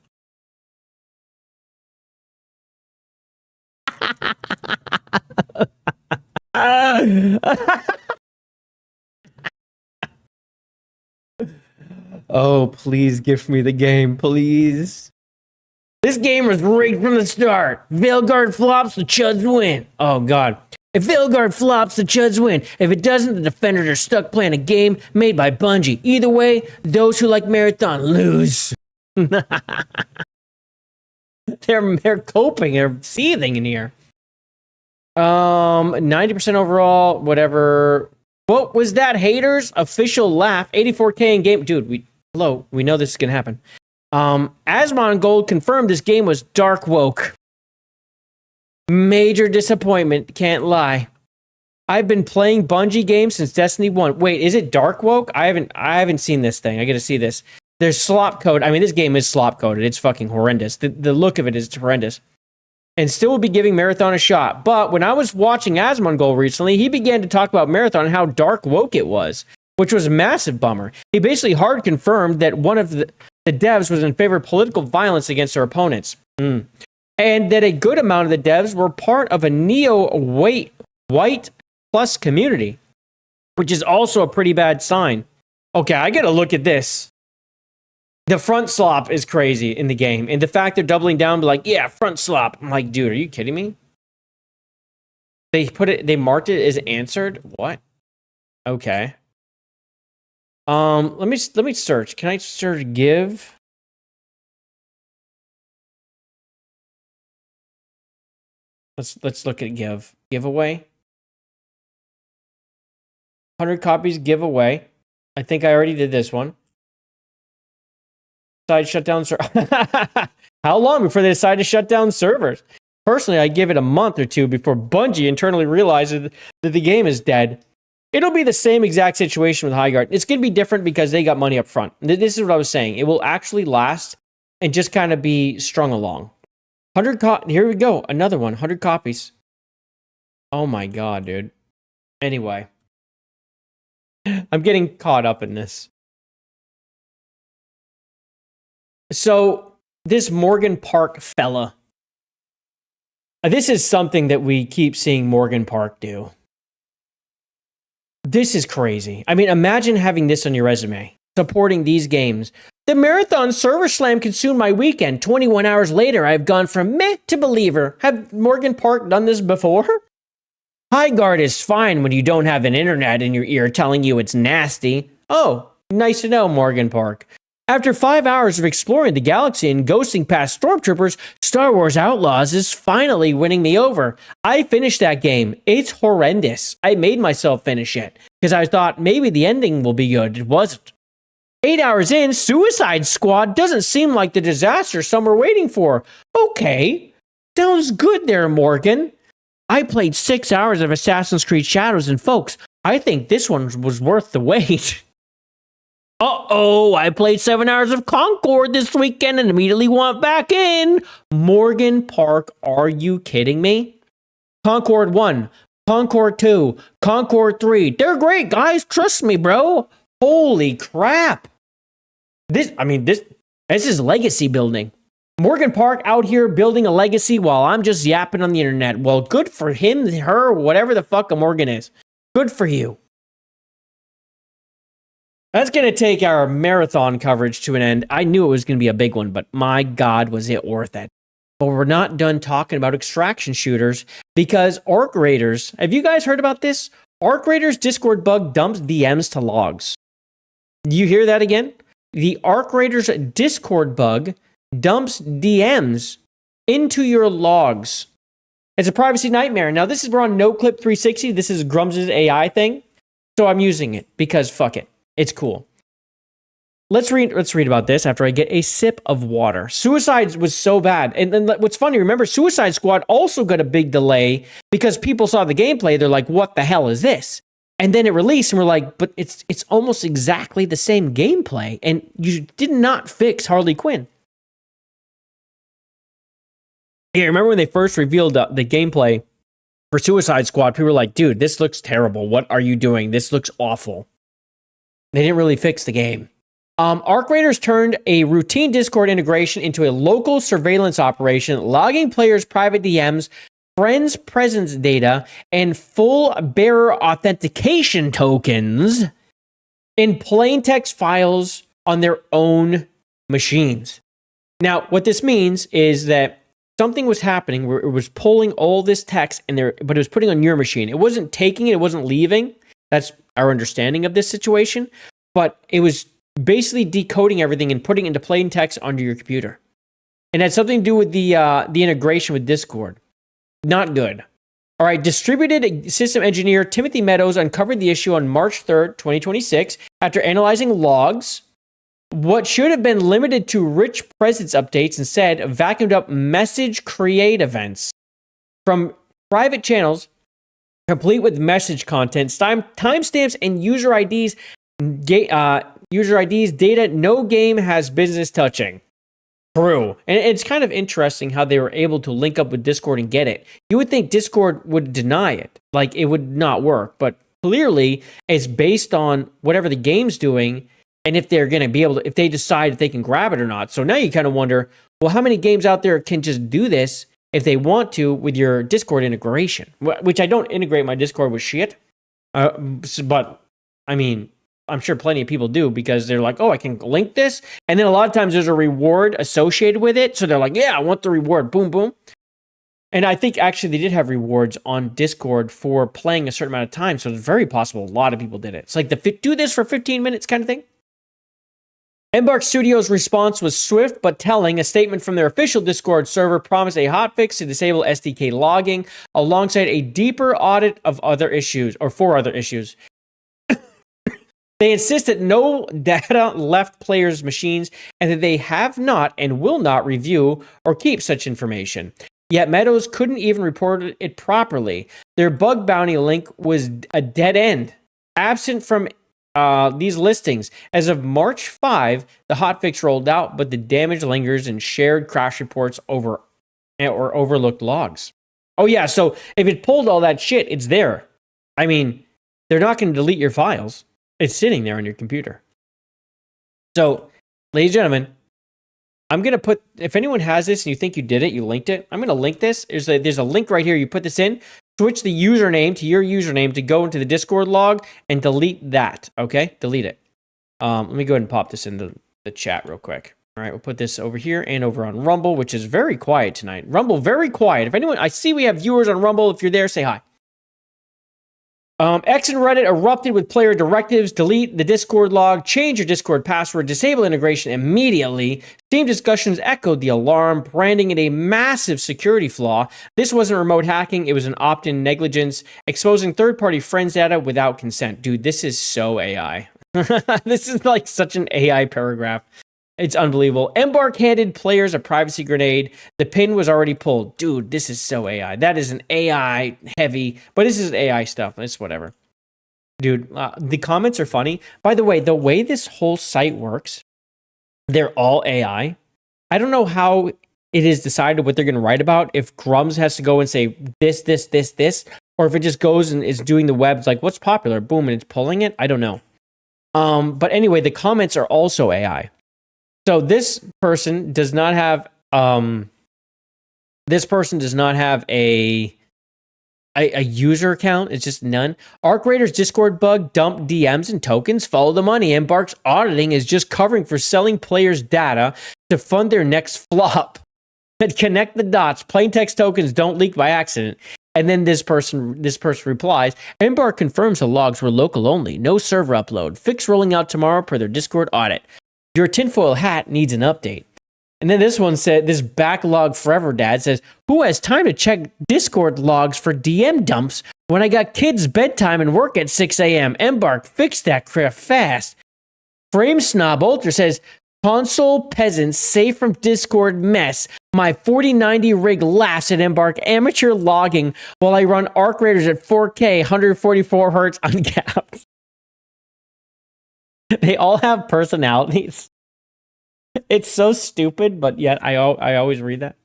Oh, please give me the game, please. This game was rigged from the start. Veilguard flops, the Chuds win. Oh, God. If Veilguard flops, the Chuds win. If it doesn't, the defenders are stuck playing a game made by Bungie. Either way, those who like Marathon lose. They're coping. They're seething in here. 90% overall, whatever. What was that, haters? Official laugh. 84K in game. Dude, we know this is going to happen. Asmon Gold confirmed this game was dark woke. Major disappointment, can't lie. I've been playing Bungie games since Destiny 1. Wait, is it dark woke? I haven't seen this thing. I got to see this. There's slop code. I mean, this game is slop coded. It's fucking horrendous. The look of it is horrendous. And still will be giving Marathon a shot. But when I was watching Asmongold recently, he began to talk about Marathon and how dark woke it was, which was a massive bummer. He basically hard confirmed that one of the devs was in favor of political violence against their opponents. And that a good amount of the devs were part of a neo-white plus community, which is also a pretty bad sign. Okay, I gotta look at this. The front slop is crazy in the game. And the fact they're doubling down, like, yeah, front slop. I'm like, dude, are you kidding me? They marked it as answered? What? Okay. Let me search. Can I search give? Let's look at give. Giveaway. 100 copies giveaway. I think I already did this one. Decide to shut down How long before they decide to shut down servers? Personally, I give it a month or two before Bungie internally realizes that the game is dead. It'll be the same exact situation with Highguard. It's going to be different because they got money up front. This is what I was saying. It will actually last and just kind of be strung along. 100 here we go. Another one. 100 copies. Oh my God, dude. Anyway. I'm getting caught up in this. So, this Morgan Park fella. This is something that we keep seeing Morgan Park do. This is crazy. I mean, imagine having this on your resume. Supporting these games. The Marathon server slam consumed my weekend. 21 hours later, I've gone from meh to believer. Have Morgan Park done this before? Highguard is fine when you don't have an internet in your ear telling you it's nasty. Oh, nice to know, Morgan Park. After 5 hours of exploring the galaxy and ghosting past stormtroopers, Star Wars Outlaws is finally winning me over. I finished that game. It's horrendous. I made myself finish it because I thought maybe the ending will be good. It wasn't. 8 hours in, Suicide Squad doesn't seem like the disaster some were waiting for. Okay, sounds good there, Morgan. I played 6 hours of Assassin's Creed Shadows, and folks, I think this one was worth the wait. Uh-oh, I played 7 hours of Concord this weekend and immediately want back in. Morgan Park, are you kidding me? Concord 1, Concord 2, Concord 3. They're great, guys. Trust me, bro. Holy crap. This is legacy building. Morgan Park out here building a legacy while I'm just yapping on the internet. Well, good for him, her, whatever the fuck a Morgan is. Good for you. That's going to take our marathon coverage to an end. I knew it was going to be a big one, but my God, was it worth it. But we're not done talking about extraction shooters because Arc Raiders, have you guys heard about this? Arc Raiders Discord bug dumps DMs to logs. Do you hear that again? The Arc Raiders Discord bug dumps DMs into your logs. It's a privacy nightmare. Now, this is we're on NoClip 360. This is Grum's AI thing. So I'm using it because fuck it. It's cool. Let's read about this after I get a sip of water. Suicide was so bad. And then what's funny, remember, Suicide Squad also got a big delay because people saw the gameplay. They're like, what the hell is this? And then it released and we're like, but it's almost exactly the same gameplay. And you did not fix Harley Quinn. Yeah, remember when they first revealed the gameplay for Suicide Squad? People were like, dude, this looks terrible. What are you doing? This looks awful. They didn't really fix the game. Arc Raiders turned a routine Discord integration into a local surveillance operation, logging players' private DMs friends' presence data, and full bearer authentication tokens in plain text files on their own machines. Now, what this means is that something was happening where it was pulling all this text in there, but it was putting on your machine. It wasn't taking it, it wasn't leaving. That's our understanding of this situation. But it was basically decoding everything and putting it into plain text onto your computer. And it had something to do with the integration with Discord. Not good. All right, distributed system engineer Timothy Meadows uncovered the issue on March 3rd, 2026, after analyzing logs. What should have been limited to rich presence updates instead vacuumed up message create events from private channels, complete with message content, timestamps, and user IDs. Data no game has business touching. True. And it's kind of interesting how they were able to link up with Discord and get it. You would think Discord would deny it, like it would not work, but clearly it's based on whatever the game's doing and if they're going to be able to, if they decide if they can grab it or not. So now you kind of wonder, well, how many games out there can just do this if they want to with your Discord integration? Which I don't integrate my Discord with shit. But I mean, I'm sure plenty of people do because they're like, oh, I can link this. And then a lot of times there's a reward associated with it. So they're like, yeah, I want the reward. Boom, boom. And I think actually they did have rewards on Discord for playing a certain amount of time. So it's very possible a lot of people did it. It's like do this for 15 minutes kind of thing. Embark Studios' response was swift but telling. A statement from their official Discord server promised a hotfix to disable SDK logging alongside a deeper audit of other issues or for other issues. They insist that no data left players' machines and that they have not and will not review or keep such information. Yet Meadows couldn't even report it properly. Their bug bounty link was a dead end, absent from these listings. As of March 5, the hotfix rolled out, but the damage lingers in shared crash reports or overlooked logs. Oh yeah, so if it pulled all that shit, it's there. I mean, they're not going to delete your files. It's sitting there on your computer. So, ladies and gentlemen, I'm going to put, if anyone has this and you think you did it, you linked it, I'm going to link this. There's a link right here. You put this in, switch the username to your username to go into the Discord log and delete that, okay? Delete it. Let me go ahead and pop this into the chat real quick. All right, we'll put this over here and over on Rumble, which is very quiet tonight. Rumble, very quiet. If anyone, I see we have viewers on Rumble. If you're there, say hi. X and Reddit erupted with player directives, delete the Discord log, change your Discord password, disable integration immediately. Steam discussions echoed the alarm, branding it a massive security flaw. This wasn't remote hacking, it was an opt-in negligence, exposing third-party friends data without consent. Dude, this is so AI. This is like such an AI paragraph. It's unbelievable. Embark handed players a privacy grenade. The pin was already pulled. Dude, this is so AI. That is an AI heavy, but this is AI stuff. It's whatever. Dude, the comments are funny. By the way this whole site works, they're all AI. I don't know how it is decided what they're going to write about. If Grums has to go and say this, or if it just goes and is doing the webs like what's popular, boom, and it's pulling it. I don't know. But anyway, the comments are also AI. So this person does not have a user account. It's just none. Arc Raiders Discord bug, dump DMs and tokens, follow the money. Embark's auditing is just covering for selling players' data to fund their next flop. That connect the dots. Plain text tokens don't leak by accident. And then this person replies, Embark confirms the logs were local only. No server upload. Fix rolling out tomorrow per their Discord audit. Your tinfoil hat needs an update. And then this one said, this backlog forever dad says, who has time to check Discord logs for DM dumps when I got kids' bedtime and work at 6 a.m.? Embark, fix that crap fast. Frame Snob Ultra says, console peasants safe from Discord mess. My 4090 rig laughs at Embark amateur logging while I run Arc Raiders at 4K, 144 hertz uncapped. They all have personalities. It's so stupid, but yet I always read that.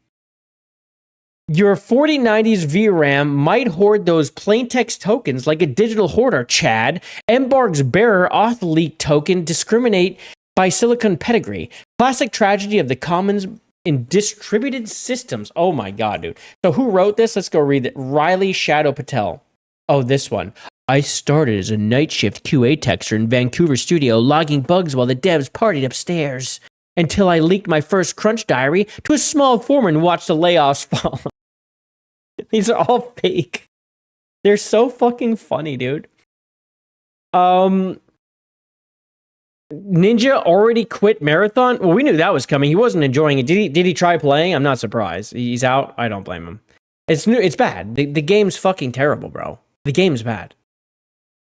Your 4090's VRAM might hoard those plaintext tokens like a digital hoarder, Chad. Embark's bearer auth leak token discriminate by silicon pedigree. Classic tragedy of the commons in distributed systems. Oh my god, dude. So who wrote this? Let's go read it. Riley Shadow Patel. Oh, this one. I started as a night shift QA texter in Vancouver studio, logging bugs while the devs partied upstairs, until I leaked my first crunch diary to a small foreman and watched the layoffs fall. These are all fake. They're so fucking funny, dude. Ninja already quit Marathon? Well, we knew that was coming. He wasn't enjoying it. Did he try playing? I'm not surprised. He's out. I don't blame him. It's bad. The game's fucking terrible, bro. The game's bad.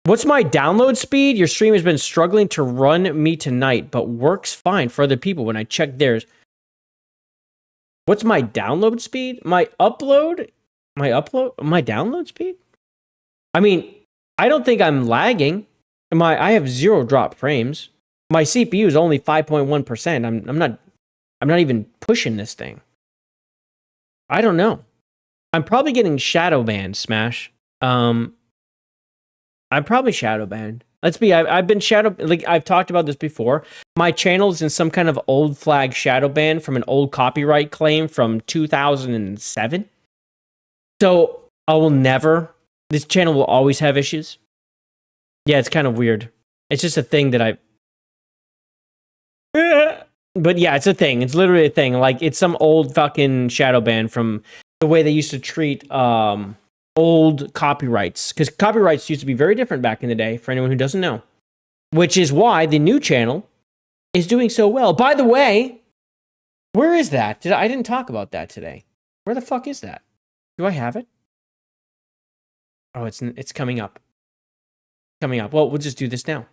What's my download speed? Your stream has been struggling to run me tonight, but works fine for other people when I check theirs. What's my download speed? My download speed? I mean, I don't think I'm lagging. I have 0 drop frames. My CPU is only 5.1%. I'm not even pushing this thing. I don't know. I'm probably getting shadow banned, Smash. I'm probably shadow banned. I've been shadow, like I've talked about this before. My channel's in some kind of old flag shadow ban from an old copyright claim from 2007. So I will never, this channel will always have issues. Yeah, it's kind of weird. It's just a thing that but yeah, it's a thing. It's literally a thing. Like it's some old fucking shadow ban from the way they used to treat old copyrights, because copyrights used to be very different back in the day, for anyone who doesn't know, which is why the new channel is doing so well. By the way, where is that? I didn't talk about that today. Where the fuck is that? Do I have it? Oh, it's coming up. Coming up. Well, we'll just do this now.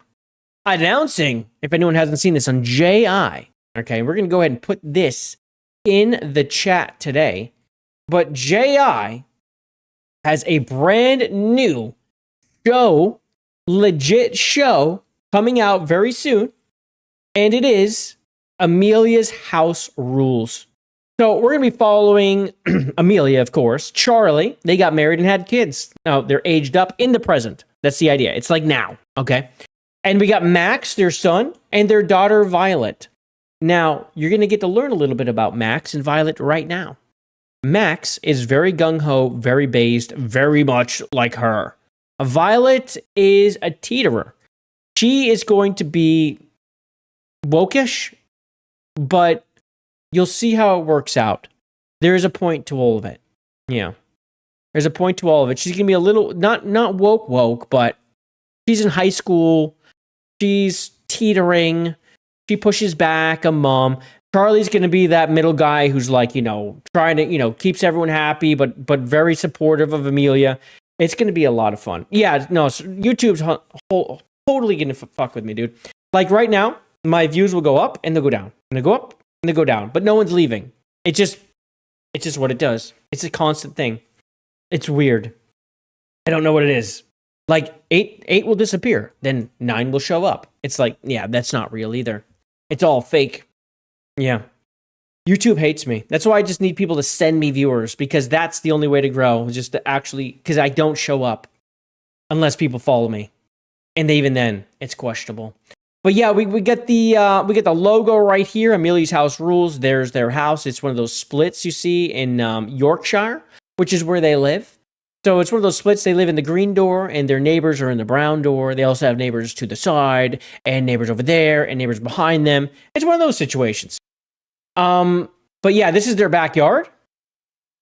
Announcing, if anyone hasn't seen this on JI, okay, we're going to go ahead and put this in the chat today, but JI has a brand new show, legit show, coming out very soon. And it is Amelia's House Rules. So we're going to be following Amelia, of course. Charlie, they got married and had kids. Now, they're aged up in the present. That's the idea. It's like now, okay? And we got Max, their son, and their daughter, Violet. Now, you're going to get to learn a little bit about Max and Violet right now. Max is very gung-ho, very based, very much like her. Violet is a teeterer. She is going to be wokish, but you'll see how it works out. There is a point to all of it. Yeah. There's a point to all of it. She's going to be a little, not woke, but she's in high school. She's teetering. She pushes back a mom. Charlie's going to be that middle guy who's like, trying to, keeps everyone happy, but very supportive of Amelia. It's going to be a lot of fun. Yeah, no, YouTube's totally going to fuck with me, dude. Like right now, my views will go up and they'll go down. And they go up and they go down. But no one's leaving. It's just what it does. It's a constant thing. It's weird. I don't know what it is. Like 8 will disappear. Then 9 will show up. It's like, yeah, that's not real either. It's all fake. Yeah. YouTube hates me. That's why I just need people to send me viewers, because that's the only way to grow, just to actually, because I don't show up unless people follow me. And even then, it's questionable. But yeah, we get the logo right here, Amelia's House Rules. There's their house. It's one of those splits you see in Yorkshire, which is where they live. So it's one of those splits. They live in the green door and their neighbors are in the brown door. They also have neighbors to the side and neighbors over there and neighbors behind them. It's one of those situations. But yeah, this is their backyard.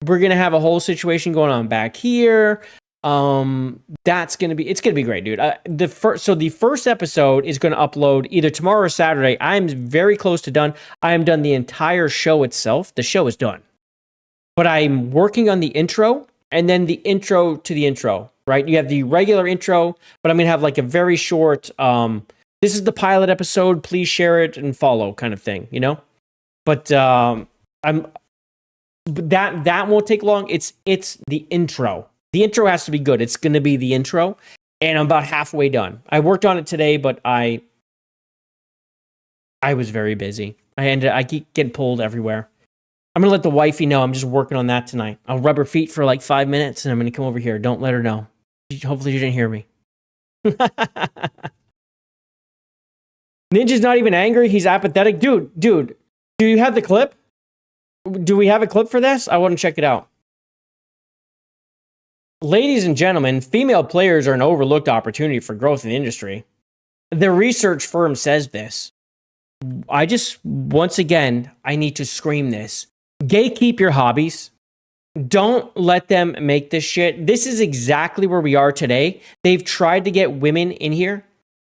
We're going to have a whole situation going on back here. It's going to be great, dude. The first episode is going to upload either tomorrow or Saturday. I'm very close to done. I am done the entire show itself. The show is done, but I'm working on the intro and then the intro to the intro, right? You have the regular intro, but I'm going to have like a very short, this is the pilot episode. Please share it and follow kind of thing, But that won't take long. It's the intro. The intro has to be good. It's going to be the intro, and I'm about halfway done. I worked on it today, but I was very busy. I keep getting pulled everywhere. I'm going to let the wifey know I'm just working on that tonight. I'll rub her feet for like 5 minutes, and I'm going to come over here. Don't let her know. Hopefully she didn't hear me. Ninja's not even angry. He's apathetic. Dude. Do you have the clip? Do we have a clip for this? I want to check it out. Ladies and gentlemen, female players are an overlooked opportunity for growth in the industry. The research firm says this. Once again, I need to scream this. Gatekeep your hobbies. Don't let them make this shit. This is exactly where we are today. They've tried to get women in here,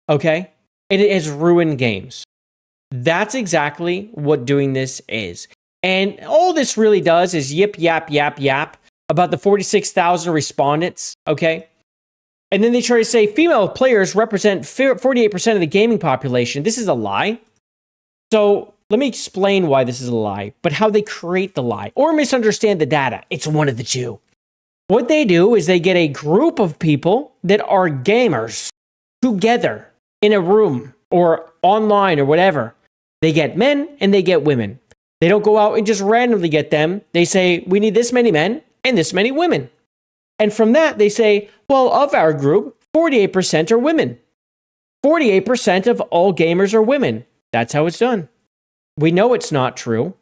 okay? And it has ruined games. That's exactly what doing this is. And all this really does is yip, yap, yap, yap about the 46,000 respondents, okay? And then they try to say female players represent 48% of the gaming population. This is a lie. So let me explain why this is a lie, but how they create the lie or misunderstand the data. It's one of the two. What they do is they get a group of people that are gamers together in a room or online or whatever. They get men and they get women. They don't go out and just randomly get them. They say, we need this many men and this many women. And from that, they say, well, of our group, 48% are women. 48% of all gamers are women. That's how it's done. We know it's not true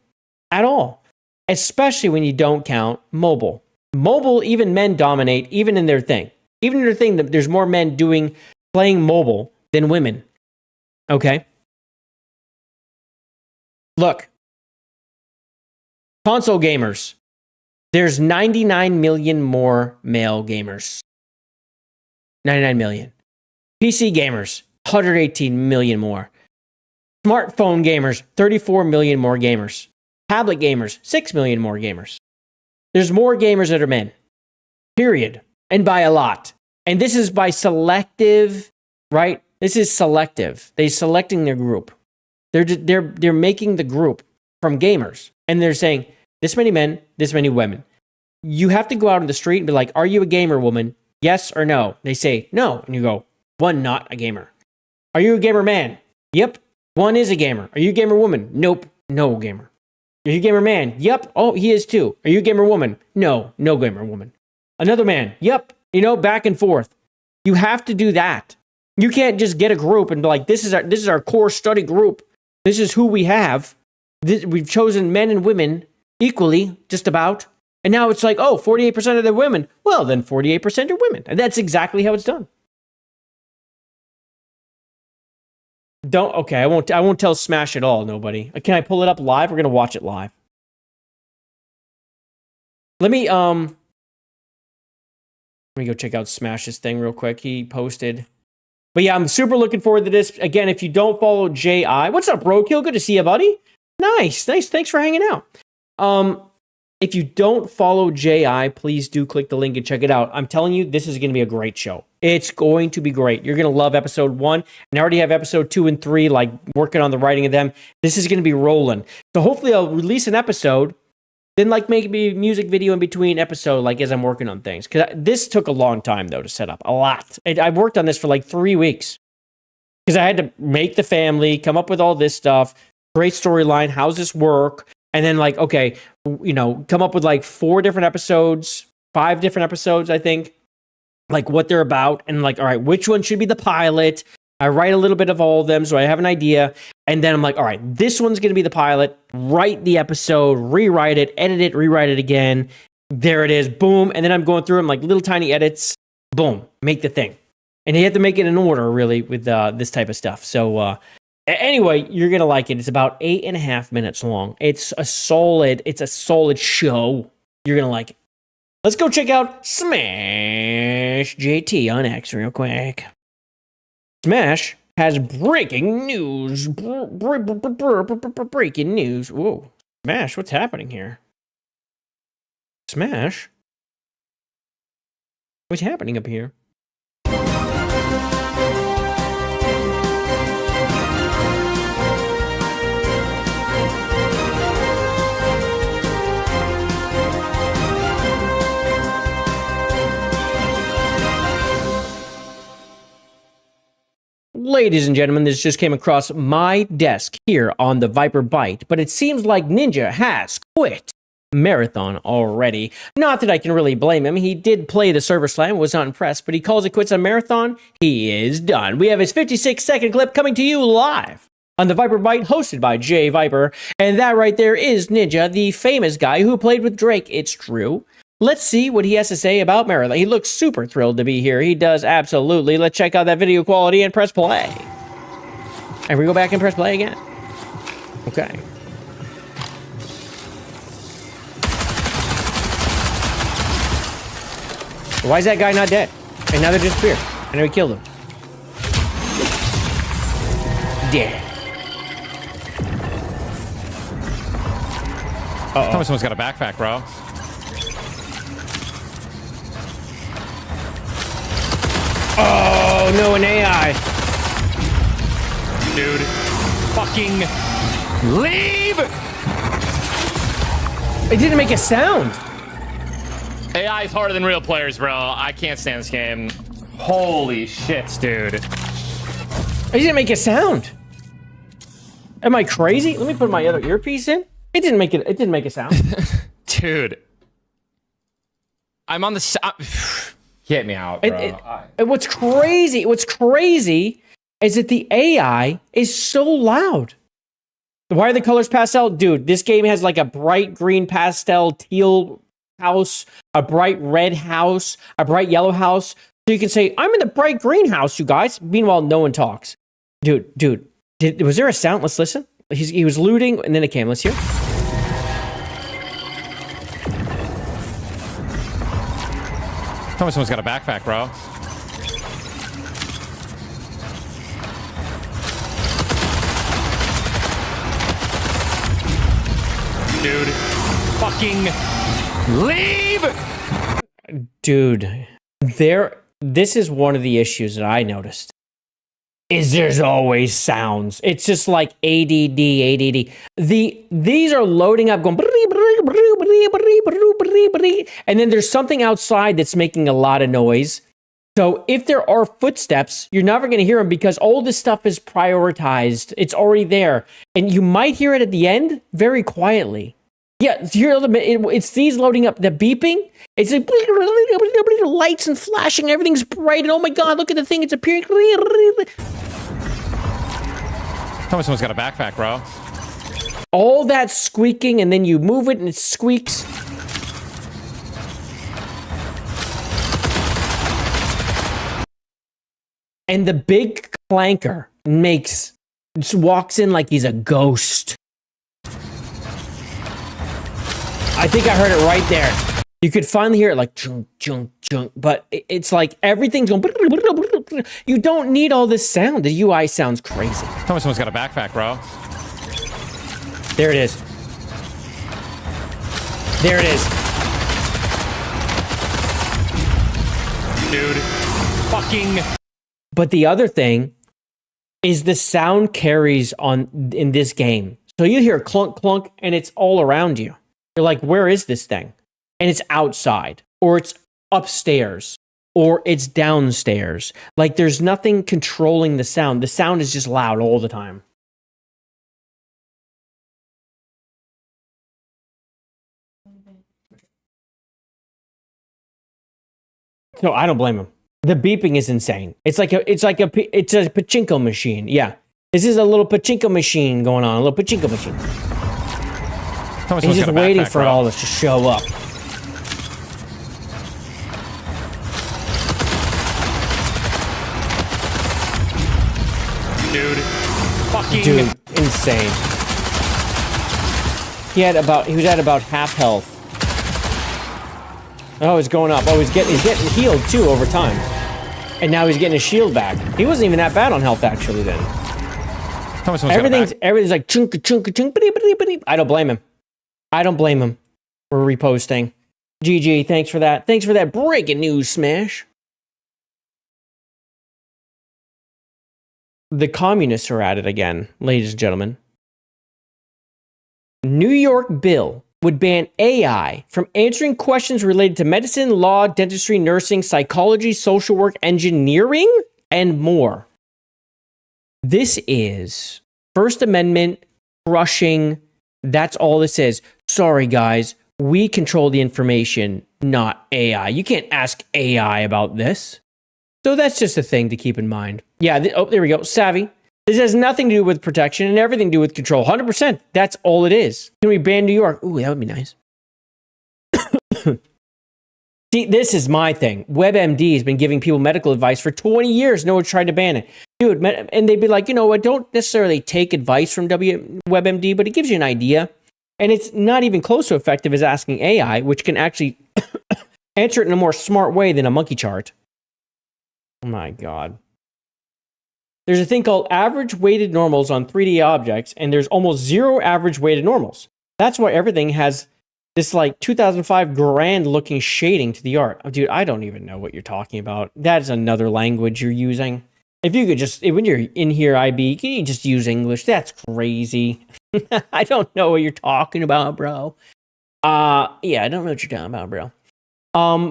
at all, especially when you don't count mobile. Mobile, even men dominate, even in their thing. Even in their thing, there's more men playing mobile than women. Okay? Look. Console gamers. There's 99 million more male gamers. 99 million. PC gamers, 118 million more. Smartphone gamers, 34 million more gamers. Tablet gamers, 6 million more gamers. There's more gamers that are men. Period. And by a lot. And this is by selective, right? This is selective. They're selecting their group. They're making the group from gamers. And they're saying, this many men, this many women. You have to go out on the street and be like, are you a gamer woman? Yes or no? They say no. And you go, one, not a gamer. Are you a gamer man? Yep. One is a gamer. Are you a gamer woman? Nope. No gamer. Are you a gamer man? Yep. Oh, he is too. Are you a gamer woman? No. No gamer woman. Another man? Yep. Back and forth. You have to do that. You can't just get a group and be like, this is our core study group. This is who we have. We've chosen men and women equally, just about. And now it's like, oh, 48% of the women. Well, then 48% are women. And that's exactly how it's done. I won't tell Smash at all, nobody. Can I pull it up live? We're going to watch it live. Let me go check out Smash's thing real quick. He posted. But yeah, I'm super looking forward to this. Again, if you don't follow J.I. What's up, Roadkill? Good to see you, buddy. Nice. Thanks for hanging out. If you don't follow J.I., please do click the link and check it out. I'm telling you, this is going to be a great show. It's going to be great. You're going to love episode 1. And I already have episode 2 and 3, working on the writing of them. This is going to be rolling. So hopefully I'll release an episode, then maybe a music video in between episode, as I'm working on things. Because this took a long time, though, to set up. A lot. I worked on this for 3 weeks. Because I had to make the family, come up with all this stuff, great storyline, how's this work? And then come up with 4 different episodes, 5 different episodes, I think, what they're about. And all right, which one should be the pilot? I write a little bit of all of them so I have an idea. And then I'm like, all right, this one's going to be the pilot. Write the episode, rewrite it, edit it, rewrite it again. There it is. Boom. And then I'm going through them little tiny edits. Boom. Make the thing. And you have to make it in order, really, with this type of stuff. So, anyway, you're going to like it. It's about 8.5 minutes long. It's a solid show. You're going to like it. Let's go check out Smash JT on X real quick. Smash has breaking news. Breaking news. Whoa. Smash, what's happening here? Smash? What's happening up here? Ladies and gentlemen, this just came across my desk here on the VIPER BYTE, but it seems like Ninja has quit Marathon already. Not that I can really blame him. He did play the server slam, was not impressed, but he calls it quits on Marathon. He is done. We have his 56-second clip coming to you live on the Viper Byte, hosted by JayViper. And that right there is Ninja, the famous guy who played with Drake. It's true. Let's see what he has to say about Marathon. He looks super thrilled to be here. He does, absolutely. Let's check out that video quality and press play. And we go back and press play again. Okay. Why is that guy not dead? And now they disappeared. I know he killed him. Dead. Tell me someone's got a backpack, bro. Oh, no, an AI. Dude. Fucking leave! It didn't make a sound. AI is harder than real players, bro. I can't stand this game. Holy shit, dude. It didn't make a sound. Am I crazy? Let me put my other earpiece in. It didn't make a sound. Dude. I'm on the get me out, bro. And what's crazy is that the AI is so loud. Why are the colors pastel? Dude, this game has like a bright green pastel teal house, a bright red house, a bright yellow house. So you can say, I'm in the bright green house, you guys. Meanwhile, no one talks. Dude, was there a sound? Let's listen. He was looting, and then it came. Let's hear. Tell me someone's got a backpack, bro. Dude. Fucking leave! Dude, this is one of the issues that I noticed. Is there's always sounds. It's just like ADD. These are loading up, going, and then there's something outside that's making a lot of noise. So if there are footsteps, you're never going to hear them because all this stuff is prioritized. It's already there, and you might hear it at the end very quietly. Yeah, it's these loading up, the beeping. It's like lights and flashing, everything's bright, and oh my god, look at the thing, it's appearing. Tell me someone's got a backpack, bro. All that squeaking, and then you move it and it squeaks. And the big clanker just walks in like he's a ghost. I think I heard it right there. You could finally hear it like junk, junk, junk, but it's like everything's going. You don't need all this sound. The UI sounds crazy. Tell me someone's got a backpack, bro. There it is. There it is. Dude. Fucking. But the other thing is the sound carries on in this game. So you hear clunk, clunk, and it's all around you. You're like, where is this thing? And it's outside, or it's upstairs, or it's downstairs. Like, there's nothing controlling the sound. The sound is just loud all the time. No, I don't blame him. The beeping is insane. It's a pachinko machine. Yeah. This is a little pachinko machine going on, a little pachinko machine. He's just waiting for all this to show up. Dude. Fucking. Dude, insane. He was at about half health. Oh, he's going up. Oh, he's getting healed too over time. And now he's getting his shield back. He wasn't even that bad on health actually then. Everything's like chunk chunk chunk. I don't blame him. I don't blame him. We're reposting. GG, thanks for that. Thanks for that breaking news, Smash. The communists are at it again, ladies and gentlemen. New York bill would ban AI from answering questions related to medicine, law, dentistry, nursing, psychology, social work, engineering, and more. This is First Amendment crushing. That's all this is. Sorry, guys. We control the information, not AI. You can't ask AI about this. So that's just a thing to keep in mind. Yeah, there we go. Savvy. This has nothing to do with protection and everything to do with control. 100%. That's all it is. Can we ban New York? Ooh, that would be nice. See, this is my thing. WebMD has been giving people medical advice for 20 years. No one's tried to ban it. Dude, and they'd be like, you know what, don't necessarily take advice from WebMD, but it gives you an idea. And it's not even close to effective as asking AI, which can actually answer it in a more smart way than a monkey chart. Oh my God. There's a thing called average weighted normals on 3D objects, and there's almost zero average weighted normals. That's why everything has this like 2005 grand looking shading to the art. Oh, dude, I don't even know what you're talking about. That is another language you're using. If you could just, when you're in here, IB, can you just use English? That's crazy. I don't know what you're talking about, bro. Yeah, I don't know what you're talking about, bro.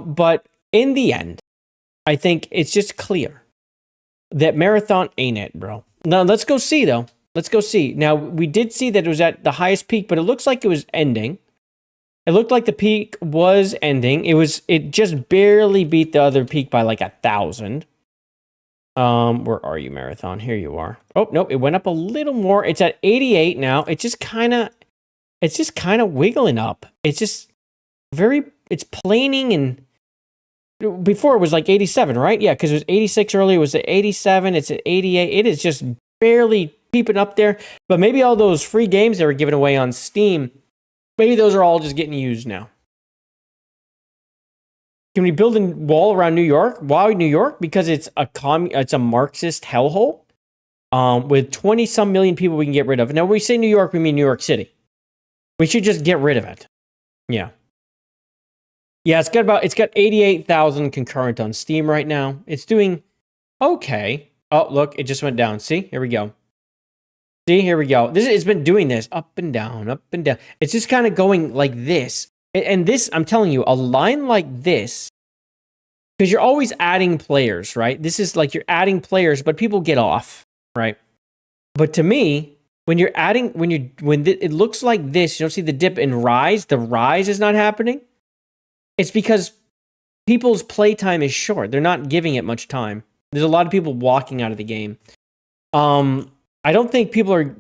But in the end, I think it's just clear that Marathon ain't it, bro. Now, let's go see, though. Let's go see. Now, we did see that it was at the highest peak, but it looks like it was ending. It looked like the peak was ending. It just barely beat the other peak by like 1,000. Where are you, Marathon? Here you are. Oh, nope, it went up a little more. It's at 88 now. It's just kind of wiggling up. It's just it's planing, and before it was like 87, right? Yeah, because it was 86 earlier. It was at 87. It's at 88. It is just barely peeping up there. But maybe all those free games that were given away on Steam, maybe those are all just getting used now. Can we build a wall around New York? Why New York? Because it's a Marxist hellhole with 20-some million people we can get rid of. Now, when we say New York, we mean New York City. We should just get rid of it. Yeah. Yeah, it's got 88,000 concurrent on Steam right now. It's doing okay. Oh, look, it just went down. See? Here we go. See, here we go. It's been doing this up and down, up and down. It's just kind of going like this. And this, I'm telling you, a line like this, because you're always adding players, right? This is like you're adding players, but people get off, right? But to me, when it looks like this, you don't see the dip and rise. The rise is not happening. It's because people's playtime is short. They're not giving it much time. There's a lot of people walking out of the game. I don't think people are.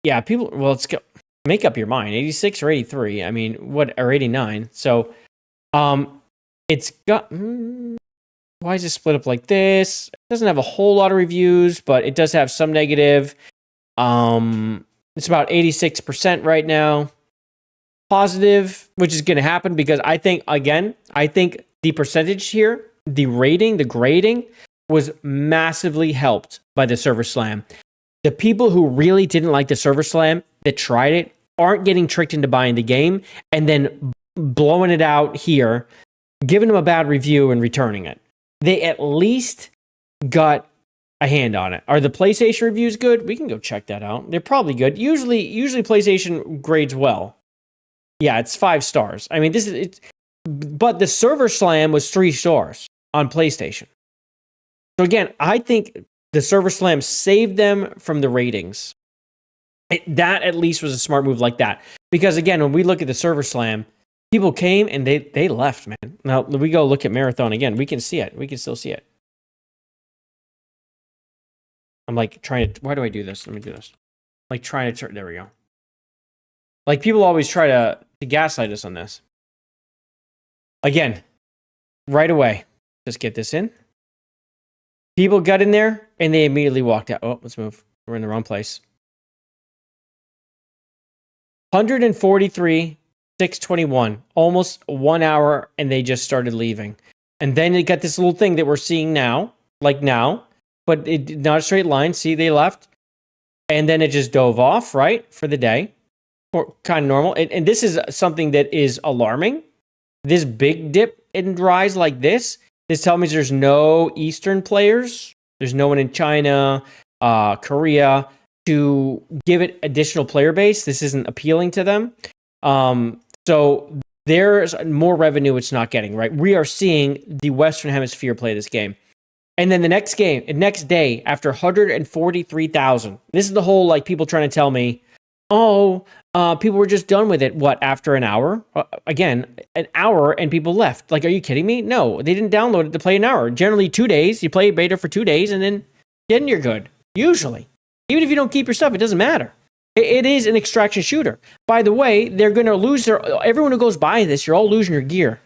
Yeah, people. Well, let's go. Make up your mind. 86 or 83. I mean, what, or 89. So, it's got. Why is it split up like this? It doesn't have a whole lot of reviews, but it does have some negative. It's about 86% right now. Positive, which is going to happen because I think the percentage here, the rating, the grading was massively helped by the server slam. The people who really didn't like the server slam that tried it aren't getting tricked into buying the game and then blowing it out here, giving them a bad review and returning it. They at least got a hand on it. Are the PlayStation reviews good? We can go check that out. They're probably good. Usually PlayStation grades well. Yeah, it's 5 stars. I mean, but the server slam was 3 stars on PlayStation. So again, I think the server slam saved them from the ratings. That at least was a smart move like that. Because again, when we look at the server slam, people came and they left, man. Now we go look at Marathon again. We can see it. We can still see it. I'm like trying to, why do I do this? Let me do this. Like trying to turn, there we go. Like people always try to gaslight us on this. Again, right away. Just get this in. People got in there and they immediately walked out. Oh, let's move. We're in the wrong place. 143, 621. Almost 1 hour and they just started leaving. And then it got this little thing that we're seeing now. Like now. But it not a straight line. See, they left. And then it just dove off, right? For the day. Or kind of normal. And this is something that is alarming. This big dip and rise like this tells me there's no Eastern players. There's no one in China, Korea to give it additional player base. This isn't appealing to them. So there's more revenue it's not getting, right? We are seeing the Western Hemisphere play this game. And then the next day, after 143,000, this is the whole, like, people trying to tell me, people were just done with it. What, after an hour? Again, an hour and people left. Like, are you kidding me? No, they didn't download it to play an hour. Generally 2 days. You play beta for 2 days and then you're good. Usually. Even if you don't keep your stuff, it doesn't matter. It is an extraction shooter. By the way, they're going to lose everyone who goes by this, you're all losing your gear.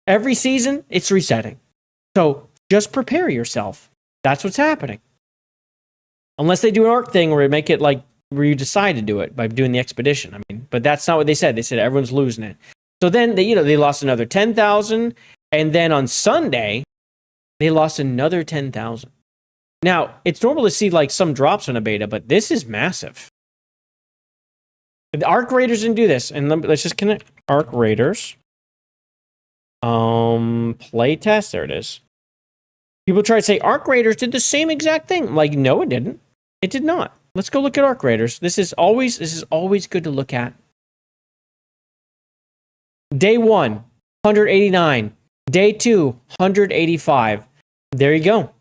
Every season, it's resetting. So just prepare yourself. That's what's happening. Unless they do an ARC thing where make it like where you decide to do it by doing the expedition. I mean, but that's not what they said. They said everyone's losing it. So then they lost another 10,000, and then on Sunday they lost another 10,000. Now it's normal to see like some drops on a beta, but this is massive. The ARC Raiders didn't do this, and let's just connect ARC Raiders. Playtest. There it is. People try to say ARC Raiders did the same exact thing. I'm like, no, it didn't. It did not. Let's go look at ARC Raiders. This is always good to look at. Day 1, 189. Day 2, 185. There you go.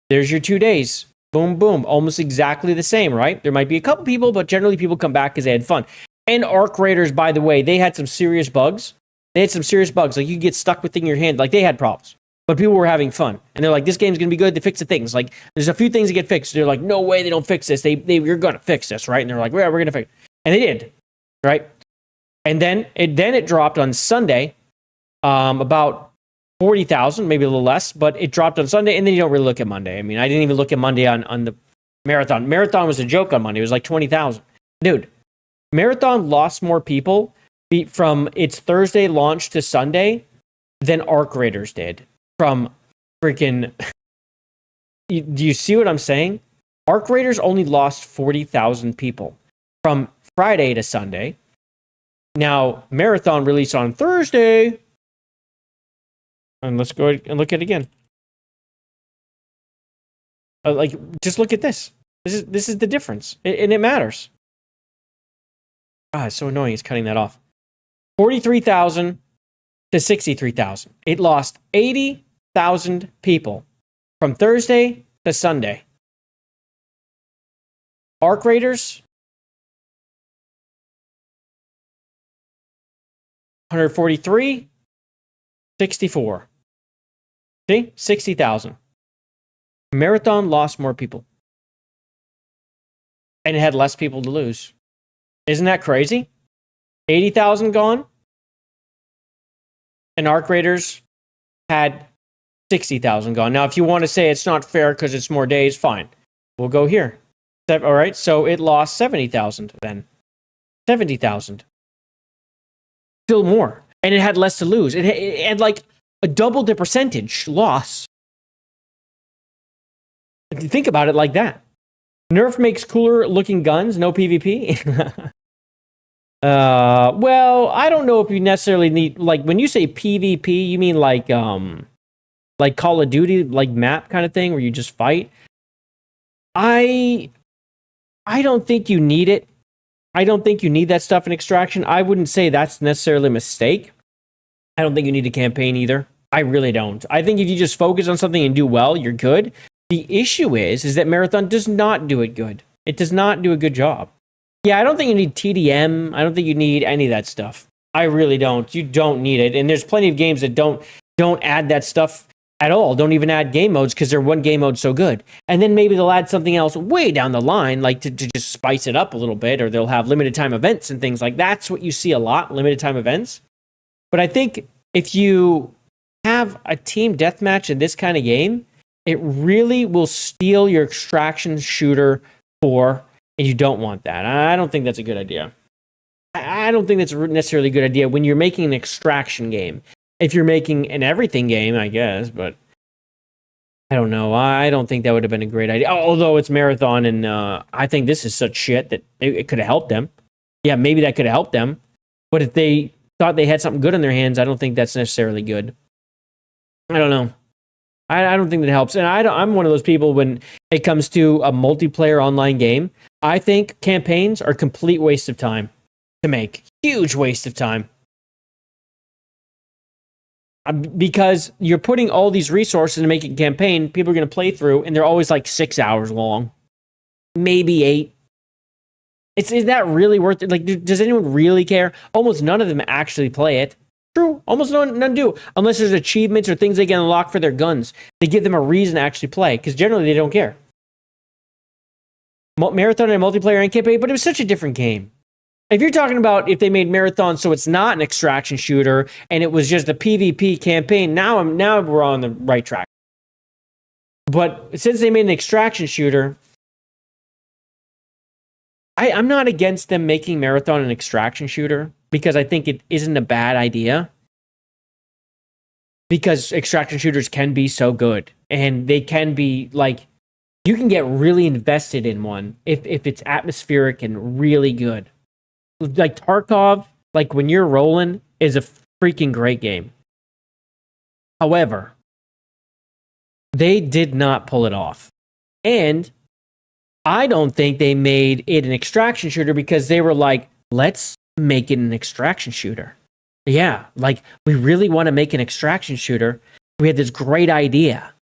There's your 2 days. Boom, boom. Almost exactly the same, right? There might be a couple people, but generally people come back because they had fun. And ARC Raiders, by the way, they had some serious bugs. Like you get stuck within your hand. Like they had problems. But people were having fun. And they're like, this game's going to be good. They fix the things. Like, there's a few things that get fixed. They're like, no way they don't fix this. You're going to fix this, right? And they're like, yeah, we're going to fix it. And they did, right? And then it dropped on Sunday, about 40,000, maybe a little less. But it dropped on Sunday, and then you don't really look at Monday. I mean, I didn't even look at Monday on the Marathon. Marathon was a joke on Monday. It was like 20,000. Dude, Marathon lost more people from its Thursday launch to Sunday than ARC Raiders did. From freaking, do you see what I'm saying? ARC Raiders only lost 40,000 people from Friday to Sunday. Now, Marathon released on Thursday. And let's go and look at it again. Just look at this. This is the difference. And it matters. Ah, it's so annoying. It's cutting that off. 43,000 to 63,000. It lost 80,000 people from Thursday to Sunday. ARC Raiders, 143, 64. See? 60,000. Marathon lost more people. And it had less people to lose. Isn't that crazy? 80,000 gone. And ARC Raiders had 60,000 gone. Now, if you want to say it's not fair because it's more days, fine. We'll go here. All right, so it lost 70,000 then. 70,000. Still more. And it had less to lose. It had like a double the percentage loss. If you think about it like that. Nerf makes cooler looking guns, no PvP. Well, I don't know if you necessarily need, like, when you say PvP, you mean like Call of Duty, like map kind of thing where you just fight. I don't think you need it. I don't think you need that stuff in Extraction. I wouldn't say that's necessarily a mistake. I don't think you need a campaign either. I really don't. I think if you just focus on something and do well, you're good. The issue is that Marathon does not do it good. It does not do a good job. Yeah, I don't think you need TDM. I don't think you need any of that stuff. I really don't. You don't need it. And there's plenty of games that don't add that stuff at all. Don't even add game modes because their one game mode's so good. And then maybe they'll add something else way down the line, like to just spice it up a little bit, or they'll have limited time events and things like that. That's what you see a lot, limited time events. But I think if you have a team deathmatch in this kind of game, it really will steal your Extraction shooter core, and you don't want that. I don't think that's a good idea. I don't think that's necessarily a good idea when you're making an Extraction game. If you're making an everything game, I guess, but I don't know. I don't think that would have been a great idea. Although it's Marathon, and I think this is such shit that it could have helped them. Yeah, maybe that could have helped them. But if they thought they had something good in their hands, I don't think that's necessarily good. I don't know. I don't think that helps. And I'm one of those people when it comes to a multiplayer online game, I think campaigns are a complete waste of time to make. Huge waste of time. Because you're putting all these resources to make a campaign, people are going to play through, and they're always like 6 hours long. Maybe 8. Is that really worth it? Like, does anyone really care? Almost none of them actually play it. True. Almost none do. Unless there's achievements or things they can unlock for their guns. They give them a reason to actually play, because generally they don't care. Marathon and multiplayer and campaign, but it was such a different game. If you're talking about if they made Marathon so it's not an extraction shooter and it was just a PvP campaign, now we're on the right track. But since they made an extraction shooter, I'm not against them making Marathon an extraction shooter because I think it isn't a bad idea. Because extraction shooters can be so good and they can be like, you can get really invested in one if it's atmospheric and really good. Like Tarkov, like when you're rolling, is a freaking great game. However, they did not pull it off. And I don't think they made it an extraction shooter because they were like, let's make it an extraction shooter. Yeah, like we really want to make an extraction shooter. We had this great idea.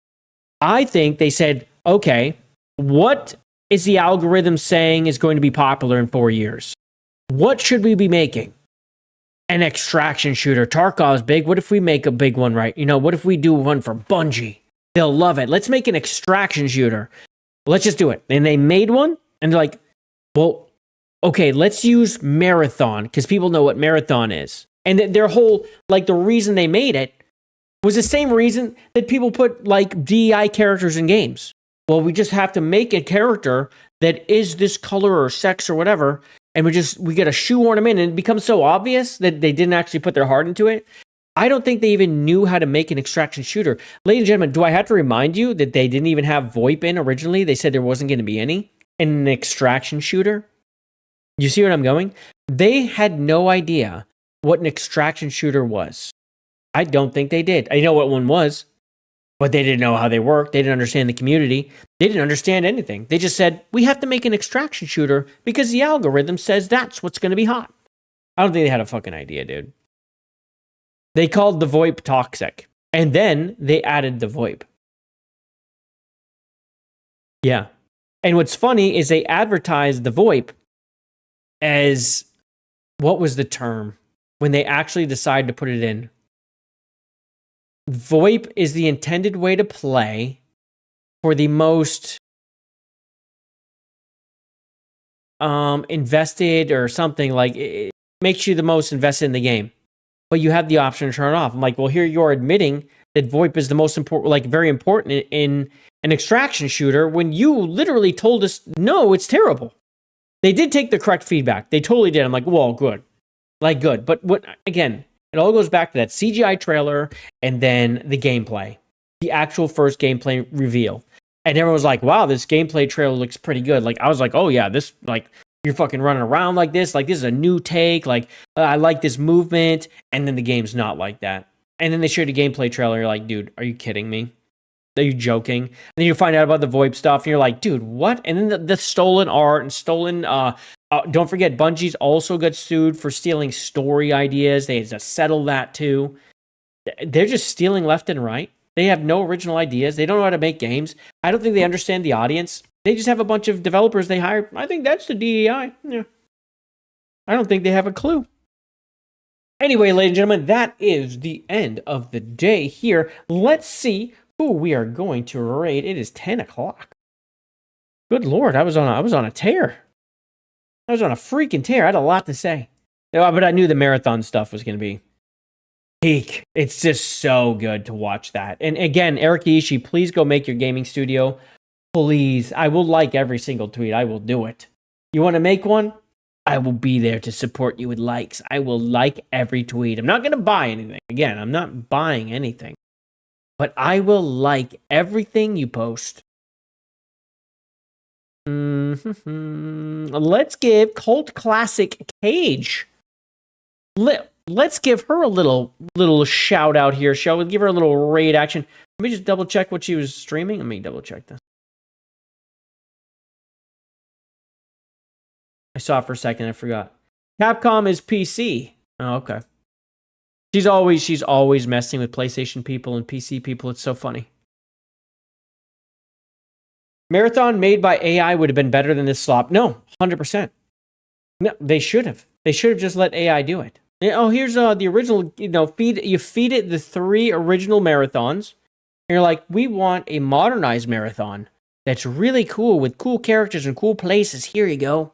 I think they said, okay, what is the algorithm saying is going to be popular in 4 years? What should we be making? An extraction shooter. Tarkov's big. What if we make a big one, right? You know, what if we do one for Bungie? They'll love it. Let's make an extraction shooter. Let's just do it. And they made one, and they're like, well, okay, let's use Marathon, because people know what Marathon is. And their whole, like, the reason they made it was the same reason that people put, like, DEI characters in games. Well, we just have to make a character that is this color or sex or whatever, and we get a shoehorn them in, and it becomes so obvious that they didn't actually put their heart into it. I don't think they even knew how to make an extraction shooter. Ladies and gentlemen, do I have to remind you that they didn't even have VoIP in originally? They said there wasn't going to be any in an extraction shooter. You see where I'm going? They had no idea what an extraction shooter was. I don't think they did. I know what one was, but they didn't know how they worked. They didn't understand the community. They didn't understand anything. They just said, we have to make an extraction shooter because the algorithm says that's what's going to be hot. I don't think they had a fucking idea, dude. They called the VoIP toxic, and then they added the VoIP. Yeah. And what's funny is they advertised the VoIP as, what was the term? When they actually decide to put it in. VoIP is the intended way to play for the most invested or something, like it makes you the most invested in the game. But you have the option to turn it off. I'm like, well, here you're admitting that VoIP is the most important, like very important in an extraction shooter when you literally told us, no, it's terrible. They did take the correct feedback. They totally did. I'm like, well, good. Like, good. But what, again, it all goes back to that CGI trailer and then the gameplay, the actual first gameplay reveal. And everyone was like, wow, this gameplay trailer looks pretty good. Like, I was like, oh yeah, this, like, you're fucking running around like this is a new take. Like, I like this movement. And then the game's not like that. And then they showed a gameplay trailer. You're like, dude, are you kidding me? Are you joking? And then you find out about the VoIP stuff. And you're like, dude, what? And then the stolen art and stolen, don't forget, Bungie's also got sued for stealing story ideas. They had to settle that too. They're just stealing left and right. They have no original ideas. They don't know how to make games. I don't think they understand the audience. They just have a bunch of developers they hire. I think that's the DEI. Yeah. I don't think they have a clue. Anyway, ladies and gentlemen, that is the end of the day here. Let's see who we are going to raid. It is 10 o'clock. Good Lord, I was on a tear. I was on a freaking tear. I had a lot to say. But I knew the marathon stuff was going to be peak. It's just so good to watch that. And again, Eric Ishii, please go make your gaming studio. Please. I will like every single tweet. I will do it. You want to make one? I will be there to support you with likes. I will like every tweet. I'm not going to buy anything. Again, I'm not buying anything. But I will like everything you post. Let's give Cult Classic Cage. Let's give her a little shout out here, shall we? Give her a little raid action. Let me just double check what she was streaming. Let me double check this. I saw it for a second. I forgot. Capcom is PC. Oh, okay. She's always messing with PlayStation people and PC people. It's so funny. Marathon made by AI would have been better than this slop. No, 100%. No, they should have. They should have just let AI do it. Oh, here's the original, you feed it the 3 original marathons. And you're like, we want a modernized marathon that's really cool with cool characters and cool places. Here you go.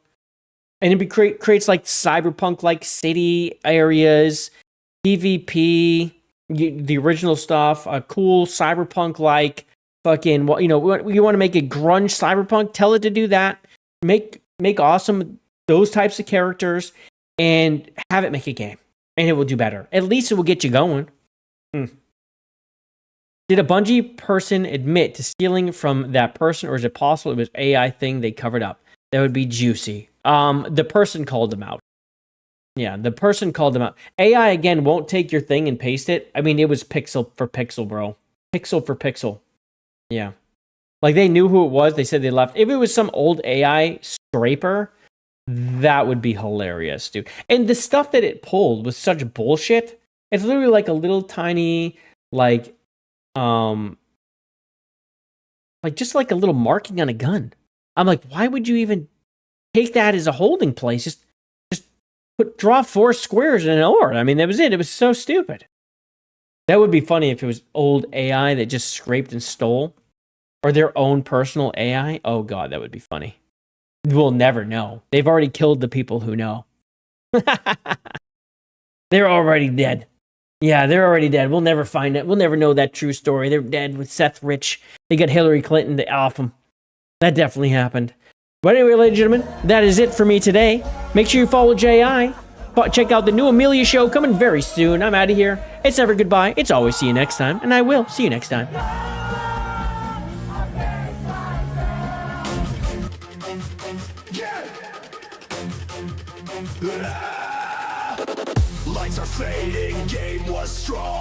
And it creates like cyberpunk-like city areas, PvP, the original stuff, a cool cyberpunk-like fucking, you know, you want to make a grunge cyberpunk, tell it to do that. Make awesome those types of characters and have it make a game. And it will do better. At least it will get you going. Did a Bungie person admit to stealing from that person, or is it possible it was AI thing they covered up? That would be juicy. The person called them out. Yeah, the person called them out. AI, again, won't take your thing and paste it. I mean, it was pixel for pixel, bro. Pixel for pixel. Yeah. Like, they knew who it was. They said they left. If it was some old AI scraper, that would be hilarious, dude. And the stuff that it pulled was such bullshit. It's literally like a little tiny, like just like a little marking on a gun. I'm like, why would you even take that as a holding place? Just draw 4 squares in an orb. I mean, that was it. It was so stupid. That would be funny if it was old AI that just scraped and stole, or their own personal AI. Oh god, that would be funny. We'll never know. They've already killed the people who know. They're already dead. Yeah, they're already dead. We'll never find it. We'll never know that true story. They're dead with Seth Rich. They got Hillary Clinton to off them. That definitely happened. But anyway, ladies and gentlemen, that is it for me today. Make sure you follow J.I. Check out the new Amelia show coming very soon. I'm out of here. It's never goodbye. It's always see you next time. And I will see you next time. Lights are fading, game was strong.